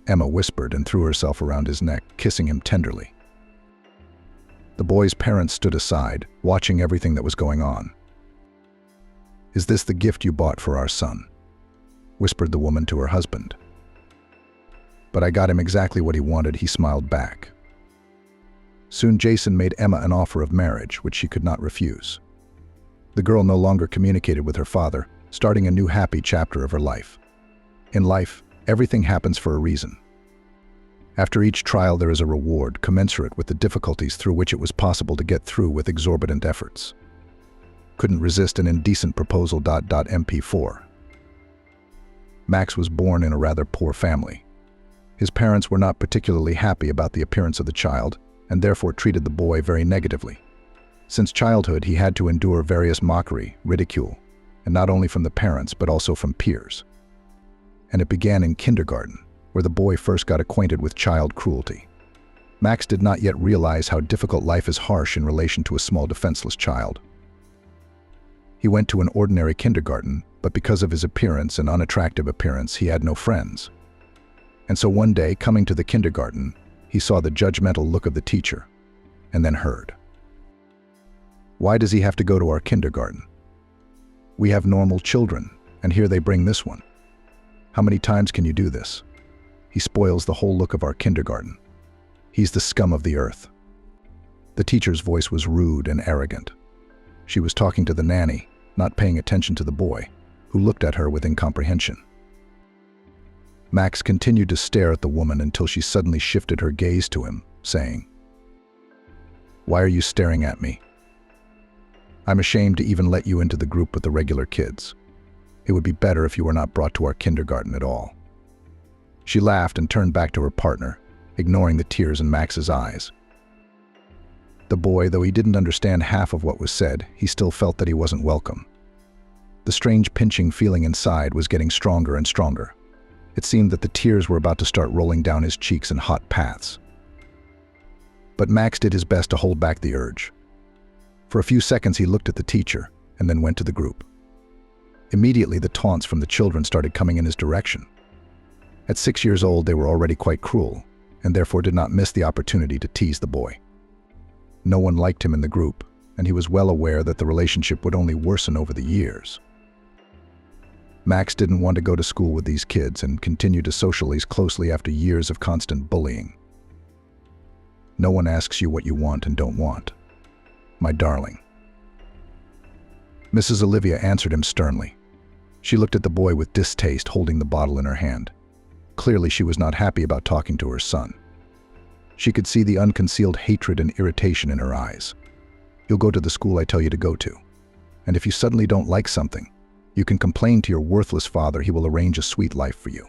Emma whispered and threw herself around his neck, kissing him tenderly. The boy's parents stood aside, watching everything that was going on. "Is this the gift you bought for our son?" whispered the woman to her husband. "But I got him exactly what he wanted," he smiled back. Soon Jason made Emma an offer of marriage, which she could not refuse. The girl no longer communicated with her father, starting a new happy chapter of her life. In life, everything happens for a reason. After each trial, there is a reward commensurate with the difficulties through which it was possible to get through with exorbitant efforts. Couldn't resist an indecent proposal. MP4. Max was born in a rather poor family. His parents were not particularly happy about the appearance of the child, and therefore treated the boy very negatively. Since childhood, he had to endure various mockery, ridicule, and not only from the parents, but also from peers. And it began in kindergarten, where the boy first got acquainted with child cruelty. Max did not yet realize how difficult life is harsh in relation to a small defenseless child. He went to an ordinary kindergarten, but because of his appearance and unattractive appearance, he had no friends. And so one day, coming to the kindergarten, he saw the judgmental look of the teacher, and then heard. "Why does he have to go to our kindergarten? We have normal children, and here they bring this one. How many times can you do this? He spoils the whole look of our kindergarten. He's the scum of the earth." The teacher's voice was rude and arrogant. She was talking to the nanny, not paying attention to the boy, who looked at her with incomprehension. Max continued to stare at the woman until she suddenly shifted her gaze to him, saying, "Why are you staring at me? I'm ashamed to even let you into the group with the regular kids. It would be better if you were not brought to our kindergarten at all." She laughed and turned back to her partner, ignoring the tears in Max's eyes. The boy, though he didn't understand half of what was said, he still felt that he wasn't welcome. The strange pinching feeling inside was getting stronger and stronger. It seemed that the tears were about to start rolling down his cheeks in hot paths. But Max did his best to hold back the urge. For a few seconds he looked at the teacher and then went to the group. Immediately the taunts from the children started coming in his direction. At 6 years old they were already quite cruel, and therefore did not miss the opportunity to tease the boy. No one liked him in the group, and he was well aware that the relationship would only worsen over the years. Max didn't want to go to school with these kids and continue to socialize closely after years of constant bullying. No one asks you what you want and don't want, my darling. Mrs. Olivia answered him sternly. She looked at the boy with distaste, holding the bottle in her hand. Clearly she was not happy about talking to her son. She could see the unconcealed hatred and irritation in her eyes. "You'll go to the school I tell you to go to. And if you suddenly don't like something, you can complain to your worthless father. He will arrange a sweet life for you."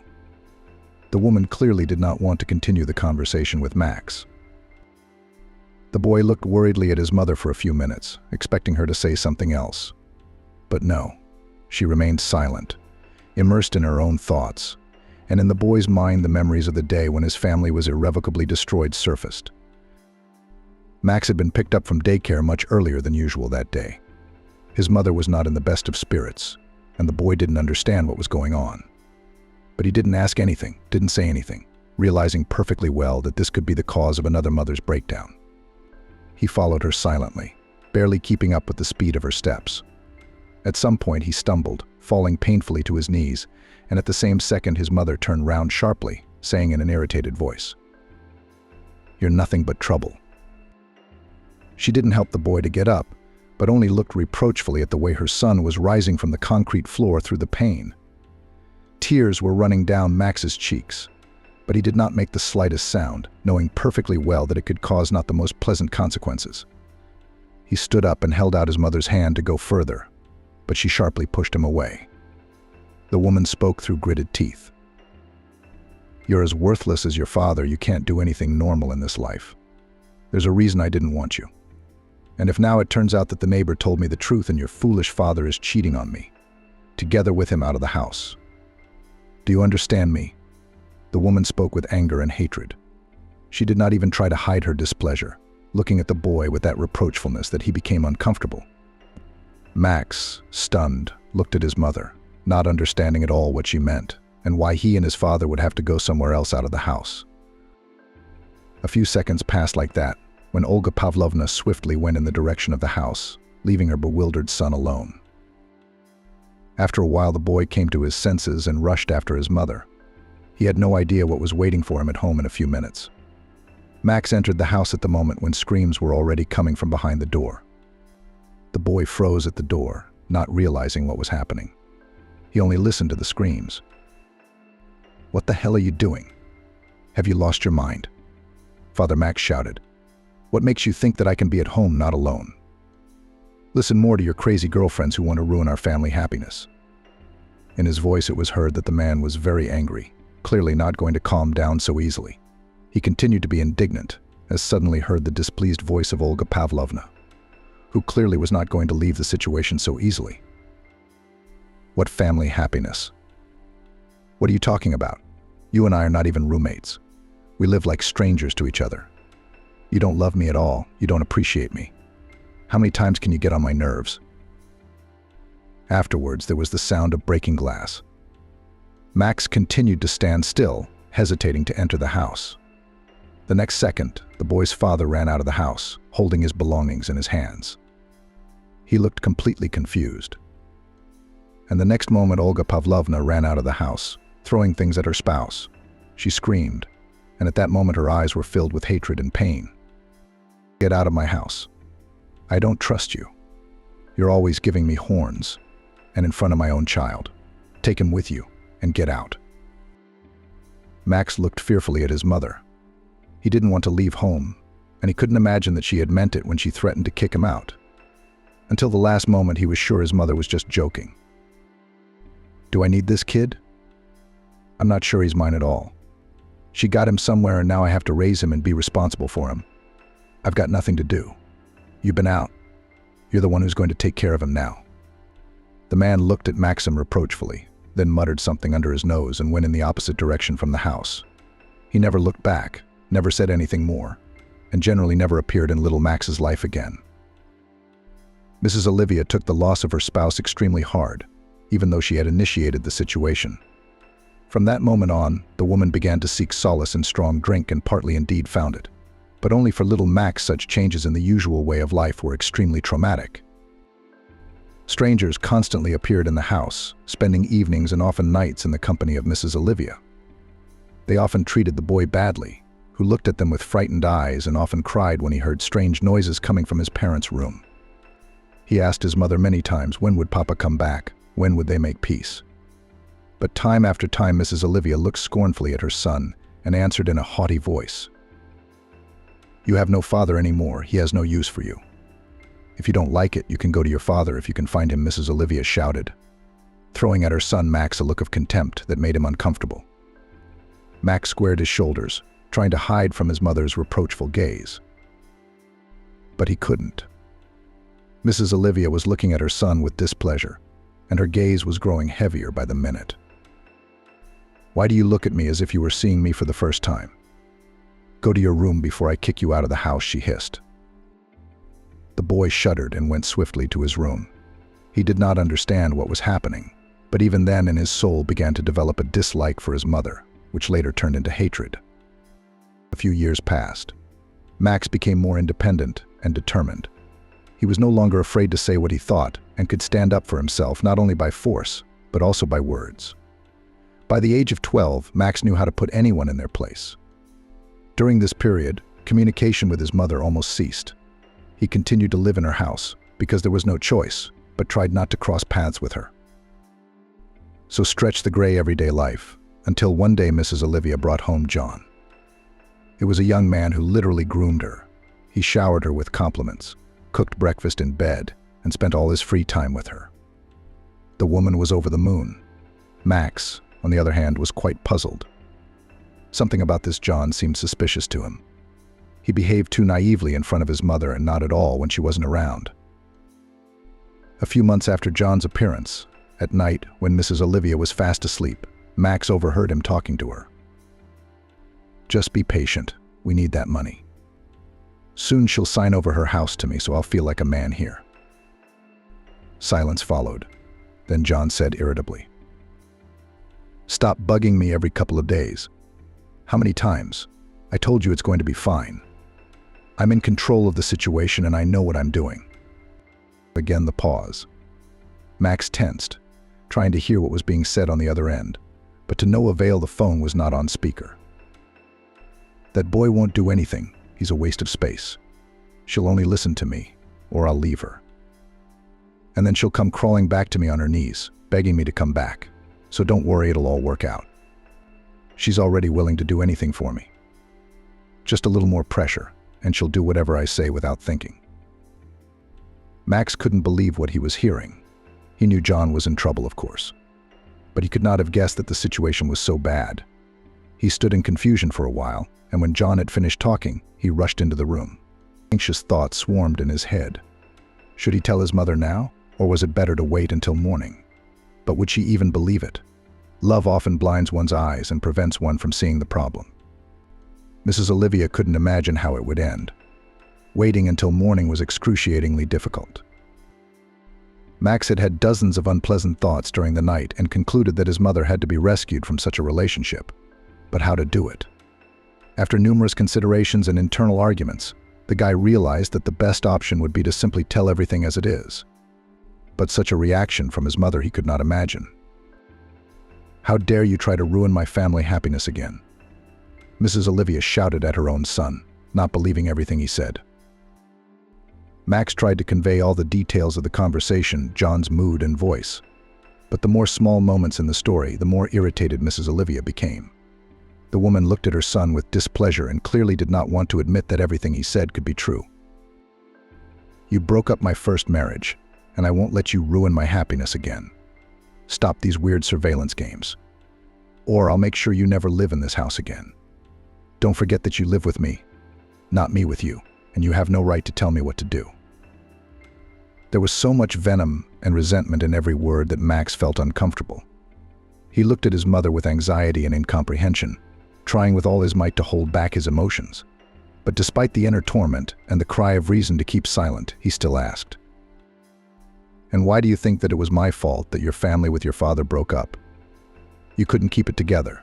The woman clearly did not want to continue the conversation with Max. The boy looked worriedly at his mother for a few minutes, expecting her to say something else. But no, she remained silent, immersed in her own thoughts, and in the boy's mind the memories of the day when his family was irrevocably destroyed surfaced. Max had been picked up from daycare much earlier than usual that day. His mother was not in the best of spirits, and the boy didn't understand what was going on. But he didn't ask anything, didn't say anything, realizing perfectly well that this could be the cause of another mother's breakdown. He followed her silently, barely keeping up with the speed of her steps. At some point he stumbled, falling painfully to his knees, and at the same second his mother turned round sharply, saying in an irritated voice, "You're nothing but trouble." She didn't help the boy to get up, but only looked reproachfully at the way her son was rising from the concrete floor through the pain. Tears were running down Max's cheeks, but he did not make the slightest sound, knowing perfectly well that it could cause not the most pleasant consequences. He stood up and held out his mother's hand to go further, but she sharply pushed him away. The woman spoke through gritted teeth. "You're as worthless as your father. You can't do anything normal in this life. There's a reason I didn't want you. And if now it turns out that the neighbor told me the truth and your foolish father is cheating on me, together with him out of the house. Do you understand me?" The woman spoke with anger and hatred. She did not even try to hide her displeasure, looking at the boy with that reproachfulness that he became uncomfortable. Max, stunned, looked at his mother, not understanding at all what she meant, and why he and his father would have to go somewhere else out of the house. A few seconds passed like that, when Olga Pavlovna swiftly went in the direction of the house, leaving her bewildered son alone. After a while the boy came to his senses and rushed after his mother. He had no idea what was waiting for him at home in a few minutes. Max entered the house at the moment when screams were already coming from behind the door. The boy froze at the door, not realizing what was happening. He only listened to the screams. "What the hell are you doing? Have you lost your mind?" Father Max shouted. "What makes you think that I can be at home not alone? Listen more to your crazy girlfriends who want to ruin our family happiness." In his voice it was heard that the man was very angry, clearly not going to calm down so easily. He continued to be indignant, as suddenly heard the displeased voice of Olga Pavlovna, who clearly was not going to leave the situation so easily. "What family happiness? What are you talking about? You and I are not even roommates. We live like strangers to each other. You don't love me at all. You don't appreciate me. How many times can you get on my nerves?" Afterwards, there was the sound of breaking glass. Max continued to stand still, hesitating to enter the house. The next second, the boy's father ran out of the house, holding his belongings in his hands. He looked completely confused. And the next moment, Olga Pavlovna ran out of the house, throwing things at her spouse. She screamed, and at that moment her eyes were filled with hatred and pain. "Get out of my house. I don't trust you. You're always giving me horns, and in front of my own child. Take him with you, and get out." Max looked fearfully at his mother. He didn't want to leave home, and he couldn't imagine that she had meant it when she threatened to kick him out. Until the last moment, he was sure his mother was just joking. "Do I need this kid? I'm not sure he's mine at all. She got him somewhere and now I have to raise him and be responsible for him. I've got nothing to do. You've been out. You're the one who's going to take care of him now." The man looked at Maxim reproachfully, then muttered something under his nose and went in the opposite direction from the house. He never looked back, never said anything more, and generally never appeared in little Max's life again. Mrs. Olivia took the loss of her spouse extremely hard, even though she had initiated the situation. From that moment on, the woman began to seek solace in strong drink and partly indeed found it. But only for little Max such changes in the usual way of life were extremely traumatic. Strangers constantly appeared in the house, spending evenings and often nights in the company of Mrs. Olivia. They often treated the boy badly, who looked at them with frightened eyes and often cried when he heard strange noises coming from his parents' room. He asked his mother many times when would Papa come back, when would they make peace. But time after time Mrs. Olivia looked scornfully at her son and answered in a haughty voice, "You have no father anymore, he has no use for you. If you don't like it, you can go to your father if you can find him," Mrs. Olivia shouted, throwing at her son Max a look of contempt that made him uncomfortable. Max squared his shoulders, trying to hide from his mother's reproachful gaze. But he couldn't. Mrs. Olivia was looking at her son with displeasure, and her gaze was growing heavier by the minute. "Why do you look at me as if you were seeing me for the first time? Go to your room before I kick you out of the house," she hissed. The boy shuddered and went swiftly to his room. He did not understand what was happening, but even then in his soul began to develop a dislike for his mother, which later turned into hatred. A few years passed. Max became more independent and determined. He was no longer afraid to say what he thought and could stand up for himself not only by force, but also by words. By the age of 12, Max knew how to put anyone in their place. During this period, communication with his mother almost ceased. He continued to live in her house because there was no choice, but tried not to cross paths with her. So stretched the gray everyday life, until one day Mrs. Olivia brought home John. It was a young man who literally groomed her. He showered her with compliments, cooked breakfast in bed, and spent all his free time with her. The woman was over the moon. Max, on the other hand, was quite puzzled. Something about this John seemed suspicious to him. He behaved too naively in front of his mother and not at all when she wasn't around. A few months after John's appearance, at night when Mrs. Olivia was fast asleep, Max overheard him talking to her. "Just be patient. We need that money. Soon she'll sign over her house to me, so I'll feel like a man here." Silence followed. Then John said irritably, "Stop bugging me every couple of days. How many times? I told you it's going to be fine. I'm in control of the situation and I know what I'm doing." Again the pause. Max tensed, trying to hear what was being said on the other end, but to no avail. The phone was not on speaker. "That boy won't do anything. He's a waste of space. She'll only listen to me, or I'll leave her. And then she'll come crawling back to me on her knees, begging me to come back. So don't worry, it'll all work out. She's already willing to do anything for me. Just a little more pressure, and she'll do whatever I say without thinking." Max couldn't believe what he was hearing. He knew John was in trouble, of course, but he could not have guessed that the situation was so bad. He stood in confusion for a while, and when John had finished talking, he rushed into the room. Anxious thoughts swarmed in his head. Should he tell his mother now, or was it better to wait until morning? But would she even believe it? Love often blinds one's eyes and prevents one from seeing the problem. Mrs. Olivia couldn't imagine how it would end. Waiting until morning was excruciatingly difficult. Max had had dozens of unpleasant thoughts during the night and concluded that his mother had to be rescued from such a relationship. But how to do it? After numerous considerations and internal arguments, the guy realized that the best option would be to simply tell everything as it is. But such a reaction from his mother he could not imagine. "How dare you try to ruin my family happiness again?" Mrs. Olivia shouted at her own son, not believing everything he said. Max tried to convey all the details of the conversation, John's mood and voice. But the more small moments in the story, the more irritated Mrs. Olivia became. The woman looked at her son with displeasure and clearly did not want to admit that everything he said could be true. You broke up my first marriage, and I won't let you ruin my happiness again. Stop these weird surveillance games. Or I'll make sure you never live in this house again. Don't forget that you live with me, not me with you, and you have no right to tell me what to do." There was so much venom and resentment in every word that Max felt uncomfortable. He looked at his mother with anxiety and incomprehension, trying with all his might to hold back his emotions. But despite the inner torment and the cry of reason to keep silent, he still asked, "And why do you think that it was my fault that your family with your father broke up? You couldn't keep it together.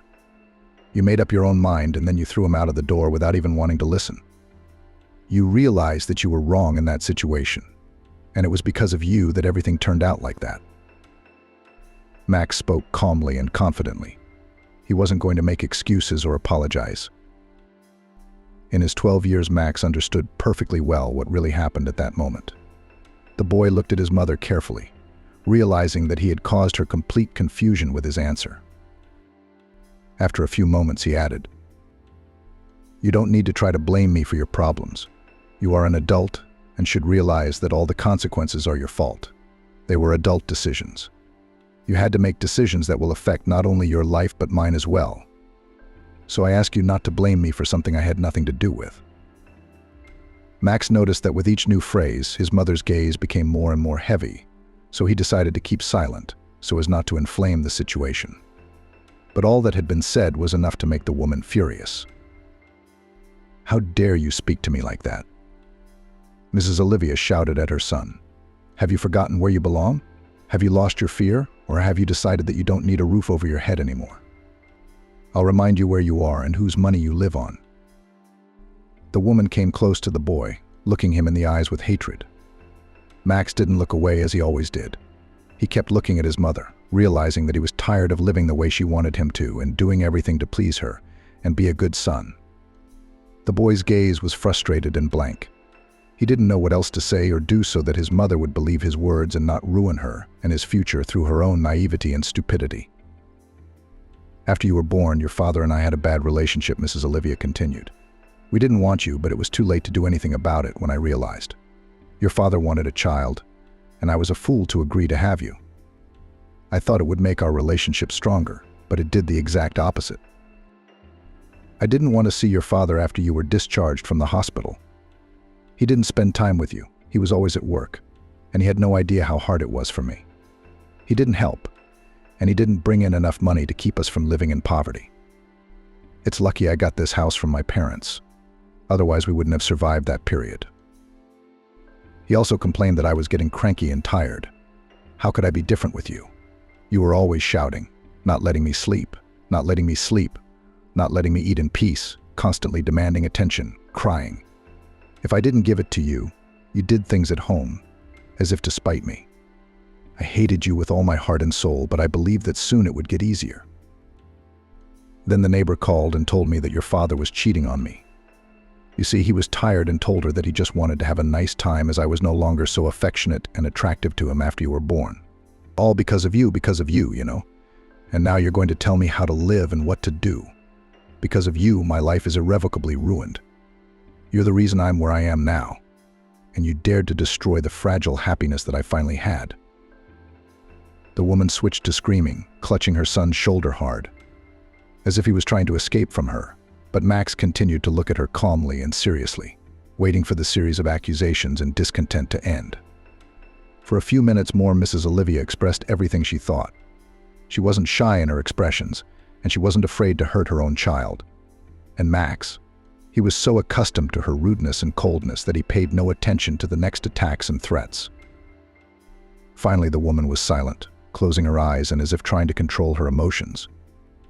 You made up your own mind and then you threw him out of the door without even wanting to listen. You realized that you were wrong in that situation, and it was because of you that everything turned out like that." Max spoke calmly and confidently. He wasn't going to make excuses or apologize. In his 12 years, Max understood perfectly well what really happened at that moment. The boy looked at his mother carefully, realizing that he had caused her complete confusion with his answer. After a few moments, he added, "You don't need to try to blame me for your problems. You are an adult and should realize that all the consequences are your fault. They were adult decisions. You had to make decisions that will affect not only your life but mine as well. So I ask you not to blame me for something I had nothing to do with." Max noticed that with each new phrase, his mother's gaze became more and more heavy, so he decided to keep silent so as not to inflame the situation. But all that had been said was enough to make the woman furious. "How dare you speak to me like that?" Mrs. Olivia shouted at her son. "Have you forgotten where you belong? Have you lost your fear, or have you decided that you don't need a roof over your head anymore? I'll remind you where you are and whose money you live on." The woman came close to the boy, looking him in the eyes with hatred. Max didn't look away as he always did. He kept looking at his mother, realizing that he was tired of living the way she wanted him to and doing everything to please her and be a good son. The boy's gaze was frustrated and blank. He didn't know what else to say or do so that his mother would believe his words and not ruin her and his future through her own naivety and stupidity. "After you were born, your father and I had a bad relationship," Mrs. Olivia continued. "We didn't want you, but it was too late to do anything about it when I realized. Your father wanted a child, and I was a fool to agree to have you. I thought it would make our relationship stronger, but it did the exact opposite. I didn't want to see your father after you were discharged from the hospital. He didn't spend time with you. He was always at work, and he had no idea how hard it was for me. He didn't help, and he didn't bring in enough money to keep us from living in poverty. It's lucky I got this house from my parents. Otherwise, we wouldn't have survived that period." He also complained that I was getting cranky and tired. "How could I be different with you? You were always shouting, not letting me sleep, not letting me sleep, not letting me eat in peace, constantly demanding attention, crying. If I didn't give it to you, you did things at home, as if to spite me. I hated you with all my heart and soul, but I believed that soon it would get easier. Then the neighbor called and told me that your father was cheating on me. You see, he was tired and told her that he just wanted to have a nice time as I was no longer so affectionate and attractive to him after you were born. All because of you, you know. And now you're going to tell me how to live and what to do. Because of you, my life is irrevocably ruined. You're the reason I'm where I am now. And you dared to destroy the fragile happiness that I finally had." The woman switched to screaming, clutching her son's shoulder hard, as if he was trying to escape from her. But Max continued to look at her calmly and seriously, waiting for the series of accusations and discontent to end. For a few minutes more, Mrs. Olivia expressed everything she thought. She wasn't shy in her expressions, and she wasn't afraid to hurt her own child. And Max, he was so accustomed to her rudeness and coldness that he paid no attention to the next attacks and threats. Finally, the woman was silent, closing her eyes and as if trying to control her emotions.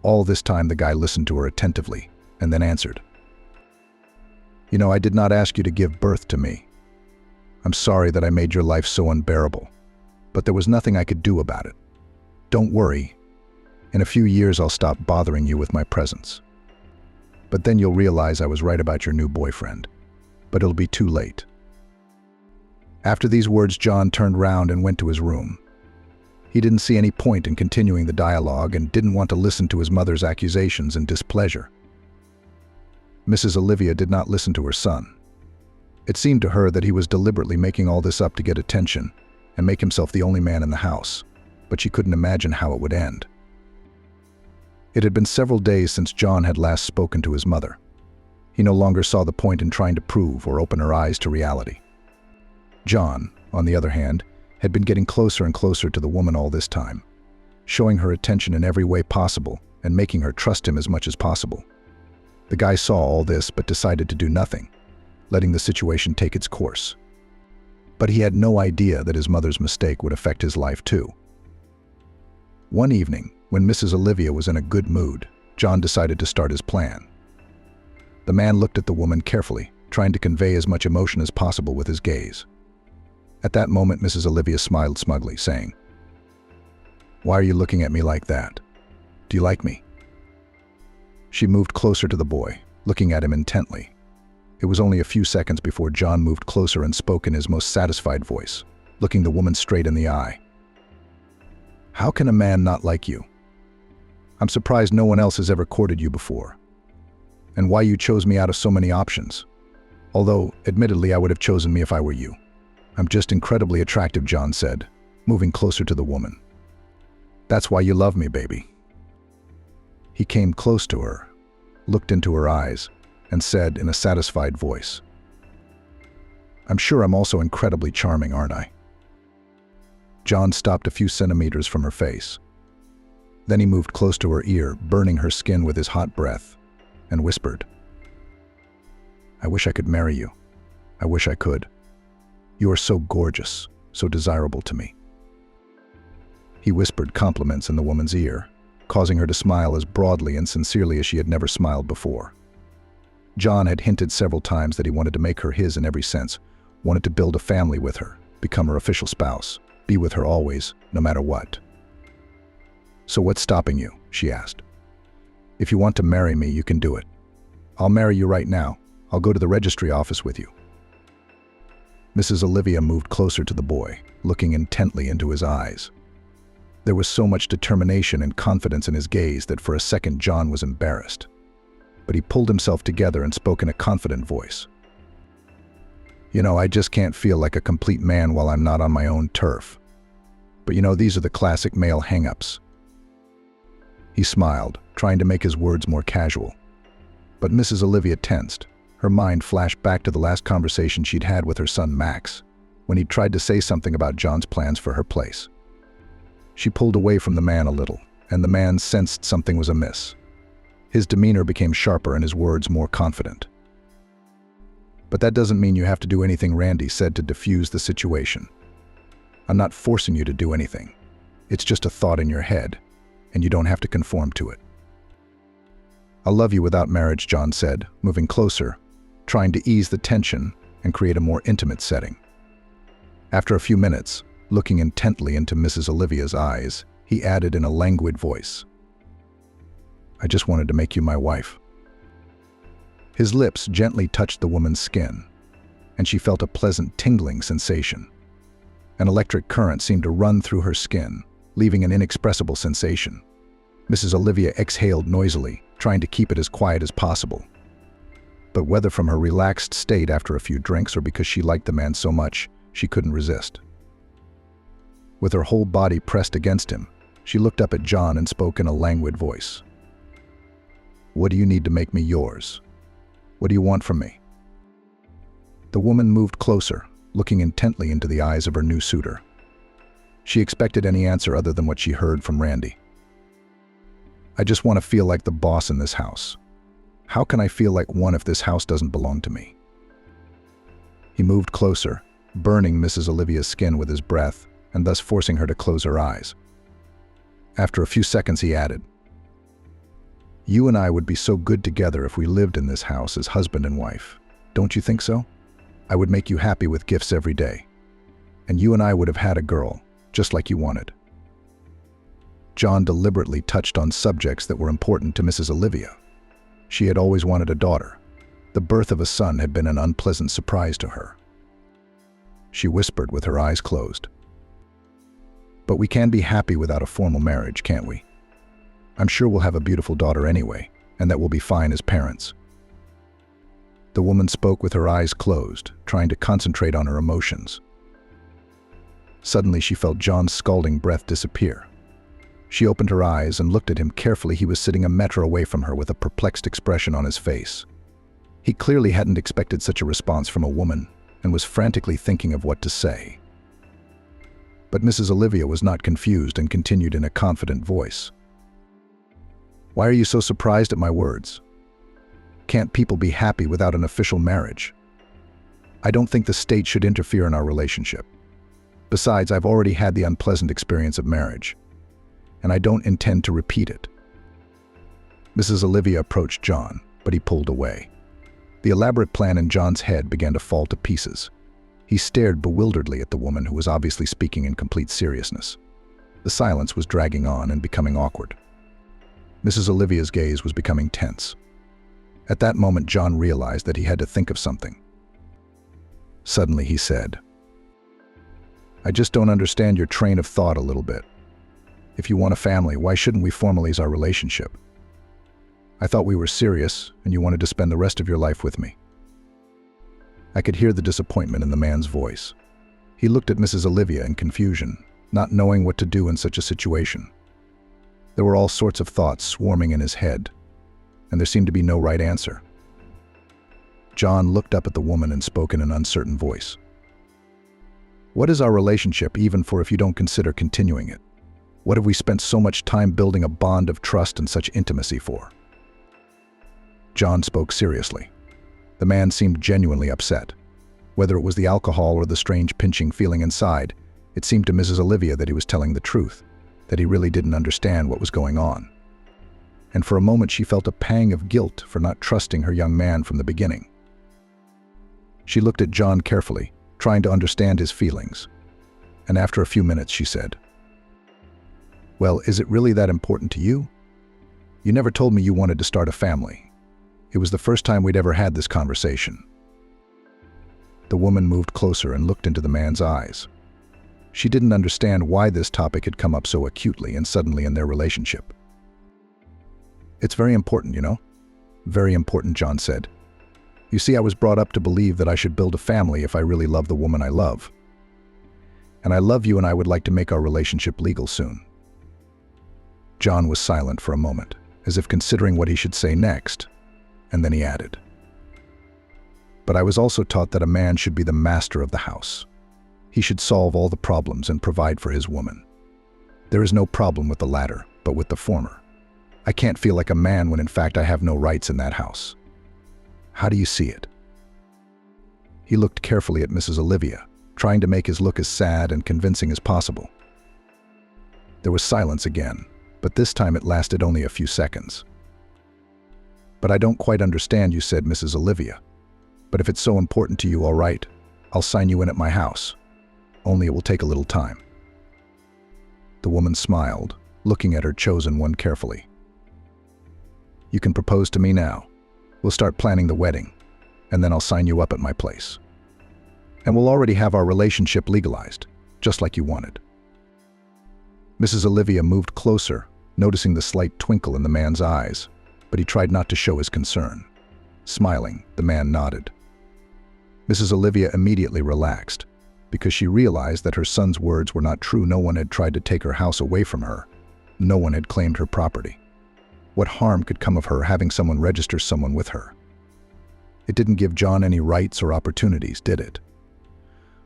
All this time, the guy listened to her attentively and then answered, "You know, I did not ask you to give birth to me. I'm sorry that I made your life so unbearable, but there was nothing I could do about it. Don't worry. In a few years, I'll stop bothering you with my presence. But then you'll realize I was right about your new boyfriend. But it'll be too late." After these words, John turned round and went to his room. He didn't see any point in continuing the dialogue and didn't want to listen to his mother's accusations and displeasure. Mrs. Olivia did not listen to her son. It seemed to her that he was deliberately making all this up to get attention and make himself the only man in the house, but she couldn't imagine how it would end. It had been several days since John had last spoken to his mother. He no longer saw the point in trying to prove or open her eyes to reality. John, on the other hand, had been getting closer and closer to the woman all this time, showing her attention in every way possible and making her trust him as much as possible. The guy saw all this but decided to do nothing, letting the situation take its course. But he had no idea that his mother's mistake would affect his life too. One evening, when Mrs. Olivia was in a good mood, John decided to start his plan. The man looked at the woman carefully, trying to convey as much emotion as possible with his gaze. At that moment, Mrs. Olivia smiled smugly, saying, "Why are you looking at me like that? Do you like me?" She moved closer to the boy, looking at him intently. It was only a few seconds before John moved closer and spoke in his most satisfied voice, looking the woman straight in the eye. "How can a man not like you? I'm surprised no one else has ever courted you before. And why you chose me out of so many options. Although, admittedly, I would have chosen me if I were you. I'm just incredibly attractive," John said, moving closer to the woman. "That's why you love me, baby." He came close to her, looked into her eyes, and said in a satisfied voice, "I'm sure I'm also incredibly charming, aren't I?" John stopped a few centimeters from her face. Then he moved close to her ear, burning her skin with his hot breath, and whispered, "I wish I could marry you. I wish I could. You are so gorgeous, so desirable to me." He whispered compliments in the woman's ear, causing her to smile as broadly and sincerely as she had never smiled before. John had hinted several times that he wanted to make her his in every sense, wanted to build a family with her, become her official spouse, be with her always, no matter what. "So what's stopping you?" she asked. "If you want to marry me, you can do it. I'll marry you right now. I'll go to the registry office with you." Mrs. Olivia moved closer to the boy, looking intently into his eyes. There was so much determination and confidence in his gaze that for a second John was embarrassed. But he pulled himself together and spoke in a confident voice. "You know, I just can't feel like a complete man while I'm not on my own turf. But you know, these are the classic male hang-ups." He smiled, trying to make his words more casual. But Mrs. Olivia tensed. Her mind flashed back to the last conversation she'd had with her son Max, when he'd tried to say something about John's plans for her place. She pulled away from the man a little, and the man sensed something was amiss. His demeanor became sharper and his words more confident. "But that doesn't mean you have to do anything," Randy said to diffuse the situation. "I'm not forcing you to do anything. It's just a thought in your head, and you don't have to conform to it." "I'll love you without marriage," John said, moving closer, trying to ease the tension and create a more intimate setting. After a few minutes, looking intently into Mrs. Olivia's eyes, he added in a languid voice, "I just wanted to make you my wife." His lips gently touched the woman's skin, and she felt a pleasant tingling sensation. An electric current seemed to run through her skin, leaving an inexpressible sensation. Mrs. Olivia exhaled noisily, trying to keep it as quiet as possible. But whether from her relaxed state after a few drinks or because she liked the man so much, she couldn't resist. With her whole body pressed against him, she looked up at John and spoke in a languid voice. "What do you need to make me yours? What do you want from me?" The woman moved closer, looking intently into the eyes of her new suitor. She expected any answer other than what she heard from Randy. "I just want to feel like the boss in this house. How can I feel like one if this house doesn't belong to me?" He moved closer, burning Mrs. Olivia's skin with his breath, and thus forcing her to close her eyes. After a few seconds, he added, "You and I would be so good together if we lived in this house as husband and wife. Don't you think so? I would make you happy with gifts every day. And you and I would have had a girl, just like you wanted." John deliberately touched on subjects that were important to Mrs. Olivia. She had always wanted a daughter. The birth of a son had been an unpleasant surprise to her. She whispered with her eyes closed, "But we can be happy without a formal marriage, can't we? I'm sure we'll have a beautiful daughter anyway, and that we'll be fine as parents." The woman spoke with her eyes closed, trying to concentrate on her emotions. Suddenly, she felt John's scalding breath disappear. She opened her eyes and looked at him carefully. He was sitting a meter away from her with a perplexed expression on his face. He clearly hadn't expected such a response from a woman and was frantically thinking of what to say. But Mrs. Olivia was not confused and continued in a confident voice. "Why are you so surprised at my words? Can't people be happy without an official marriage? I don't think the state should interfere in our relationship. Besides, I've already had the unpleasant experience of marriage, and I don't intend to repeat it." Mrs. Olivia approached John, but he pulled away. The elaborate plan in John's head began to fall to pieces. He stared bewilderedly at the woman who was obviously speaking in complete seriousness. The silence was dragging on and becoming awkward. Mrs. Olivia's gaze was becoming tense. At that moment, John realized that he had to think of something. Suddenly, he said, "I just don't understand your train of thought a little bit. If you want a family, why shouldn't we formalize our relationship? I thought we were serious, and you wanted to spend the rest of your life with me." I could hear the disappointment in the man's voice. He looked at Mrs. Olivia in confusion, not knowing what to do in such a situation. There were all sorts of thoughts swarming in his head, and there seemed to be no right answer. John looked up at the woman and spoke in an uncertain voice. "What is our relationship, even for if you don't consider continuing it? What have we spent so much time building a bond of trust and such intimacy for?" John spoke seriously. The man seemed genuinely upset. Whether it was the alcohol or the strange pinching feeling inside, it seemed to Mrs. Olivia that he was telling the truth, that he really didn't understand what was going on. And for a moment she felt a pang of guilt for not trusting her young man from the beginning. She looked at John carefully, trying to understand his feelings. And after a few minutes she said, "Well, is it really that important to you? You never told me you wanted to start a family. It was the first time we'd ever had this conversation." The woman moved closer and looked into the man's eyes. She didn't understand why this topic had come up so acutely and suddenly in their relationship. "It's very important, you know." "Very important," John said. "You see, I was brought up to believe that I should build a family if I really love the woman I love. And I love you, and I would like to make our relationship legal soon." John was silent for a moment, as if considering what he should say next, and then he added, "But I was also taught that a man should be the master of the house. He should solve all the problems and provide for his woman. There is no problem with the latter, but with the former. I can't feel like a man when in fact I have no rights in that house. How do you see it?" He looked carefully at Mrs. Olivia, trying to make his look as sad and convincing as possible. There was silence again, but this time it lasted only a few seconds. "But I don't quite understand," you said, Mrs. Olivia. "But if it's so important to you, all right, I'll sign you in at my house. Only it will take a little time." The woman smiled, looking at her chosen one carefully. "You can propose to me now. We'll start planning the wedding, and then I'll sign you up at my place. And we'll already have our relationship legalized, just like you wanted." Mrs. Olivia moved closer, noticing the slight twinkle in the man's eyes, but he tried not to show his concern. Smiling, the man nodded. Mrs. Olivia immediately relaxed, because she realized that her son's words were not true. No one had tried to take her house away from her. No one had claimed her property. What harm could come of her having someone register someone with her? It didn't give John any rights or opportunities, did it?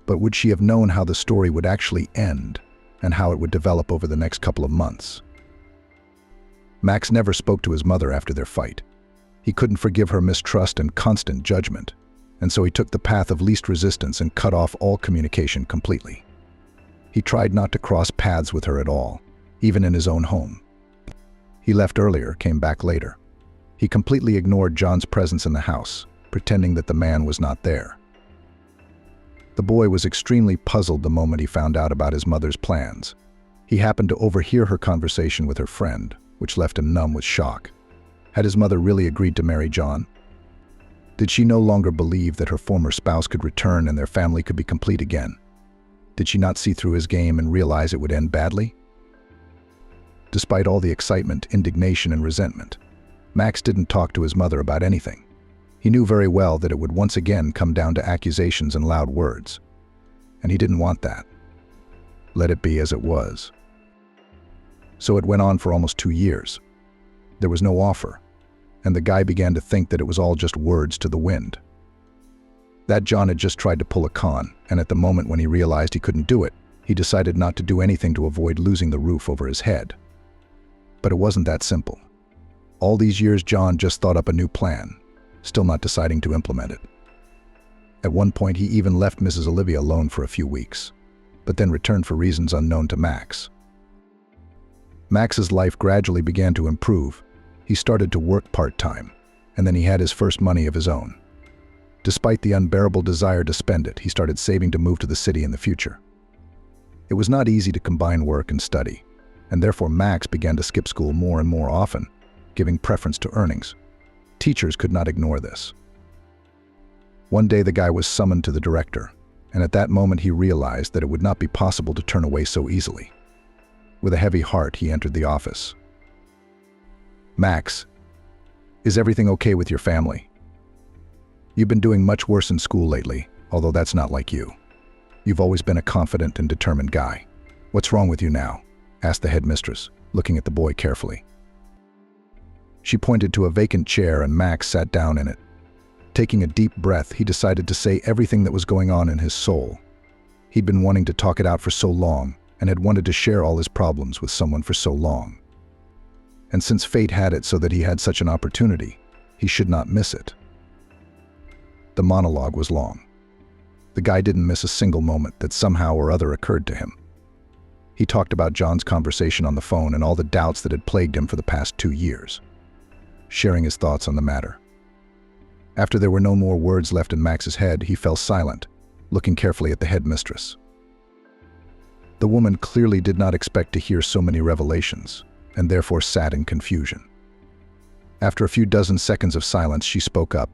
But would she have known how the story would actually end and how it would develop over the next couple of months? Max never spoke to his mother after their fight. He couldn't forgive her mistrust and constant judgment, and so he took the path of least resistance and cut off all communication completely. He tried not to cross paths with her at all, even in his own home. He left earlier, came back later. He completely ignored John's presence in the house, pretending that the man was not there. The boy was extremely puzzled the moment he found out about his mother's plans. He happened to overhear her conversation with her friend, which left him numb with shock. Had his mother really agreed to marry John? Did she no longer believe that her former spouse could return and their family could be complete again? Did she not see through his game and realize it would end badly? Despite all the excitement, indignation, and resentment, Max didn't talk to his mother about anything. He knew very well that it would once again come down to accusations and loud words, and he didn't want that. Let it be as it was. So it went on for almost 2 years. There was no offer, and the guy began to think that it was all just words to the wind. That John had just tried to pull a con, and at the moment when he realized he couldn't do it, he decided not to do anything to avoid losing the roof over his head. But it wasn't that simple. All these years, John just thought up a new plan, still not deciding to implement it. At one point, he even left Mrs. Olivia alone for a few weeks, but then returned for reasons unknown to Max. Max's life gradually began to improve. He started to work part-time, and then he had his first money of his own. Despite the unbearable desire to spend it, he started saving to move to the city in the future. It was not easy to combine work and study, and therefore Max began to skip school more and more often, giving preference to earnings. Teachers could not ignore this. One day the guy was summoned to the director, and at that moment he realized that it would not be possible to turn away so easily. With a heavy heart, he entered the office. "Max, is everything okay with your family? You've been doing much worse in school lately, although that's not like you. You've always been a confident and determined guy. What's wrong with you now?" asked the headmistress, looking at the boy carefully. She pointed to a vacant chair and Max sat down in it. Taking a deep breath, he decided to say everything that was going on in his soul. He'd been wanting to talk it out for so long and had wanted to share all his problems with someone for so long. And since fate had it so that he had such an opportunity, he should not miss it. The monologue was long. The guy didn't miss a single moment that somehow or other occurred to him. He talked about John's conversation on the phone and all the doubts that had plagued him for the past 2 years, sharing his thoughts on the matter. After there were no more words left in Max's head, he fell silent, looking carefully at the headmistress. The woman clearly did not expect to hear so many revelations, and therefore sat in confusion. After a few dozen seconds of silence, she spoke up.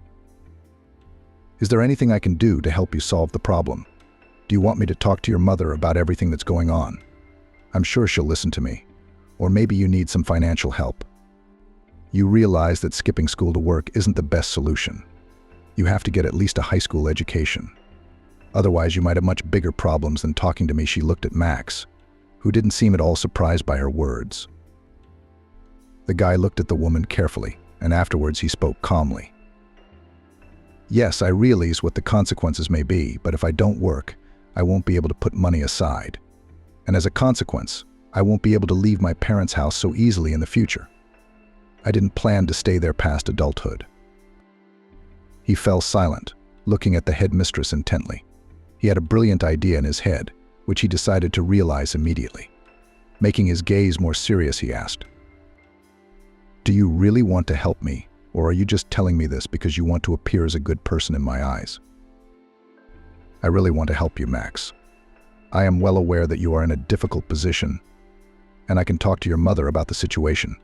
"Is there anything I can do to help you solve the problem? Do you want me to talk to your mother about everything that's going on? I'm sure she'll listen to me. Or maybe you need some financial help. You realize that skipping school to work isn't the best solution. You have to get at least a high school education. Otherwise, you might have much bigger problems than talking to me." She looked at Max, who didn't seem at all surprised by her words. The guy looked at the woman carefully, and afterwards he spoke calmly. "Yes, I realize what the consequences may be, but if I don't work, I won't be able to put money aside. And as a consequence, I won't be able to leave my parents' house so easily in the future. I didn't plan to stay there past adulthood." He fell silent, looking at the headmistress intently. He had a brilliant idea in his head, which he decided to realize immediately. Making his gaze more serious, he asked, "Do you really want to help me, or are you just telling me this because you want to appear as a good person in my eyes?" "I really want to help you, Max. I am well aware that you are in a difficult position, and I can talk to your mother about the situation."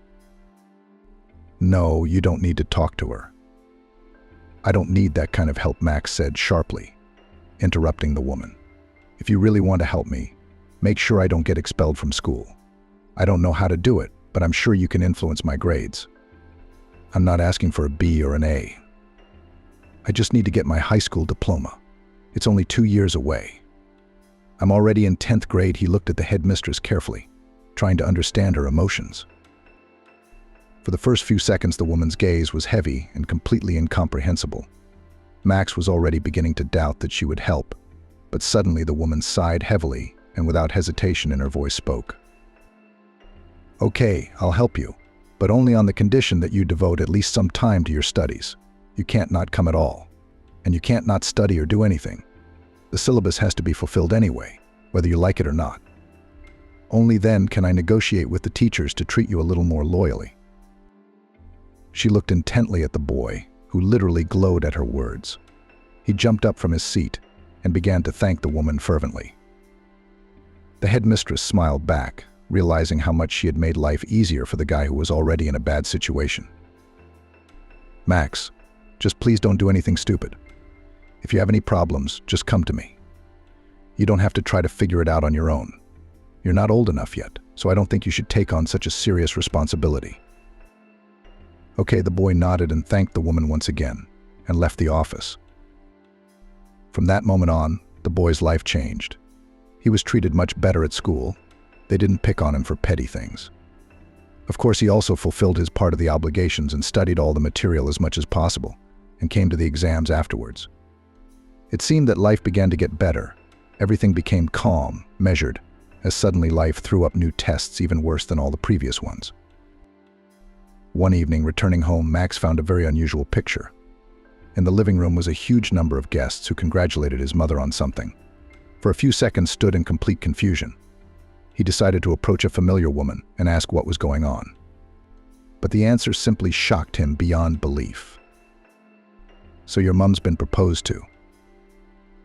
"No, you don't need to talk to her." "I don't need that kind of help," Max said sharply, interrupting the woman. "If you really want to help me, make sure I don't get expelled from school. I don't know how to do it, but I'm sure you can influence my grades. I'm not asking for a B or an A. I just need to get my high school diploma. It's only 2 years away. I'm already in 10th grade." He looked at the headmistress carefully, trying to understand her emotions. For the first few seconds, the woman's gaze was heavy and completely incomprehensible. Max was already beginning to doubt that she would help, but suddenly the woman sighed heavily and without hesitation in her voice spoke. "Okay, I'll help you, but only on the condition that you devote at least some time to your studies. You can't not come at all, and you can't not study or do anything. The syllabus has to be fulfilled anyway, whether you like it or not. Only then can I negotiate with the teachers to treat you a little more loyally." She looked intently at the boy, who literally glowed at her words. He jumped up from his seat and began to thank the woman fervently. The headmistress smiled back, realizing how much she had made life easier for the guy who was already in a bad situation. "Max, just please don't do anything stupid. If you have any problems, just come to me. You don't have to try to figure it out on your own. You're not old enough yet, so I don't think you should take on such a serious responsibility." Okay, the boy nodded and thanked the woman once again, and left the office. From that moment on, the boy's life changed. He was treated much better at school. They didn't pick on him for petty things. Of course, he also fulfilled his part of the obligations and studied all the material as much as possible, and came to the exams afterwards. It seemed that life began to get better. Everything became calm, measured, as suddenly life threw up new tests even worse than all the previous ones. One evening, returning home, Max found a very unusual picture. In the living room was a huge number of guests who congratulated his mother on something. For a few seconds, stood in complete confusion. He decided to approach a familiar woman and ask what was going on. But the answer simply shocked him beyond belief. "So your mom's been proposed to.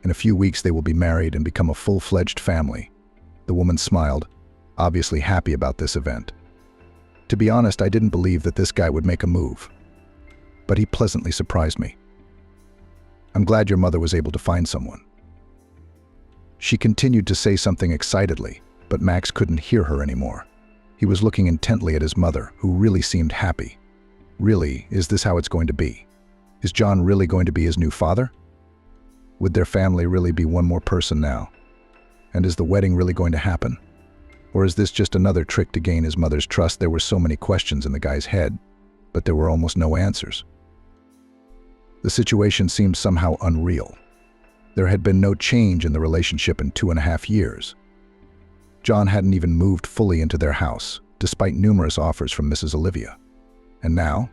In a few weeks they will be married and become a full-fledged family." The woman smiled, obviously happy about this event. "To be honest, I didn't believe that this guy would make a move. But he pleasantly surprised me. I'm glad your mother was able to find someone." She continued to say something excitedly, but Max couldn't hear her anymore. He was looking intently at his mother, who really seemed happy. Really, is this how it's going to be? Is John really going to be his new father? Would their family really be one more person now? And is the wedding really going to happen? Or is this just another trick to gain his mother's trust? There were so many questions in the guy's head, but there were almost no answers. The situation seemed somehow unreal. There had been no change in the relationship in 2.5 years. John hadn't even moved fully into their house, despite numerous offers from Mrs. Olivia. And now?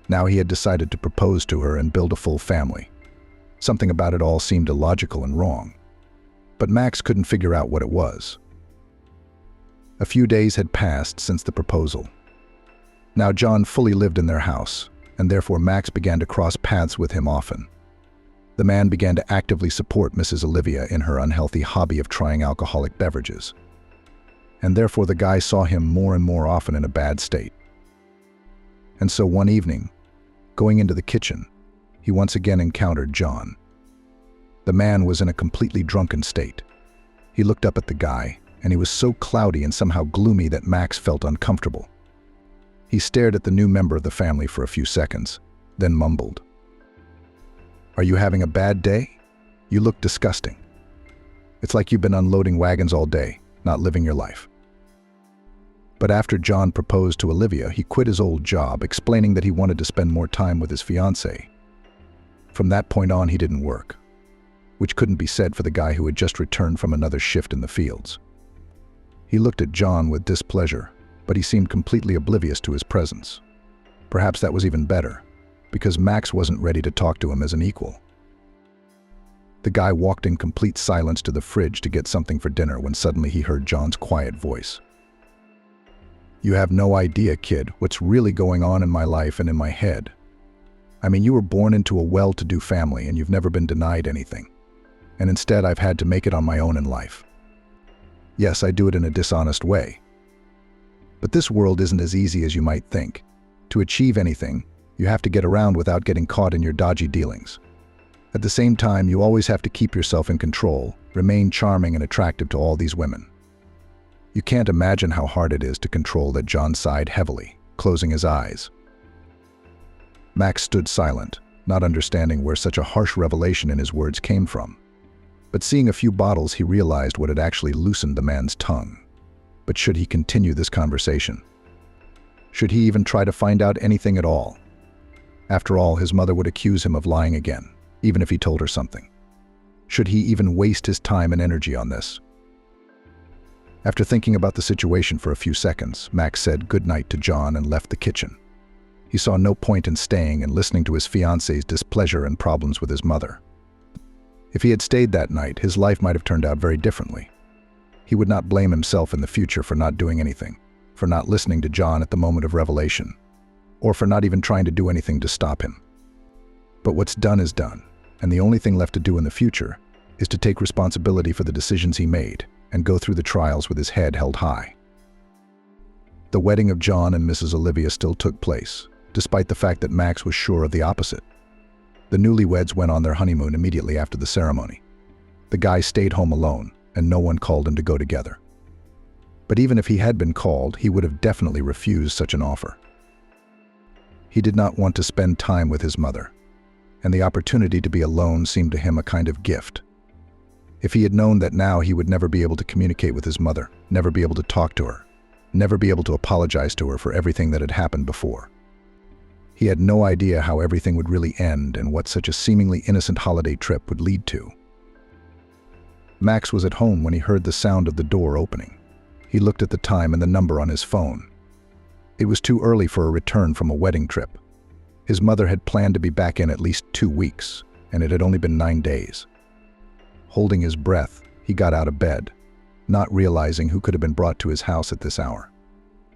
Now he had decided to propose to her and build a full family. Something about it all seemed illogical and wrong. But Max couldn't figure out what it was. A few days had passed since the proposal. Now John fully lived in their house, and therefore Max began to cross paths with him often. The man began to actively support Mrs. Olivia in her unhealthy hobby of trying alcoholic beverages. And therefore the guy saw him more and more often in a bad state. And so one evening, going into the kitchen, he once again encountered John. The man was in a completely drunken state. He looked up at the guy, and he was so cloudy and somehow gloomy that Max felt uncomfortable. He stared at the new member of the family for a few seconds, then mumbled, "Are you having a bad day? You look disgusting. It's like you've been unloading wagons all day, not living your life." But after John proposed to Olivia, he quit his old job, explaining that he wanted to spend more time with his fiancée. From that point on, he didn't work, which couldn't be said for the guy who had just returned from another shift in the fields. He looked at John with displeasure, but he seemed completely oblivious to his presence. Perhaps that was even better, because Max wasn't ready to talk to him as an equal. The guy walked in complete silence to the fridge to get something for dinner when suddenly he heard John's quiet voice. "You have no idea, kid, what's really going on in my life and in my head. I mean, you were born into a well-to-do family and you've never been denied anything. And instead, I've had to make it on my own in life. Yes, I do it in a dishonest way. But this world isn't as easy as you might think. To achieve anything, you have to get around without getting caught in your dodgy dealings. At the same time, you always have to keep yourself in control, remain charming and attractive to all these women." You can't imagine how hard it is to control that. John sighed heavily, closing his eyes. Max stood silent, not understanding where such a harsh revelation in his words came from. But seeing a few bottles, he realized what had actually loosened the man's tongue. But should he continue this conversation? Should he even try to find out anything at all? After all, his mother would accuse him of lying again, even if he told her something. Should he even waste his time and energy on this? After thinking about the situation for a few seconds, Max said goodnight to John and left the kitchen. He saw no point in staying and listening to his fiancée's displeasure and problems with his mother. If he had stayed that night, his life might have turned out very differently. He would not blame himself in the future for not doing anything, for not listening to John at the moment of revelation, or for not even trying to do anything to stop him. But what's done is done, and the only thing left to do in the future is to take responsibility for the decisions he made and go through the trials with his head held high. The wedding of John and Mrs. Olivia still took place, despite the fact that Max was sure of the opposite. The newlyweds went on their honeymoon immediately after the ceremony. The guy stayed home alone, and no one called him to go together. But even if he had been called, he would have definitely refused such an offer. He did not want to spend time with his mother. and the opportunity to be alone seemed to him a kind of gift. If he had known that now he would never be able to communicate with his mother, never be able to talk to her, never be able to apologize to her for everything that had happened before. He had no idea how everything would really end and what such a seemingly innocent holiday trip would lead to. Max was at home when he heard the sound of the door opening. He looked at the time and the number on his phone. It was too early for a return from a wedding trip. His mother had planned to be back in at least 2 weeks, and it had only been 9 days. Holding his breath, he got out of bed, not realizing who could have been brought to his house at this hour.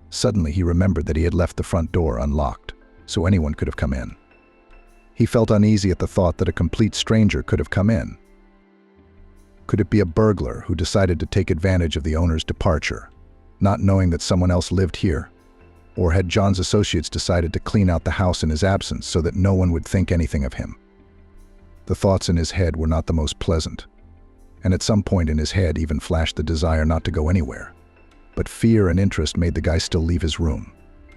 Suddenly, he remembered that he had left the front door unlocked, so anyone could have come in. He felt uneasy at the thought that a complete stranger could have come in. Could it be a burglar who decided to take advantage of the owner's departure, not knowing that someone else lived here? Or had John's associates decided to clean out the house in his absence so that no one would think anything of him? The thoughts in his head were not the most pleasant, and at some point in his head even flashed the desire not to go anywhere. But fear and interest made the guy still leave his room.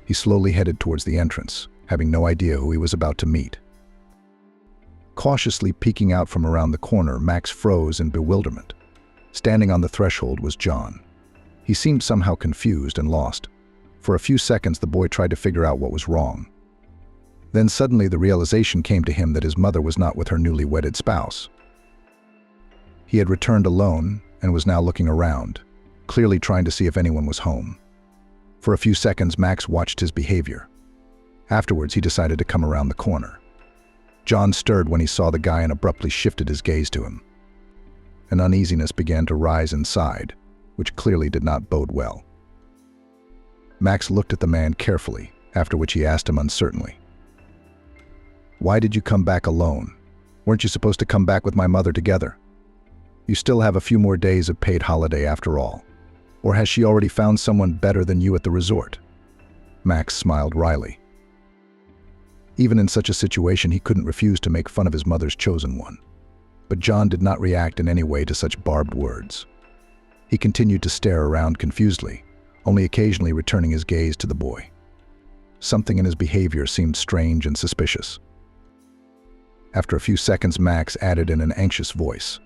He slowly headed towards the entrance, having no idea who he was about to meet. Cautiously peeking out from around the corner, Max froze in bewilderment. Standing on the threshold was John. He seemed somehow confused and lost. For a few seconds, the boy tried to figure out what was wrong. Then suddenly the realization came to him that his mother was not with her newly wedded spouse. He had returned alone and was now looking around, clearly trying to see if anyone was home. For a few seconds, Max watched his behavior. Afterwards, he decided to come around the corner. John stirred when he saw the guy and abruptly shifted his gaze to him. An uneasiness began to rise inside, which clearly did not bode well. Max looked at the man carefully, after which he asked him uncertainly, "Why did you come back alone? Weren't you supposed to come back with my mother together? You still have a few more days of paid holiday after all. Or has she already found someone better than you at the resort?" Max smiled wryly. Even in such a situation, he couldn't refuse to make fun of his mother's chosen one. But John did not react in any way to such barbed words. He continued to stare around confusedly, only occasionally returning his gaze to the boy. Something in his behavior seemed strange and suspicious. After a few seconds, Max added in an anxious voice,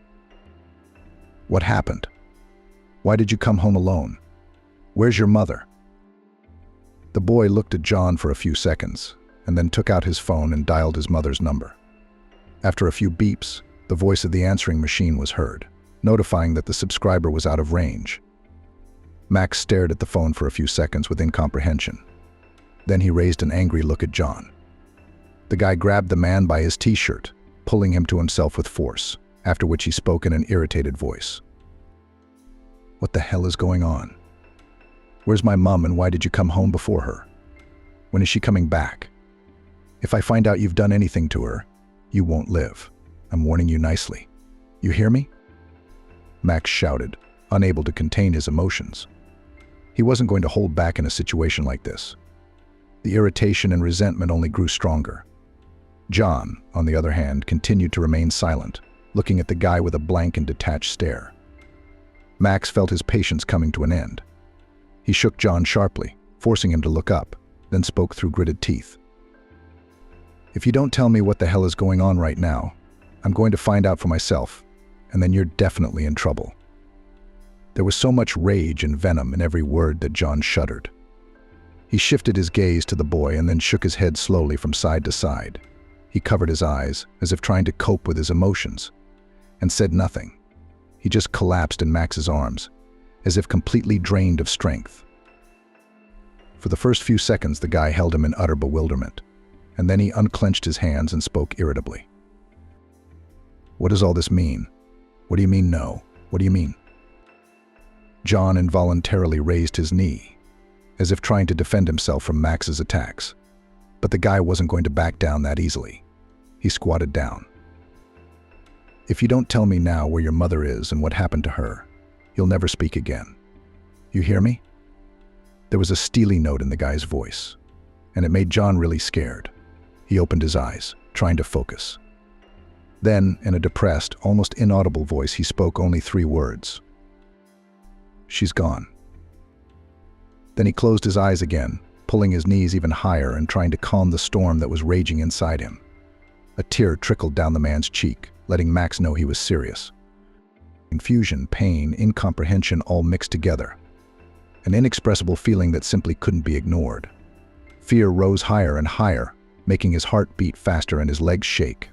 "What happened? Why did you come home alone? Where's your mother?" The boy looked at John for a few seconds, and then took out his phone and dialed his mother's number. After a few beeps, the voice of the answering machine was heard, notifying that the subscriber was out of range. Max stared at the phone for a few seconds with incomprehension. Then he raised an angry look at John. The guy grabbed the man by his t-shirt, pulling him to himself with force, after which he spoke in an irritated voice. "What the hell is going on? Where's my mom and why did you come home before her? When is she coming back? If I find out you've done anything to her, you won't live. I'm warning you nicely. You hear me?" Max shouted, unable to contain his emotions. He wasn't going to hold back in a situation like this. The irritation and resentment only grew stronger. John, on the other hand, continued to remain silent, looking at the guy with a blank and detached stare. Max felt his patience coming to an end. He shook John sharply, forcing him to look up, then spoke through gritted teeth. "If you don't tell me what the hell is going on right now, I'm going to find out for myself, and then you're definitely in trouble." There was so much rage and venom in every word that John shuddered. He shifted his gaze to the boy and then shook his head slowly from side to side. He covered his eyes, as if trying to cope with his emotions, and said nothing. He just collapsed in Max's arms, as if completely drained of strength. For the first few seconds, the guy held him in utter bewilderment, and then he unclenched his hands and spoke irritably. "What does all this mean? What do you mean, no? What do you mean?" John involuntarily raised his knee, as if trying to defend himself from Max's attacks. But the guy wasn't going to back down that easily. He squatted down. "If you don't tell me now where your mother is and what happened to her, you'll never speak again. You hear me?" There was a steely note in the guy's voice, and it made John really scared. He opened his eyes, trying to focus. Then, in a depressed, almost inaudible voice, he spoke only 3 words. "She's gone." Then he closed his eyes again, pulling his knees even higher and trying to calm the storm that was raging inside him. A tear trickled down the man's cheek, letting Max know he was serious. Confusion, pain, incomprehension all mixed together. An inexpressible feeling that simply couldn't be ignored. Fear rose higher and higher, making his heart beat faster and his legs shake.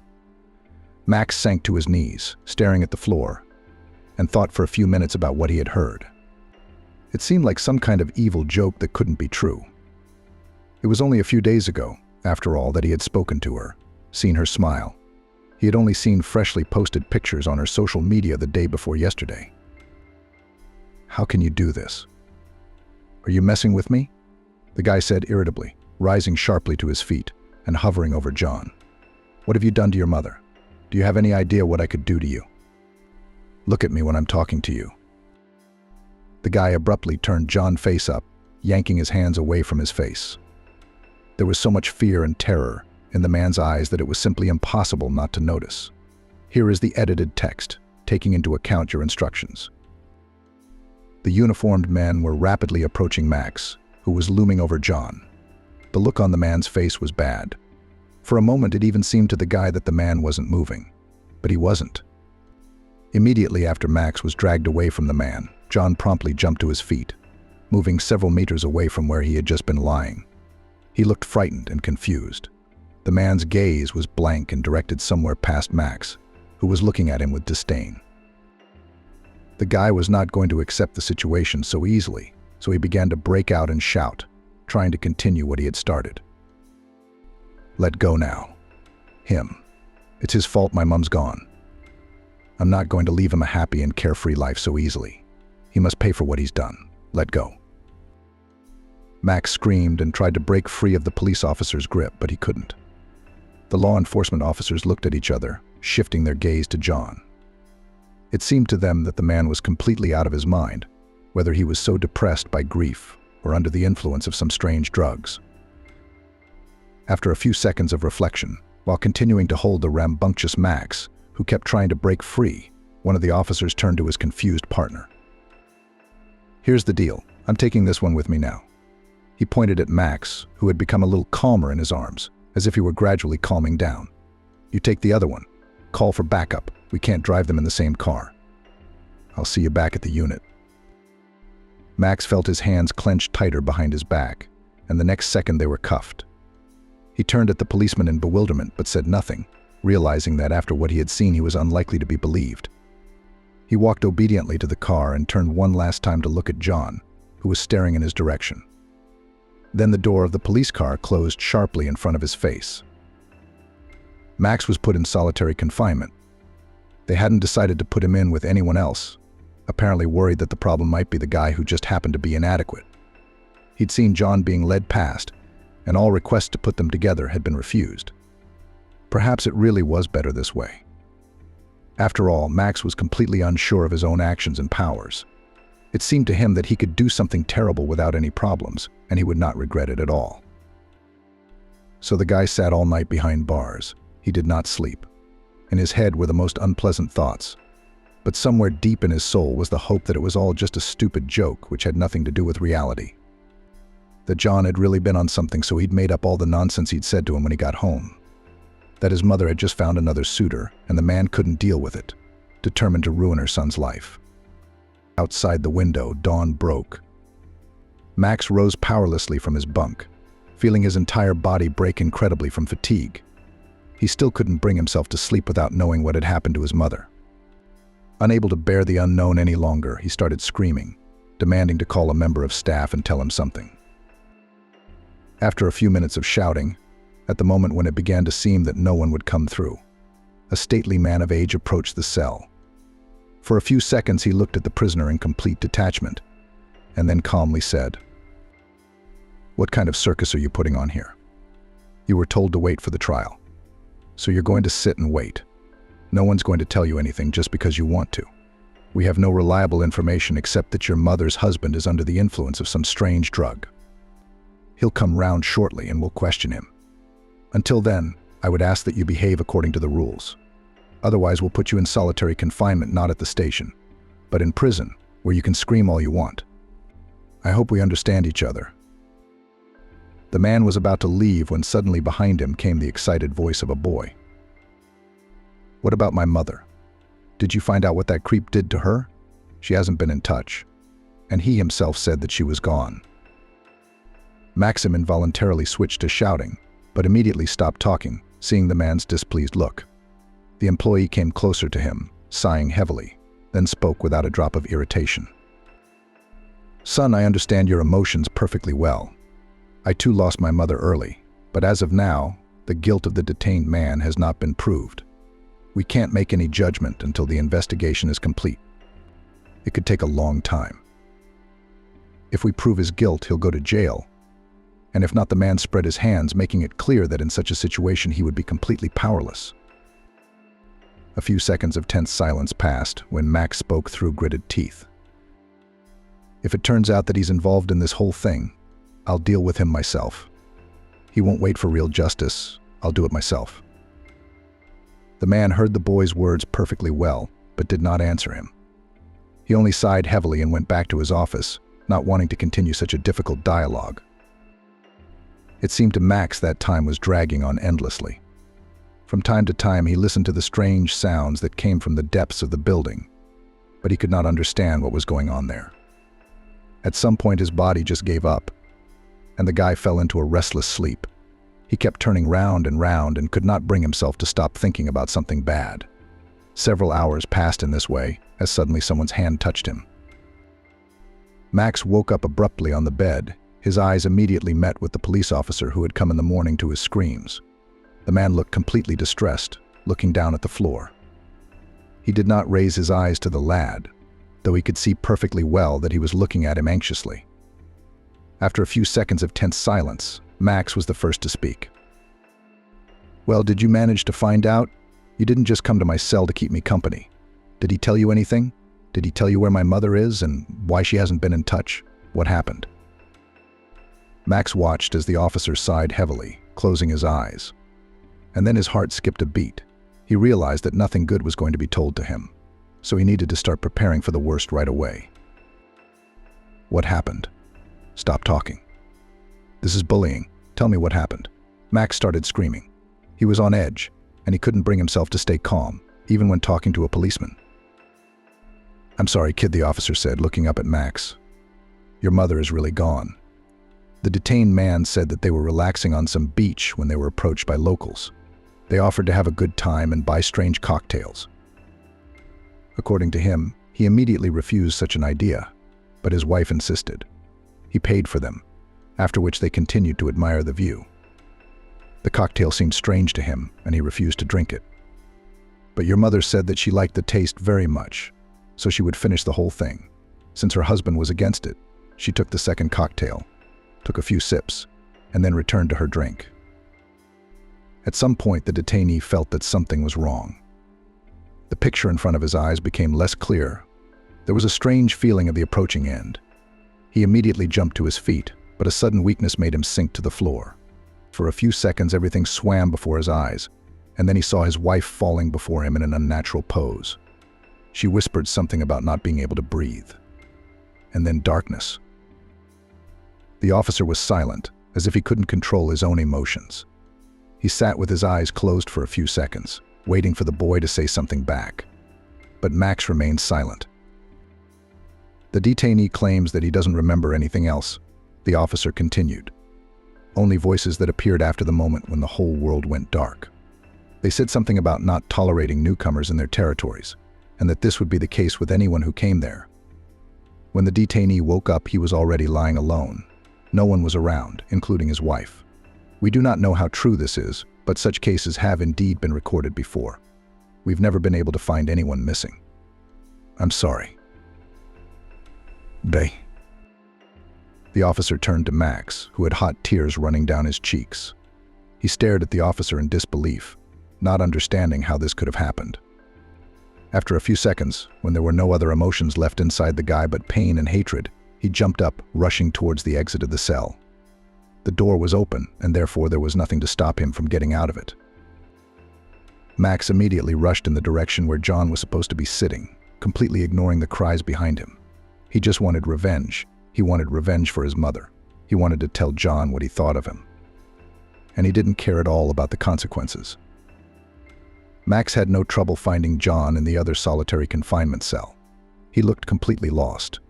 Max sank to his knees, staring at the floor, and thought for a few minutes about what he had heard. It seemed like some kind of evil joke that couldn't be true. It was only a few days ago, after all, that he had spoken to her, seen her smile. He had only seen freshly posted pictures on her social media the day before yesterday. "How can you do this? Are you messing with me?" the guy said irritably, rising sharply to his feet and hovering over John. "What have you done to your mother? Do you have any idea what I could do to you? Look at me when I'm talking to you." The guy abruptly turned John face up, yanking his hands away from his face. There was so much fear and terror in the man's eyes that it was simply impossible not to notice. Here is the edited text, taking into account your instructions. The uniformed men were rapidly approaching Max, who was looming over John. The look on the man's face was bad. For a moment it even seemed to the guy that the man wasn't moving. But he wasn't. Immediately after Max was dragged away from the man, John promptly jumped to his feet, moving several meters away from where he had just been lying. He looked frightened and confused. The man's gaze was blank and directed somewhere past Max, who was looking at him with disdain. The guy was not going to accept the situation so easily, so he began to break out and shout, trying to continue what he had started. "Let go now. Him. It's his fault my mom's gone. I'm not going to leave him a happy and carefree life so easily. He must pay for what he's done. Let go." Max screamed and tried to break free of the police officer's grip, but he couldn't. The law enforcement officers looked at each other, shifting their gaze to John. It seemed to them that the man was completely out of his mind, whether he was so depressed by grief or under the influence of some strange drugs. After a few seconds of reflection, while continuing to hold the rambunctious Max, who kept trying to break free, one of the officers turned to his confused partner. "Here's the deal. I'm taking this one with me now." He pointed at Max, who had become a little calmer in his arms, as if he were gradually calming down. "You take the other one. Call for backup. We can't drive them in the same car. I'll see you back at the unit." Max felt his hands clenched tighter behind his back, and the next second they were cuffed. He turned at the policeman in bewilderment but said nothing, realizing that after what he had seen he was unlikely to be believed. He walked obediently to the car and turned one last time to look at John, who was staring in his direction. Then the door of the police car closed sharply in front of his face. Max was put in solitary confinement. They hadn't decided to put him in with anyone else, apparently worried that the problem might be the guy who just happened to be inadequate. He'd seen John being led past, and all requests to put them together had been refused. Perhaps it really was better this way. After all, Max was completely unsure of his own actions and powers. It seemed to him that he could do something terrible without any problems, and he would not regret it at all. So the guy sat all night behind bars. He did not sleep. In his head were the most unpleasant thoughts. But somewhere deep in his soul was the hope that it was all just a stupid joke which had nothing to do with reality. That John had really been on something, so he'd made up all the nonsense he'd said to him when he got home. That his mother had just found another suitor, and the man couldn't deal with it, determined to ruin her son's life. Outside the window, dawn broke. Max rose powerlessly from his bunk, feeling his entire body break incredibly from fatigue. He still couldn't bring himself to sleep without knowing what had happened to his mother. Unable to bear the unknown any longer, he started screaming, demanding to call a member of staff and tell him something. After a few minutes of shouting, at the moment when it began to seem that no one would come through, a stately man of age approached the cell. For a few seconds he looked at the prisoner in complete detachment, and then calmly said, "What kind of circus are you putting on here? You were told to wait for the trial. So you're going to sit and wait. No one's going to tell you anything just because you want to. We have no reliable information except that your mother's husband is under the influence of some strange drug. He'll come round shortly and we'll question him. Until then, I would ask that you behave according to the rules. Otherwise, we'll put you in solitary confinement, not at the station, but in prison, where you can scream all you want. I hope we understand each other." The man was about to leave when suddenly behind him came the excited voice of a boy. What about my mother? Did you find out what that creep did to her? She hasn't been in touch. And he himself said that she was gone. Maxim involuntarily switched to shouting, but immediately stopped talking, seeing the man's displeased look. The employee came closer to him, sighing heavily, then spoke without a drop of irritation. Son, I understand your emotions perfectly well. I too lost my mother early, but as of now, the guilt of the detained man has not been proved. We can't make any judgment until the investigation is complete. It could take a long time. If we prove his guilt, he'll go to jail. And if not, the man spread his hands, making it clear that in such a situation he would be completely powerless. A few seconds of tense silence passed when Max spoke through gritted teeth. If it turns out that he's involved in this whole thing, I'll deal with him myself. He won't wait for real justice. I'll do it myself. The man heard the boy's words perfectly well, but did not answer him. He only sighed heavily and went back to his office, not wanting to continue such a difficult dialogue. It seemed to Max that time was dragging on endlessly. From time to time, he listened to the strange sounds that came from the depths of the building, but he could not understand what was going on there. At some point, his body just gave up, and the guy fell into a restless sleep. He kept turning round and could not bring himself to stop thinking about something bad. Several hours passed in this way, as suddenly someone's hand touched him. Max woke up abruptly on the bed. His eyes immediately met with the police officer who had come in the morning to his screams. The man looked completely distressed, looking down at the floor. He did not raise his eyes to the lad, though he could see perfectly well that he was looking at him anxiously. After a few seconds of tense silence, Max was the first to speak. Well, did you manage to find out? You didn't just come to my cell to keep me company. Did he tell you anything? Did he tell you where my mother is and why she hasn't been in touch? What happened? Max watched as the officer sighed heavily, closing his eyes. And then his heart skipped a beat. He realized that nothing good was going to be told to him, so he needed to start preparing for the worst right away. What happened? Stop talking. This is bullying. Tell me what happened. Max started screaming. He was on edge, and he couldn't bring himself to stay calm, even when talking to a policeman. I'm sorry, kid, the officer said, looking up at Max. Your mother is really gone. The detained man said that they were relaxing on some beach when they were approached by locals. They offered to have a good time and buy strange cocktails. According to him, he immediately refused such an idea, but his wife insisted. He paid for them, after which they continued to admire the view. The cocktail seemed strange to him, and he refused to drink it. But your mother said that she liked the taste very much, so she would finish the whole thing. Since her husband was against it, she took the second cocktail, took a few sips, and then returned to her drink. At some point, the detainee felt that something was wrong. The picture in front of his eyes became less clear. There was a strange feeling of the approaching end. He immediately jumped to his feet, but a sudden weakness made him sink to the floor. For a few seconds, everything swam before his eyes, and then he saw his wife falling before him in an unnatural pose. She whispered something about not being able to breathe. And then darkness. The officer was silent, as if he couldn't control his own emotions. He sat with his eyes closed for a few seconds, waiting for the boy to say something back. But Max remained silent. The detainee claims that he doesn't remember anything else. The officer continued. Only voices that appeared after the moment when the whole world went dark. They said something about not tolerating newcomers in their territories, and that this would be the case with anyone who came there. When the detainee woke up, he was already lying alone. No one was around, including his wife. We do not know how true this is, but such cases have indeed been recorded before. We've never been able to find anyone missing. I'm sorry. Bay. The officer turned to Max, who had hot tears running down his cheeks. He stared at the officer in disbelief, not understanding how this could have happened. After a few seconds, when there were no other emotions left inside the guy but pain and hatred, he jumped up, rushing towards the exit of the cell. The door was open, and therefore there was nothing to stop him from getting out of it. Max immediately rushed in the direction where John was supposed to be sitting, completely ignoring the cries behind him. He just wanted revenge. He wanted revenge for his mother. He wanted to tell John what he thought of him. And he didn't care at all about the consequences. Max had no trouble finding John in the other solitary confinement cell. He looked completely lost.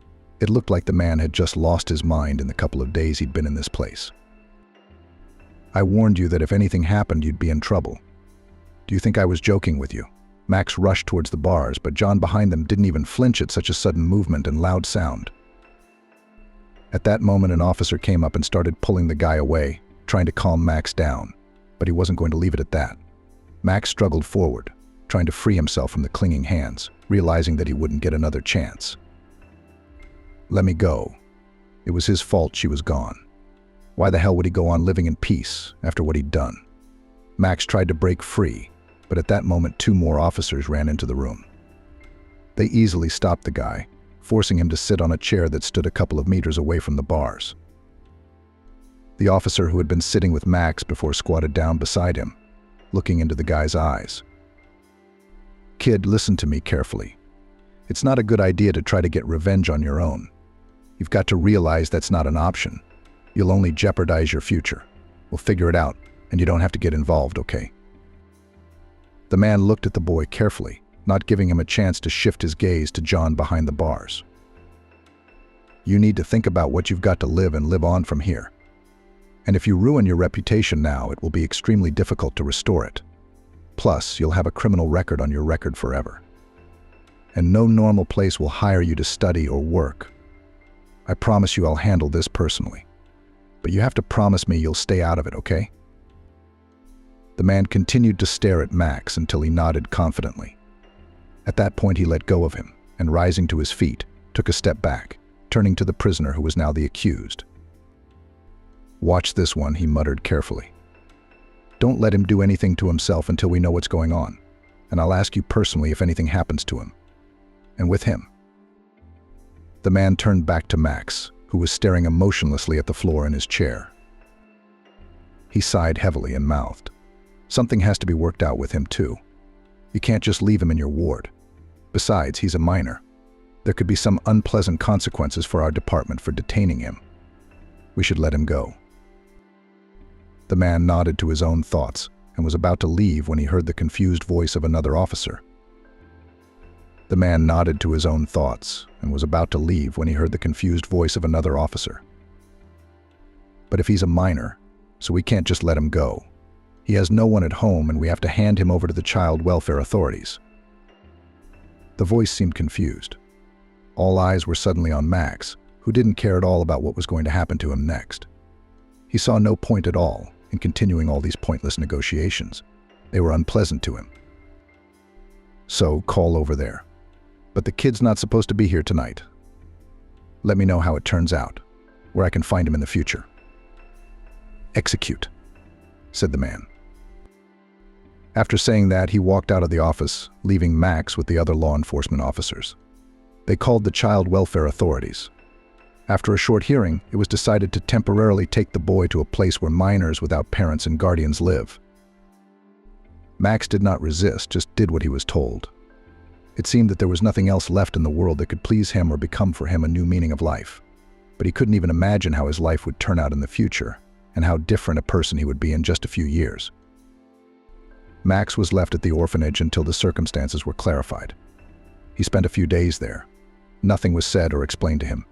It looked like the man had just lost his mind in the couple of days he'd been in this place. "I warned you that if anything happened, you'd be in trouble. Do you think I was joking with you?" Max rushed towards the bars, but John behind them didn't even flinch at such a sudden movement and loud sound. At that moment, an officer came up and started pulling the guy away, trying to calm Max down, but he wasn't going to leave it at that. Max struggled forward, trying to free himself from the clinging hands, realizing that he wouldn't get another chance. "Let me go." It was his fault she was gone. Why the hell would he go on living in peace after what he'd done? Max tried to break free, but at that moment 2 more officers ran into the room. They easily stopped the guy, forcing him to sit on a chair that stood a couple of meters away from the bars. The officer who had been sitting with Max before squatted down beside him, looking into the guy's eyes. "Kid, listen to me carefully. It's not a good idea to try to get revenge on your own. You've got to realize that's not an option. You'll only jeopardize your future. We'll figure it out, and you don't have to get involved, okay?" The man looked at the boy carefully, not giving him a chance to shift his gaze to John behind the bars. "You need to think about what you've got to live and live on from here. And if you ruin your reputation now, it will be extremely difficult to restore it. Plus, you'll have a criminal record on your record forever. And no normal place will hire you to study or work. I promise you I'll handle this personally. But you have to promise me you'll stay out of it, okay?" The man continued to stare at Max until he nodded confidently. At that point, he let go of him and, rising to his feet, took a step back, turning to the prisoner who was now the accused. "Watch this one," he muttered carefully. "Don't let him do anything to himself until we know what's going on, and I'll ask you personally if anything happens to him. And with him." The man turned back to Max, who was staring emotionlessly at the floor in his chair. He sighed heavily and mouthed, "Something has to be worked out with him too. You can't just leave him in your ward. Besides, he's a minor. There could be some unpleasant consequences for our department for detaining him. We should let him go." The man nodded to his own thoughts and was about to leave when he heard the confused voice of another officer. The man nodded to his own thoughts and was about to leave when he heard the confused voice of another officer. "But if he's a minor, so we can't just let him go. He has no one at home and we have to hand him over to the child welfare authorities." The voice seemed confused. All eyes were suddenly on Max, who didn't care at all about what was going to happen to him next. He saw no point at all in continuing all these pointless negotiations. They were unpleasant to him. "So, call over there. But the kid's not supposed to be here tonight. Let me know how it turns out, where I can find him in the future." "Execute," said the man. After saying that, he walked out of the office, leaving Max with the other law enforcement officers. They called the child welfare authorities. After a short hearing, it was decided to temporarily take the boy to a place where minors without parents and guardians live. Max did not resist, just did what he was told. It seemed that there was nothing else left in the world that could please him or become for him a new meaning of life. But he couldn't even imagine how his life would turn out in the future, and how different a person he would be in just a few years. Max was left at the orphanage until the circumstances were clarified. He spent a few days there. Nothing was said or explained to him.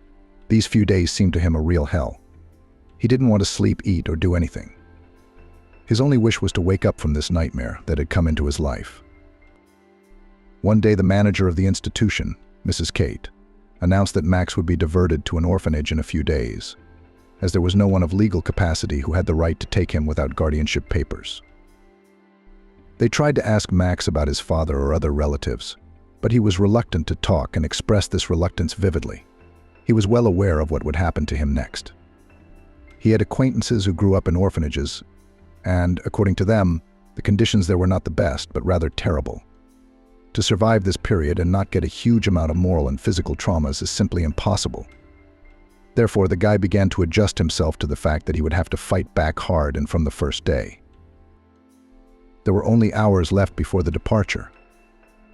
These few days seemed to him a real hell. He didn't want to sleep, eat, or do anything. His only wish was to wake up from this nightmare that had come into his life. One day, the manager of the institution, Mrs. Kate, announced that Max would be diverted to an orphanage in a few days, as there was no one of legal capacity who had the right to take him without guardianship papers. They tried to ask Max about his father or other relatives, but he was reluctant to talk and expressed this reluctance vividly. He was well aware of what would happen to him next. He had acquaintances who grew up in orphanages, and, according to them, the conditions there were not the best, but rather terrible. To survive this period and not get a huge amount of moral and physical traumas is simply impossible. Therefore, the guy began to adjust himself to the fact that he would have to fight back hard and from the first day. There were only hours left before the departure,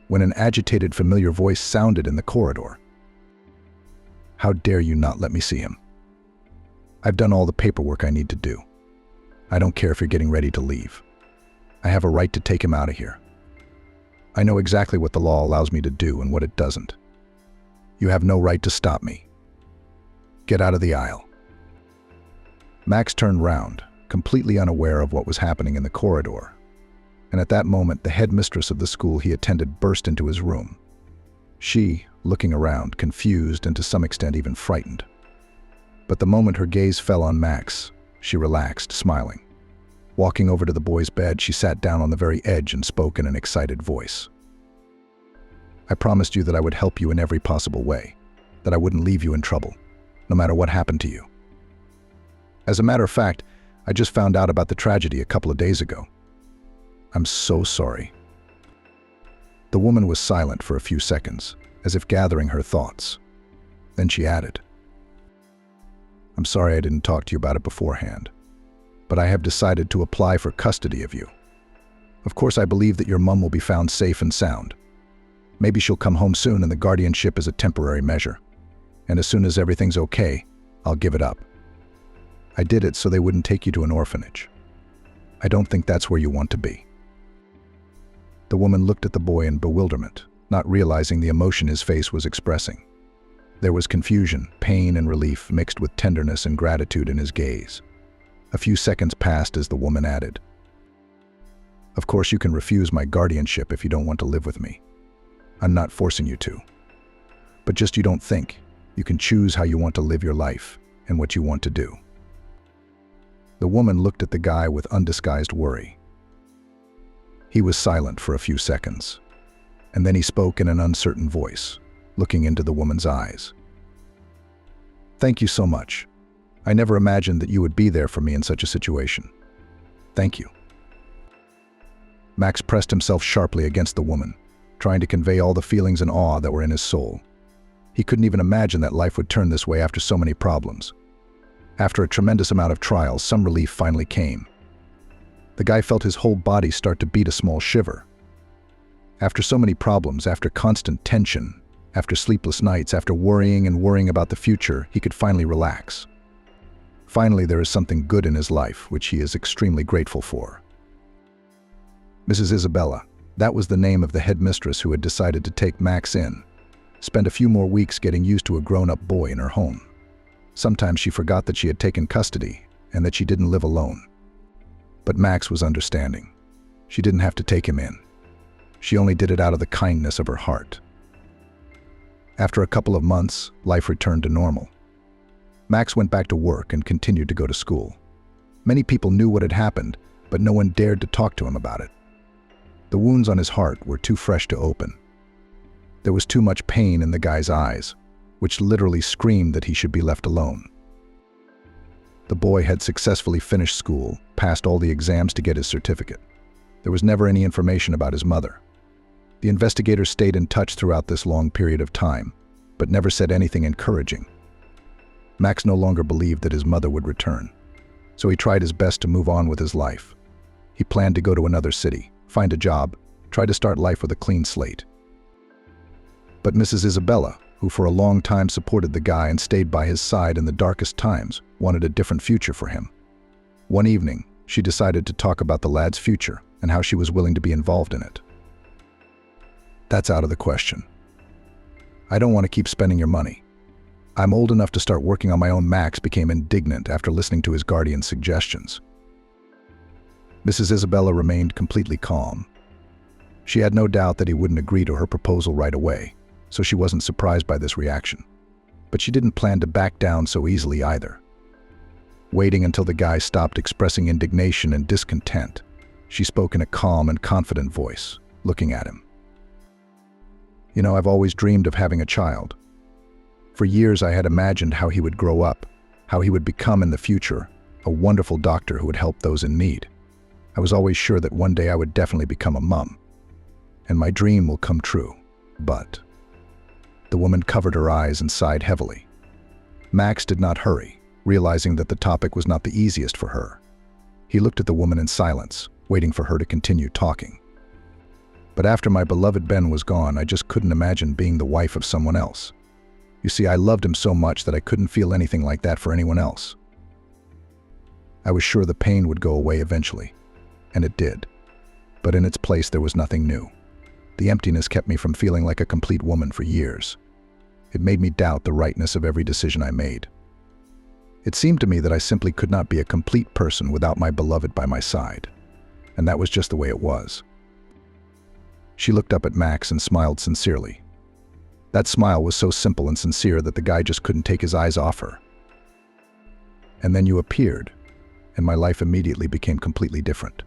when an agitated, familiar voice sounded in the corridor. "How dare you not let me see him? I've done all the paperwork I need to do. I don't care if you're getting ready to leave. I have a right to take him out of here. I know exactly what the law allows me to do and what it doesn't. You have no right to stop me. Get out of the aisle." Max turned round, completely unaware of what was happening in the corridor. And at that moment, the headmistress of the school he attended burst into his room. She, looking around, confused and to some extent even frightened. But the moment her gaze fell on Max, she relaxed, smiling. Walking over to the boy's bed, she sat down on the very edge and spoke in an excited voice. "I promised you that I would help you in every possible way, that I wouldn't leave you in trouble, no matter what happened to you. As a matter of fact, I just found out about the tragedy a couple of days ago. I'm so sorry." The woman was silent for a few seconds, as if gathering her thoughts. Then she added, "I'm sorry I didn't talk to you about it beforehand, but I have decided to apply for custody of you. Of course, I believe that your mum will be found safe and sound. Maybe she'll come home soon and the guardianship is a temporary measure. And as soon as everything's okay, I'll give it up. I did it so they wouldn't take you to an orphanage. I don't think that's where you want to be." The woman looked at the boy in bewilderment, not realizing the emotion his face was expressing. There was confusion, pain, and relief mixed with tenderness and gratitude in his gaze. A few seconds passed as the woman added, "Of course you can refuse my guardianship if you don't want to live with me. I'm not forcing you to. But just you don't think. You can choose how you want to live your life and what you want to do." The woman looked at the guy with undisguised worry. He was silent for a few seconds, and then he spoke in an uncertain voice, looking into the woman's eyes. "Thank you so much. I never imagined that you would be there for me in such a situation. Thank you." Max pressed himself sharply against the woman, trying to convey all the feelings and awe that were in his soul. He couldn't even imagine that life would turn this way after so many problems. After a tremendous amount of trials, some relief finally came. The guy felt his whole body start to beat a small shiver. After so many problems, after constant tension, after sleepless nights, after worrying and worrying about the future, he could finally relax. Finally, there is something good in his life, which he is extremely grateful for. Mrs. Isabella, that was the name of the headmistress who had decided to take Max in, spent a few more weeks getting used to a grown-up boy in her home. Sometimes she forgot that she had taken custody and that she didn't live alone. But Max was understanding. She didn't have to take him in. She only did it out of the kindness of her heart. After a couple of months, life returned to normal. Max went back to work and continued to go to school. Many people knew what had happened, but no one dared to talk to him about it. The wounds on his heart were too fresh to open. There was too much pain in the guy's eyes, which literally screamed that he should be left alone. The boy had successfully finished school, passed all the exams to get his certificate. There was never any information about his mother. The investigators stayed in touch throughout this long period of time, but never said anything encouraging. Max no longer believed that his mother would return, so he tried his best to move on with his life. He planned to go to another city, find a job, try to start life with a clean slate. But Mrs. Isabella, who for a long time supported the guy and stayed by his side in the darkest times, wanted a different future for him. One evening, she decided to talk about the lad's future and how she was willing to be involved in it. "That's out of the question. I don't want to keep spending your money. I'm old enough to start working on my own." Max became indignant after listening to his guardian's suggestions. Mrs. Isabella remained completely calm. She had no doubt that he wouldn't agree to her proposal right away, so she wasn't surprised by this reaction. But she didn't plan to back down so easily either. Waiting until the guy stopped expressing indignation and discontent, she spoke in a calm and confident voice, looking at him. "You know, I've always dreamed of having a child. For years I had imagined how he would grow up, how he would become in the future a wonderful doctor who would help those in need. I was always sure that one day I would definitely become a mom. And my dream will come true, but..." The woman covered her eyes and sighed heavily. Max did not hurry, realizing that the topic was not the easiest for her. He looked at the woman in silence, waiting for her to continue talking. "But after my beloved Ben was gone, I just couldn't imagine being the wife of someone else. You see, I loved him so much that I couldn't feel anything like that for anyone else. I was sure the pain would go away eventually, and it did. But in its place there was nothing new. The emptiness kept me from feeling like a complete woman for years. It made me doubt the rightness of every decision I made. It seemed to me that I simply could not be a complete person without my beloved by my side. And that was just the way it was. She looked up at Max and smiled sincerely. That smile was so simple and sincere that the guy just couldn't take his eyes off her. And then you appeared, and my life immediately became completely different.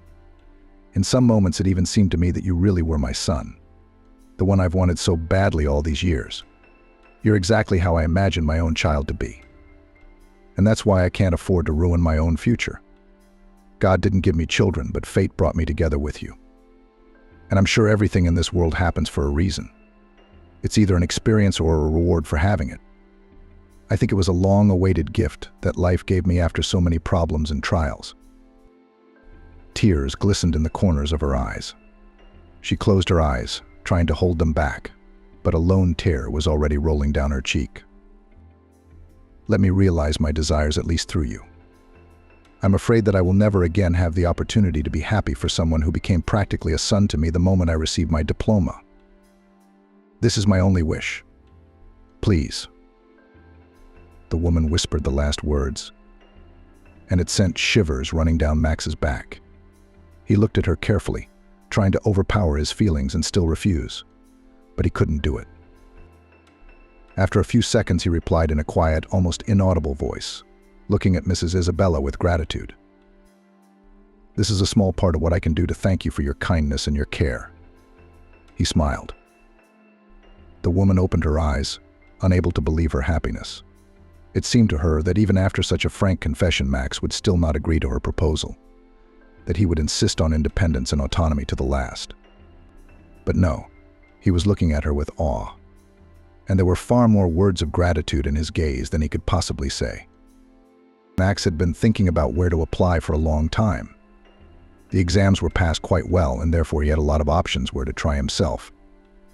In some moments it even seemed to me that you really were my son, the one I've wanted so badly all these years. You're exactly how I imagined my own child to be. And that's why I can't afford to ruin my own future. God didn't give me children, but fate brought me together with you. And I'm sure everything in this world happens for a reason. It's either an experience or a reward for having it. I think it was a long-awaited gift that life gave me after so many problems and trials. Tears glistened in the corners of her eyes. She closed her eyes, trying to hold them back, but a lone tear was already rolling down her cheek. Let me realize my desires at least through you. I'm afraid that I will never again have the opportunity to be happy for someone who became practically a son to me the moment I received my diploma. This is my only wish. Please. The woman whispered the last words, and it sent shivers running down Max's back. He looked at her carefully, trying to overpower his feelings and still refuse, but he couldn't do it. After a few seconds, he replied in a quiet, almost inaudible voice, looking at Mrs. Isabella with gratitude. This is a small part of what I can do to thank you for your kindness and your care. He smiled. The woman opened her eyes, unable to believe her happiness. It seemed to her that even after such a frank confession, Max would still not agree to her proposal, that he would insist on independence and autonomy to the last. But no, he was looking at her with awe, and there were far more words of gratitude in his gaze than he could possibly say. Max had been thinking about where to apply for a long time. The exams were passed quite well, and therefore he had a lot of options where to try himself.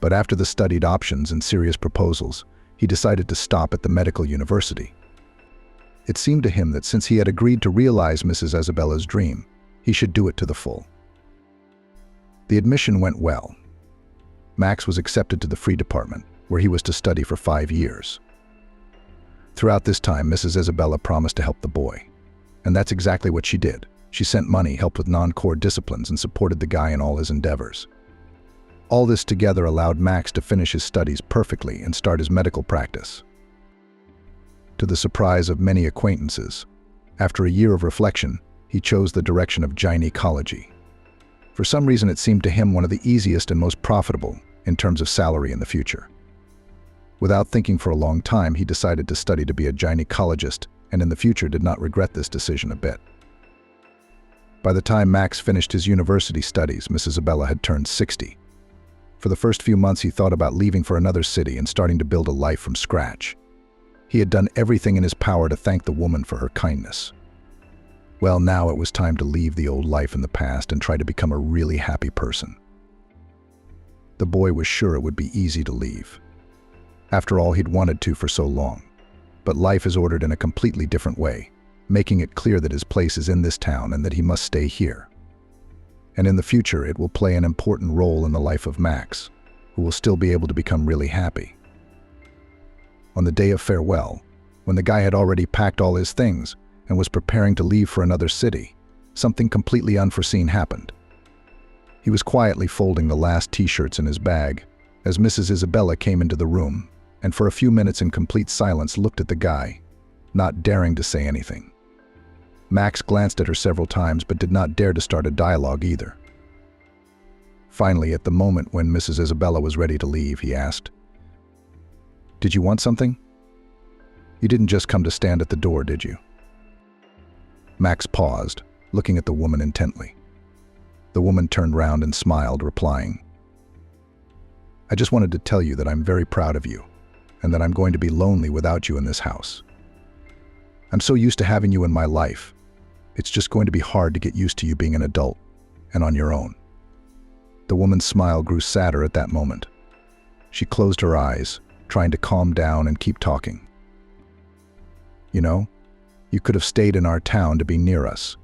But after the studied options and serious proposals, he decided to stop at the medical university. It seemed to him that since he had agreed to realize Mrs. Isabella's dream, he should do it to the full. The admission went well. Max was accepted to the free department, where he was to study for 5 years. Throughout this time, Mrs. Isabella promised to help the boy. And that's exactly what she did. She sent money, helped with non-core disciplines, and supported the guy in all his endeavors. All this together allowed Max to finish his studies perfectly and start his medical practice. To the surprise of many acquaintances, after a year of reflection, he chose the direction of gynecology. For some reason, it seemed to him one of the easiest and most profitable in terms of salary in the future. Without thinking for a long time, he decided to study to be a gynecologist, and in the future did not regret this decision a bit. By the time Max finished his university studies, Mrs. Isabella had turned 60. For the first few months, he thought about leaving for another city and starting to build a life from scratch. He had done everything in his power to thank the woman for her kindness. Well, now it was time to leave the old life in the past and try to become a really happy person. The boy was sure it would be easy to leave. After all, he'd wanted to for so long. But life is ordered in a completely different way, making it clear that his place is in this town and that he must stay here. And in the future, it will play an important role in the life of Max, who will still be able to become really happy. On the day of farewell, when the guy had already packed all his things and was preparing to leave for another city, something completely unforeseen happened. He was quietly folding the last t-shirts in his bag as Mrs. Isabella came into the room and for a few minutes in complete silence looked at the guy, not daring to say anything. Max glanced at her several times but did not dare to start a dialogue either. Finally, at the moment when Mrs. Isabella was ready to leave, he asked, "Did you want something? You didn't just come to stand at the door, did you?" Max paused, looking at the woman intently. The woman turned round and smiled, replying, "I just wanted to tell you that I'm very proud of you, and that I'm going to be lonely without you in this house. I'm so used to having you in my life. It's just going to be hard to get used to you being an adult and on your own." The woman's smile grew sadder at that moment. She closed her eyes, trying to calm down and keep talking. "You know, you could have stayed in our town to be near us.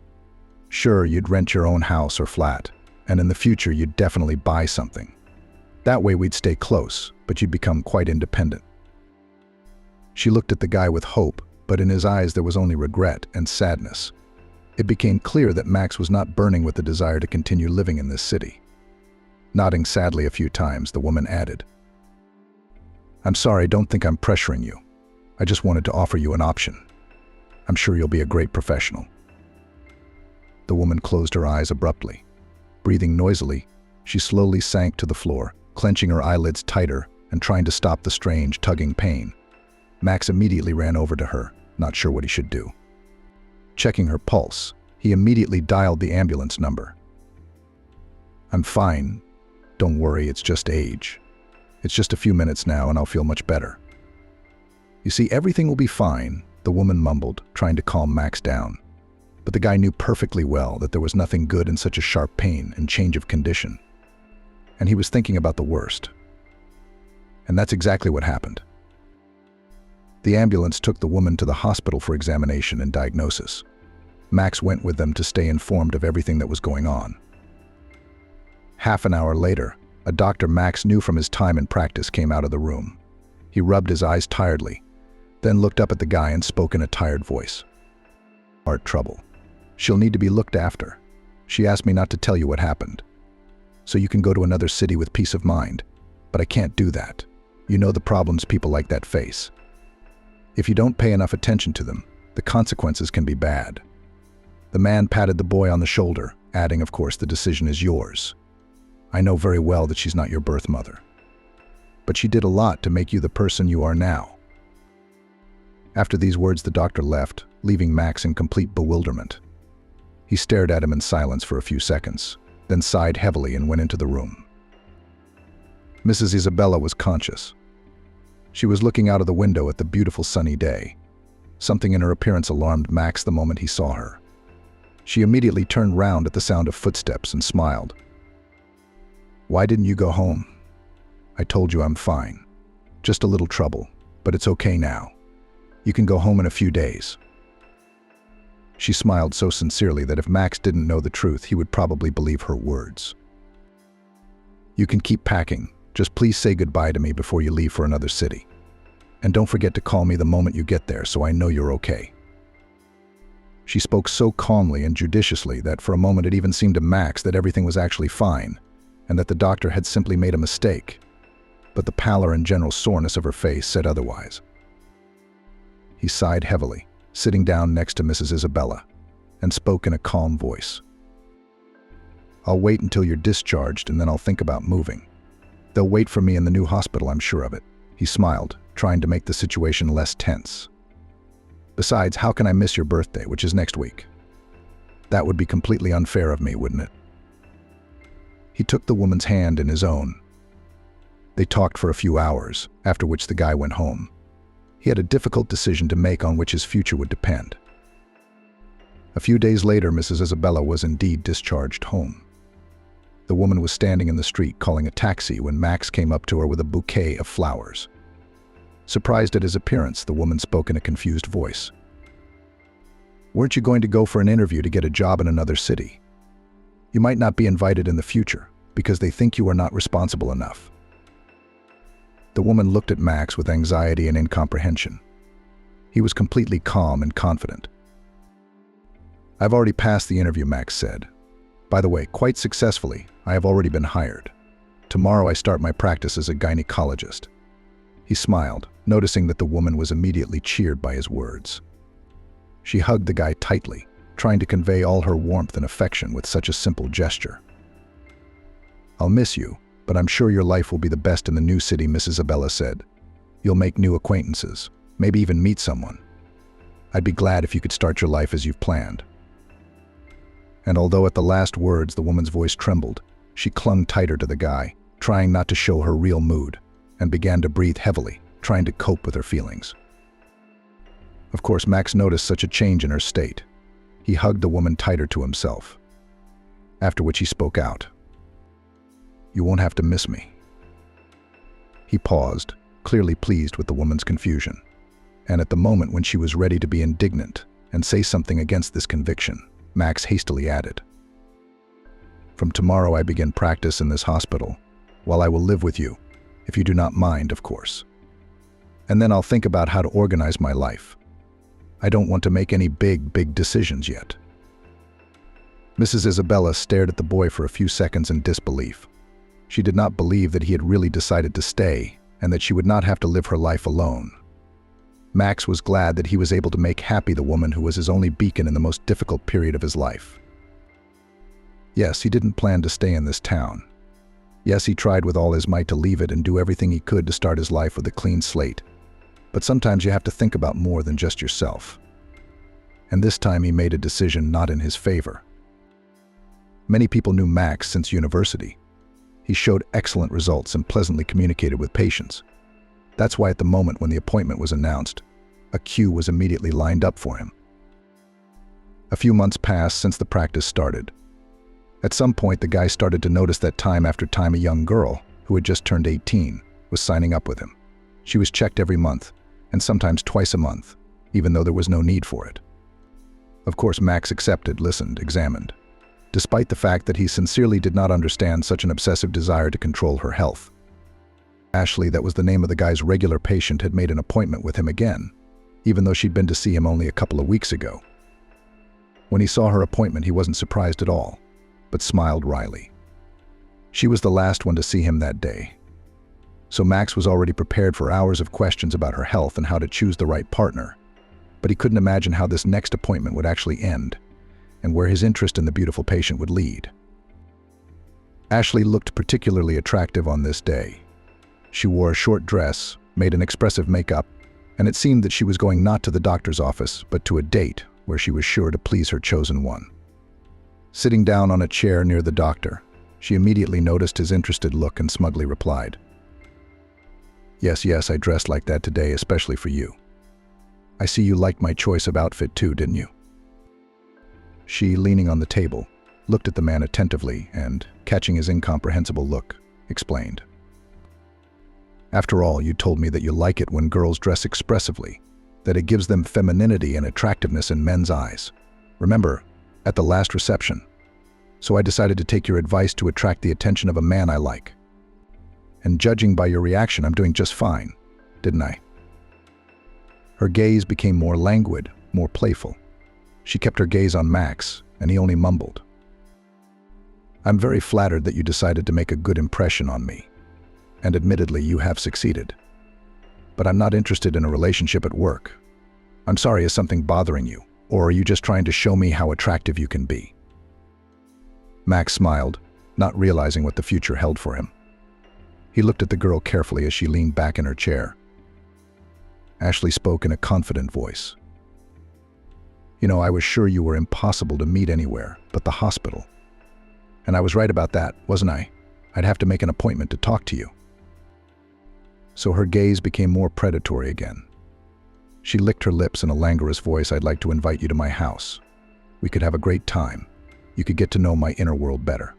Sure, you'd rent your own house or flat, and in the future you'd definitely buy something. That way we'd stay close, but you'd become quite independent." She looked at the guy with hope, but in his eyes there was only regret and sadness. It became clear that Max was not burning with the desire to continue living in this city. Nodding sadly a few times, the woman added, "I'm sorry, don't think I'm pressuring you. I just wanted to offer you an option. I'm sure you'll be a great professional." The woman closed her eyes abruptly. Breathing noisily, she slowly sank to the floor, clenching her eyelids tighter and trying to stop the strange, tugging pain. Max immediately ran over to her, not sure what he should do. Checking her pulse, he immediately dialed the ambulance number. "I'm fine. Don't worry, it's just age. It's just a few minutes now and I'll feel much better." "You see, everything will be fine," the woman mumbled, trying to calm Max down. But the guy knew perfectly well that there was nothing good in such a sharp pain and change of condition. And he was thinking about the worst. And that's exactly what happened. The ambulance took the woman to the hospital for examination and diagnosis. Max went with them to stay informed of everything that was going on. Half an hour later, a doctor Max knew from his time in practice came out of the room. He rubbed his eyes tiredly, then looked up at the guy and spoke in a tired voice. "Heart trouble. She'll need to be looked after. She asked me not to tell you what happened. So you can go to another city with peace of mind. But I can't do that. You know the problems people like that face. If you don't pay enough attention to them, the consequences can be bad." The man patted the boy on the shoulder, adding, "Of course, the decision is yours. I know very well that she's not your birth mother. But she did a lot to make you the person you are now." After these words, the doctor left, leaving Max in complete bewilderment. He stared at him in silence for a few seconds, then sighed heavily and went into the room. Mrs. Isabella was conscious. She was looking out of the window at the beautiful sunny day. Something in her appearance alarmed Max the moment he saw her. She immediately turned round at the sound of footsteps and smiled. "Why didn't you go home? I told you I'm fine. Just a little trouble, but it's okay now. You can go home in a few days." She smiled so sincerely that if Max didn't know the truth, he would probably believe her words. "You can keep packing. Just please say goodbye to me before you leave for another city. And don't forget to call me the moment you get there so I know you're okay." She spoke so calmly and judiciously that for a moment it even seemed to Max that everything was actually fine, and that the doctor had simply made a mistake. But the pallor and general soreness of her face said otherwise. He sighed heavily, sitting down next to Mrs. Isabella, and spoke in a calm voice. "I'll wait until you're discharged and then I'll think about moving. They'll wait for me in the new hospital, I'm sure of it." He smiled, trying to make the situation less tense. "Besides, how can I miss your birthday, which is next week? That would be completely unfair of me, wouldn't it?" He took the woman's hand in his own. They talked for a few hours, after which the guy went home. He had a difficult decision to make on which his future would depend. A few days later, Mrs. Isabella was indeed discharged home. The woman was standing in the street calling a taxi when Max came up to her with a bouquet of flowers. Surprised at his appearance, the woman spoke in a confused voice. "Weren't you going to go for an interview to get a job in another city? You might not be invited in the future because they think you are not responsible enough." The woman looked at Max with anxiety and incomprehension. He was completely calm and confident. "I've already passed the interview," Max said. "By the way, quite successfully. I have already been hired. Tomorrow I start my practice as a gynecologist." He smiled, noticing that the woman was immediately cheered by his words. She hugged the guy tightly, trying to convey all her warmth and affection with such a simple gesture. "I'll miss you, but I'm sure your life will be the best in the new city," Miss Isabella said. "You'll make new acquaintances, maybe even meet someone. I'd be glad if you could start your life as you've planned." And although at the last words the woman's voice trembled, she clung tighter to the guy, trying not to show her real mood, and began to breathe heavily, trying to cope with her feelings. Of course, Max noticed such a change in her state. He hugged the woman tighter to himself, after which he spoke out. "You won't have to miss me." He paused, clearly pleased with the woman's confusion, and at the moment when she was ready to be indignant and say something against this conviction, Max hastily added, "From tomorrow I begin practice in this hospital, while I will live with you, if you do not mind, of course. And then I'll think about how to organize my life. I don't want to make any big decisions yet." Mrs. Isabella stared at the boy for a few seconds in disbelief. She did not believe that he had really decided to stay, and that she would not have to live her life alone. Max was glad that he was able to make happy the woman who was his only beacon in the most difficult period of his life. Yes, he didn't plan to stay in this town. Yes, he tried with all his might to leave it and do everything he could to start his life with a clean slate. But sometimes you have to think about more than just yourself. And this time he made a decision not in his favor. Many people knew Max since university. He showed excellent results and pleasantly communicated with patients. That's why at the moment when the appointment was announced, a queue was immediately lined up for him. A few months passed since the practice started. At some point, the guy started to notice that time after time a young girl, who had just turned 18, was signing up with him. She was checked every month, and sometimes twice a month, even though there was no need for it. Of course, Max accepted, listened, examined, despite the fact that he sincerely did not understand such an obsessive desire to control her health. Ashley, that was the name of the guy's regular patient, had made an appointment with him again, even though she'd been to see him only a couple of weeks ago. When he saw her appointment, he wasn't surprised at all, but smiled wryly. She was the last one to see him that day. So Max was already prepared for hours of questions about her health and how to choose the right partner. But he couldn't imagine how this next appointment would actually end, and where his interest in the beautiful patient would lead. Ashley looked particularly attractive on this day. She wore a short dress, made an expressive makeup, and it seemed that she was going not to the doctor's office, but to a date where she was sure to please her chosen one. Sitting down on a chair near the doctor, she immediately noticed his interested look and smugly replied, Yes, I dressed like that today, especially for you. I see you liked my choice of outfit too, didn't you?" She, leaning on the table, looked at the man attentively and, catching his incomprehensible look, explained, "After all, you told me that you like it when girls dress expressively, that it gives them femininity and attractiveness in men's eyes. Remember, at the last reception. So I decided to take your advice to attract the attention of a man I like. And judging by your reaction, I'm doing just fine, didn't I?" Her gaze became more languid, more playful. She kept her gaze on Max, and he only mumbled, "I'm very flattered that you decided to make a good impression on me. And admittedly, you have succeeded. But I'm not interested in a relationship at work. I'm sorry, is something bothering you? Or are you just trying to show me how attractive you can be?" Max smiled, not realizing what the future held for him. He looked at the girl carefully as she leaned back in her chair. Ashley spoke in a confident voice. "You know, I was sure you were impossible to meet anywhere but the hospital. And I was right about that, wasn't I? I'd have to make an appointment to talk to you." So her gaze became more predatory again. She licked her lips in a languorous voice. "I'd like to invite you to my house. We could have a great time. You could get to know my inner world better."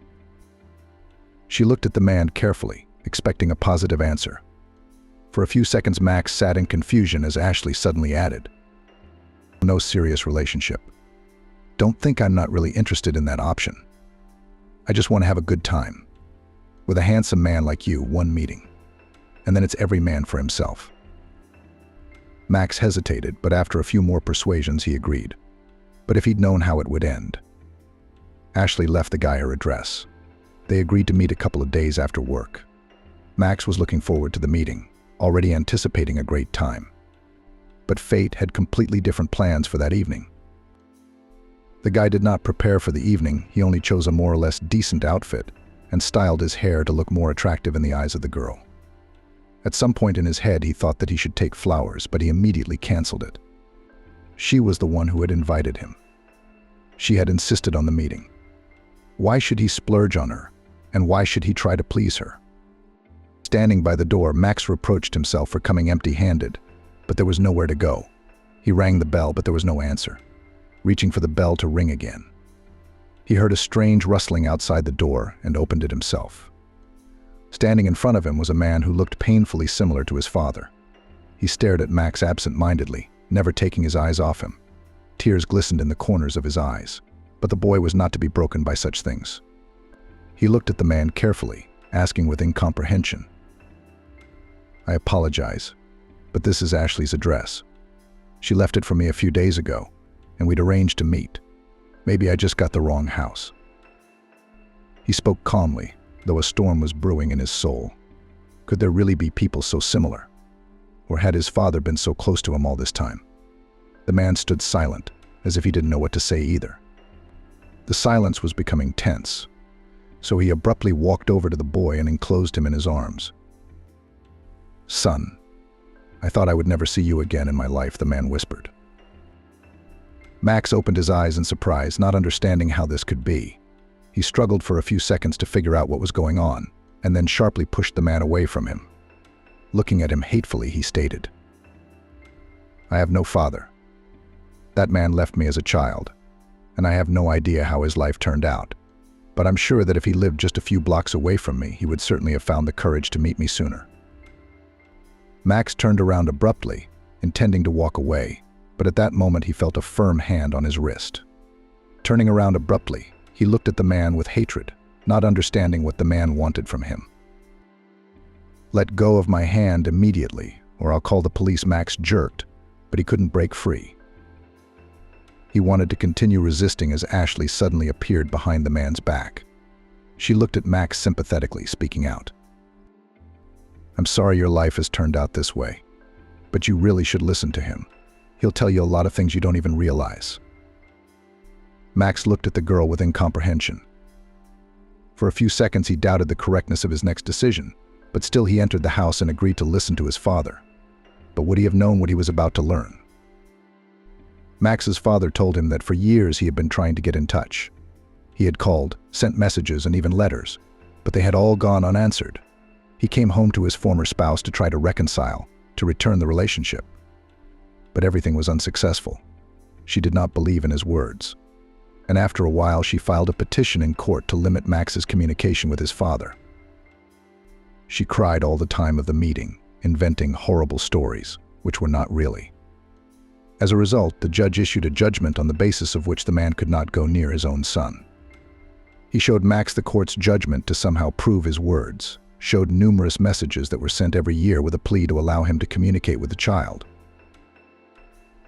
She looked at the man carefully, expecting a positive answer. For a few seconds, Max sat in confusion as Ashley suddenly added, "No serious relationship. Don't think I'm not really interested in that option. I just want to have a good time. With a handsome man like you, one meeting. And then it's every man for himself." Max hesitated, but after a few more persuasions, he agreed. But if he'd known how it would end. Ashley left the guy her address. They agreed to meet a couple of days after work. Max was looking forward to the meeting, already anticipating a great time. But fate had completely different plans for that evening. The guy did not prepare for the evening. He only chose a more or less decent outfit and styled his hair to look more attractive in the eyes of the girl. At some point in his head, he thought that he should take flowers, but he immediately canceled it. She was the one who had invited him. She had insisted on the meeting. Why should he splurge on her, and why should he try to please her? Standing by the door, Max reproached himself for coming empty-handed, but there was nowhere to go. He rang the bell, but there was no answer, reaching for the bell to ring again. He heard a strange rustling outside the door and opened it himself. Standing in front of him was a man who looked painfully similar to his father. He stared at Max absent-mindedly, never taking his eyes off him. Tears glistened in the corners of his eyes, but the boy was not to be broken by such things. He looked at the man carefully, asking with incomprehension. "I apologize, but this is Ashley's address. She left it for me a few days ago, and we'd arranged to meet. Maybe I just got the wrong house." He spoke calmly, though a storm was brewing in his soul. Could there really be people so similar? Or had his father been so close to him all this time? The man stood silent, as if he didn't know what to say either. The silence was becoming tense, so he abruptly walked over to the boy and enclosed him in his arms. "Son, I thought I would never see you again in my life," the man whispered. Max opened his eyes in surprise, not understanding how this could be. He struggled for a few seconds to figure out what was going on, and then sharply pushed the man away from him. Looking at him hatefully, he stated, "I have no father. That man left me as a child, and I have no idea how his life turned out. But I'm sure that if he lived just a few blocks away from me, he would certainly have found the courage to meet me sooner." Max turned around abruptly, intending to walk away, but at that moment he felt a firm hand on his wrist. Turning around abruptly, he looked at the man with hatred, not understanding what the man wanted from him. "Let go of my hand immediately, or I'll call the police," Max jerked, but he couldn't break free. He wanted to continue resisting as Ashley suddenly appeared behind the man's back. She looked at Max sympathetically, speaking out. "I'm sorry your life has turned out this way, but you really should listen to him. He'll tell you a lot of things you don't even realize." Max looked at the girl with incomprehension. For a few seconds he doubted the correctness of his next decision, but still he entered the house and agreed to listen to his father. But would he have known what he was about to learn? Max's father told him that for years he had been trying to get in touch. He had called, sent messages, and even letters, but they had all gone unanswered. He came home to his former spouse to try to reconcile, to return the relationship. But everything was unsuccessful. She did not believe in his words. And after a while, she filed a petition in court to limit Max's communication with his father. She cried all the time of the meeting, inventing horrible stories, which were not really. As a result, the judge issued a judgment on the basis of which the man could not go near his own son. He showed Max the court's judgment to somehow prove his words, showed numerous messages that were sent every year with a plea to allow him to communicate with the child.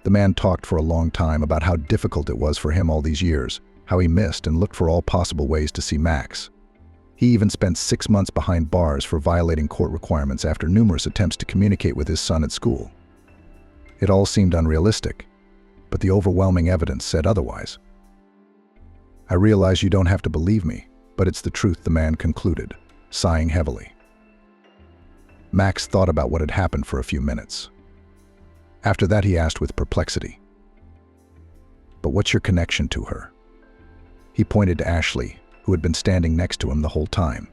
The man talked for a long time about how difficult it was for him all these years, how he missed and looked for all possible ways to see Max. He even spent 6 months behind bars for violating court requirements after numerous attempts to communicate with his son at school. It all seemed unrealistic, but the overwhelming evidence said otherwise. "I realize you don't have to believe me, but it's the truth," the man concluded, sighing heavily. Max thought about what had happened for a few minutes. After that, he asked with perplexity, "But what's your connection to her?" He pointed to Ashley, who had been standing next to him the whole time.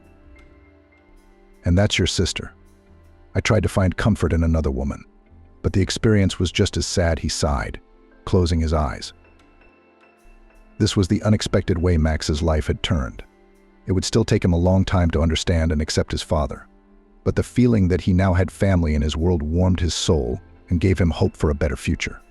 "And that's your sister. I tried to find comfort in another woman, but the experience was just as sad," he sighed, closing his eyes. This was the unexpected way Max's life had turned. It would still take him a long time to understand and accept his father, but the feeling that he now had family in his world warmed his soul and gave him hope for a better future.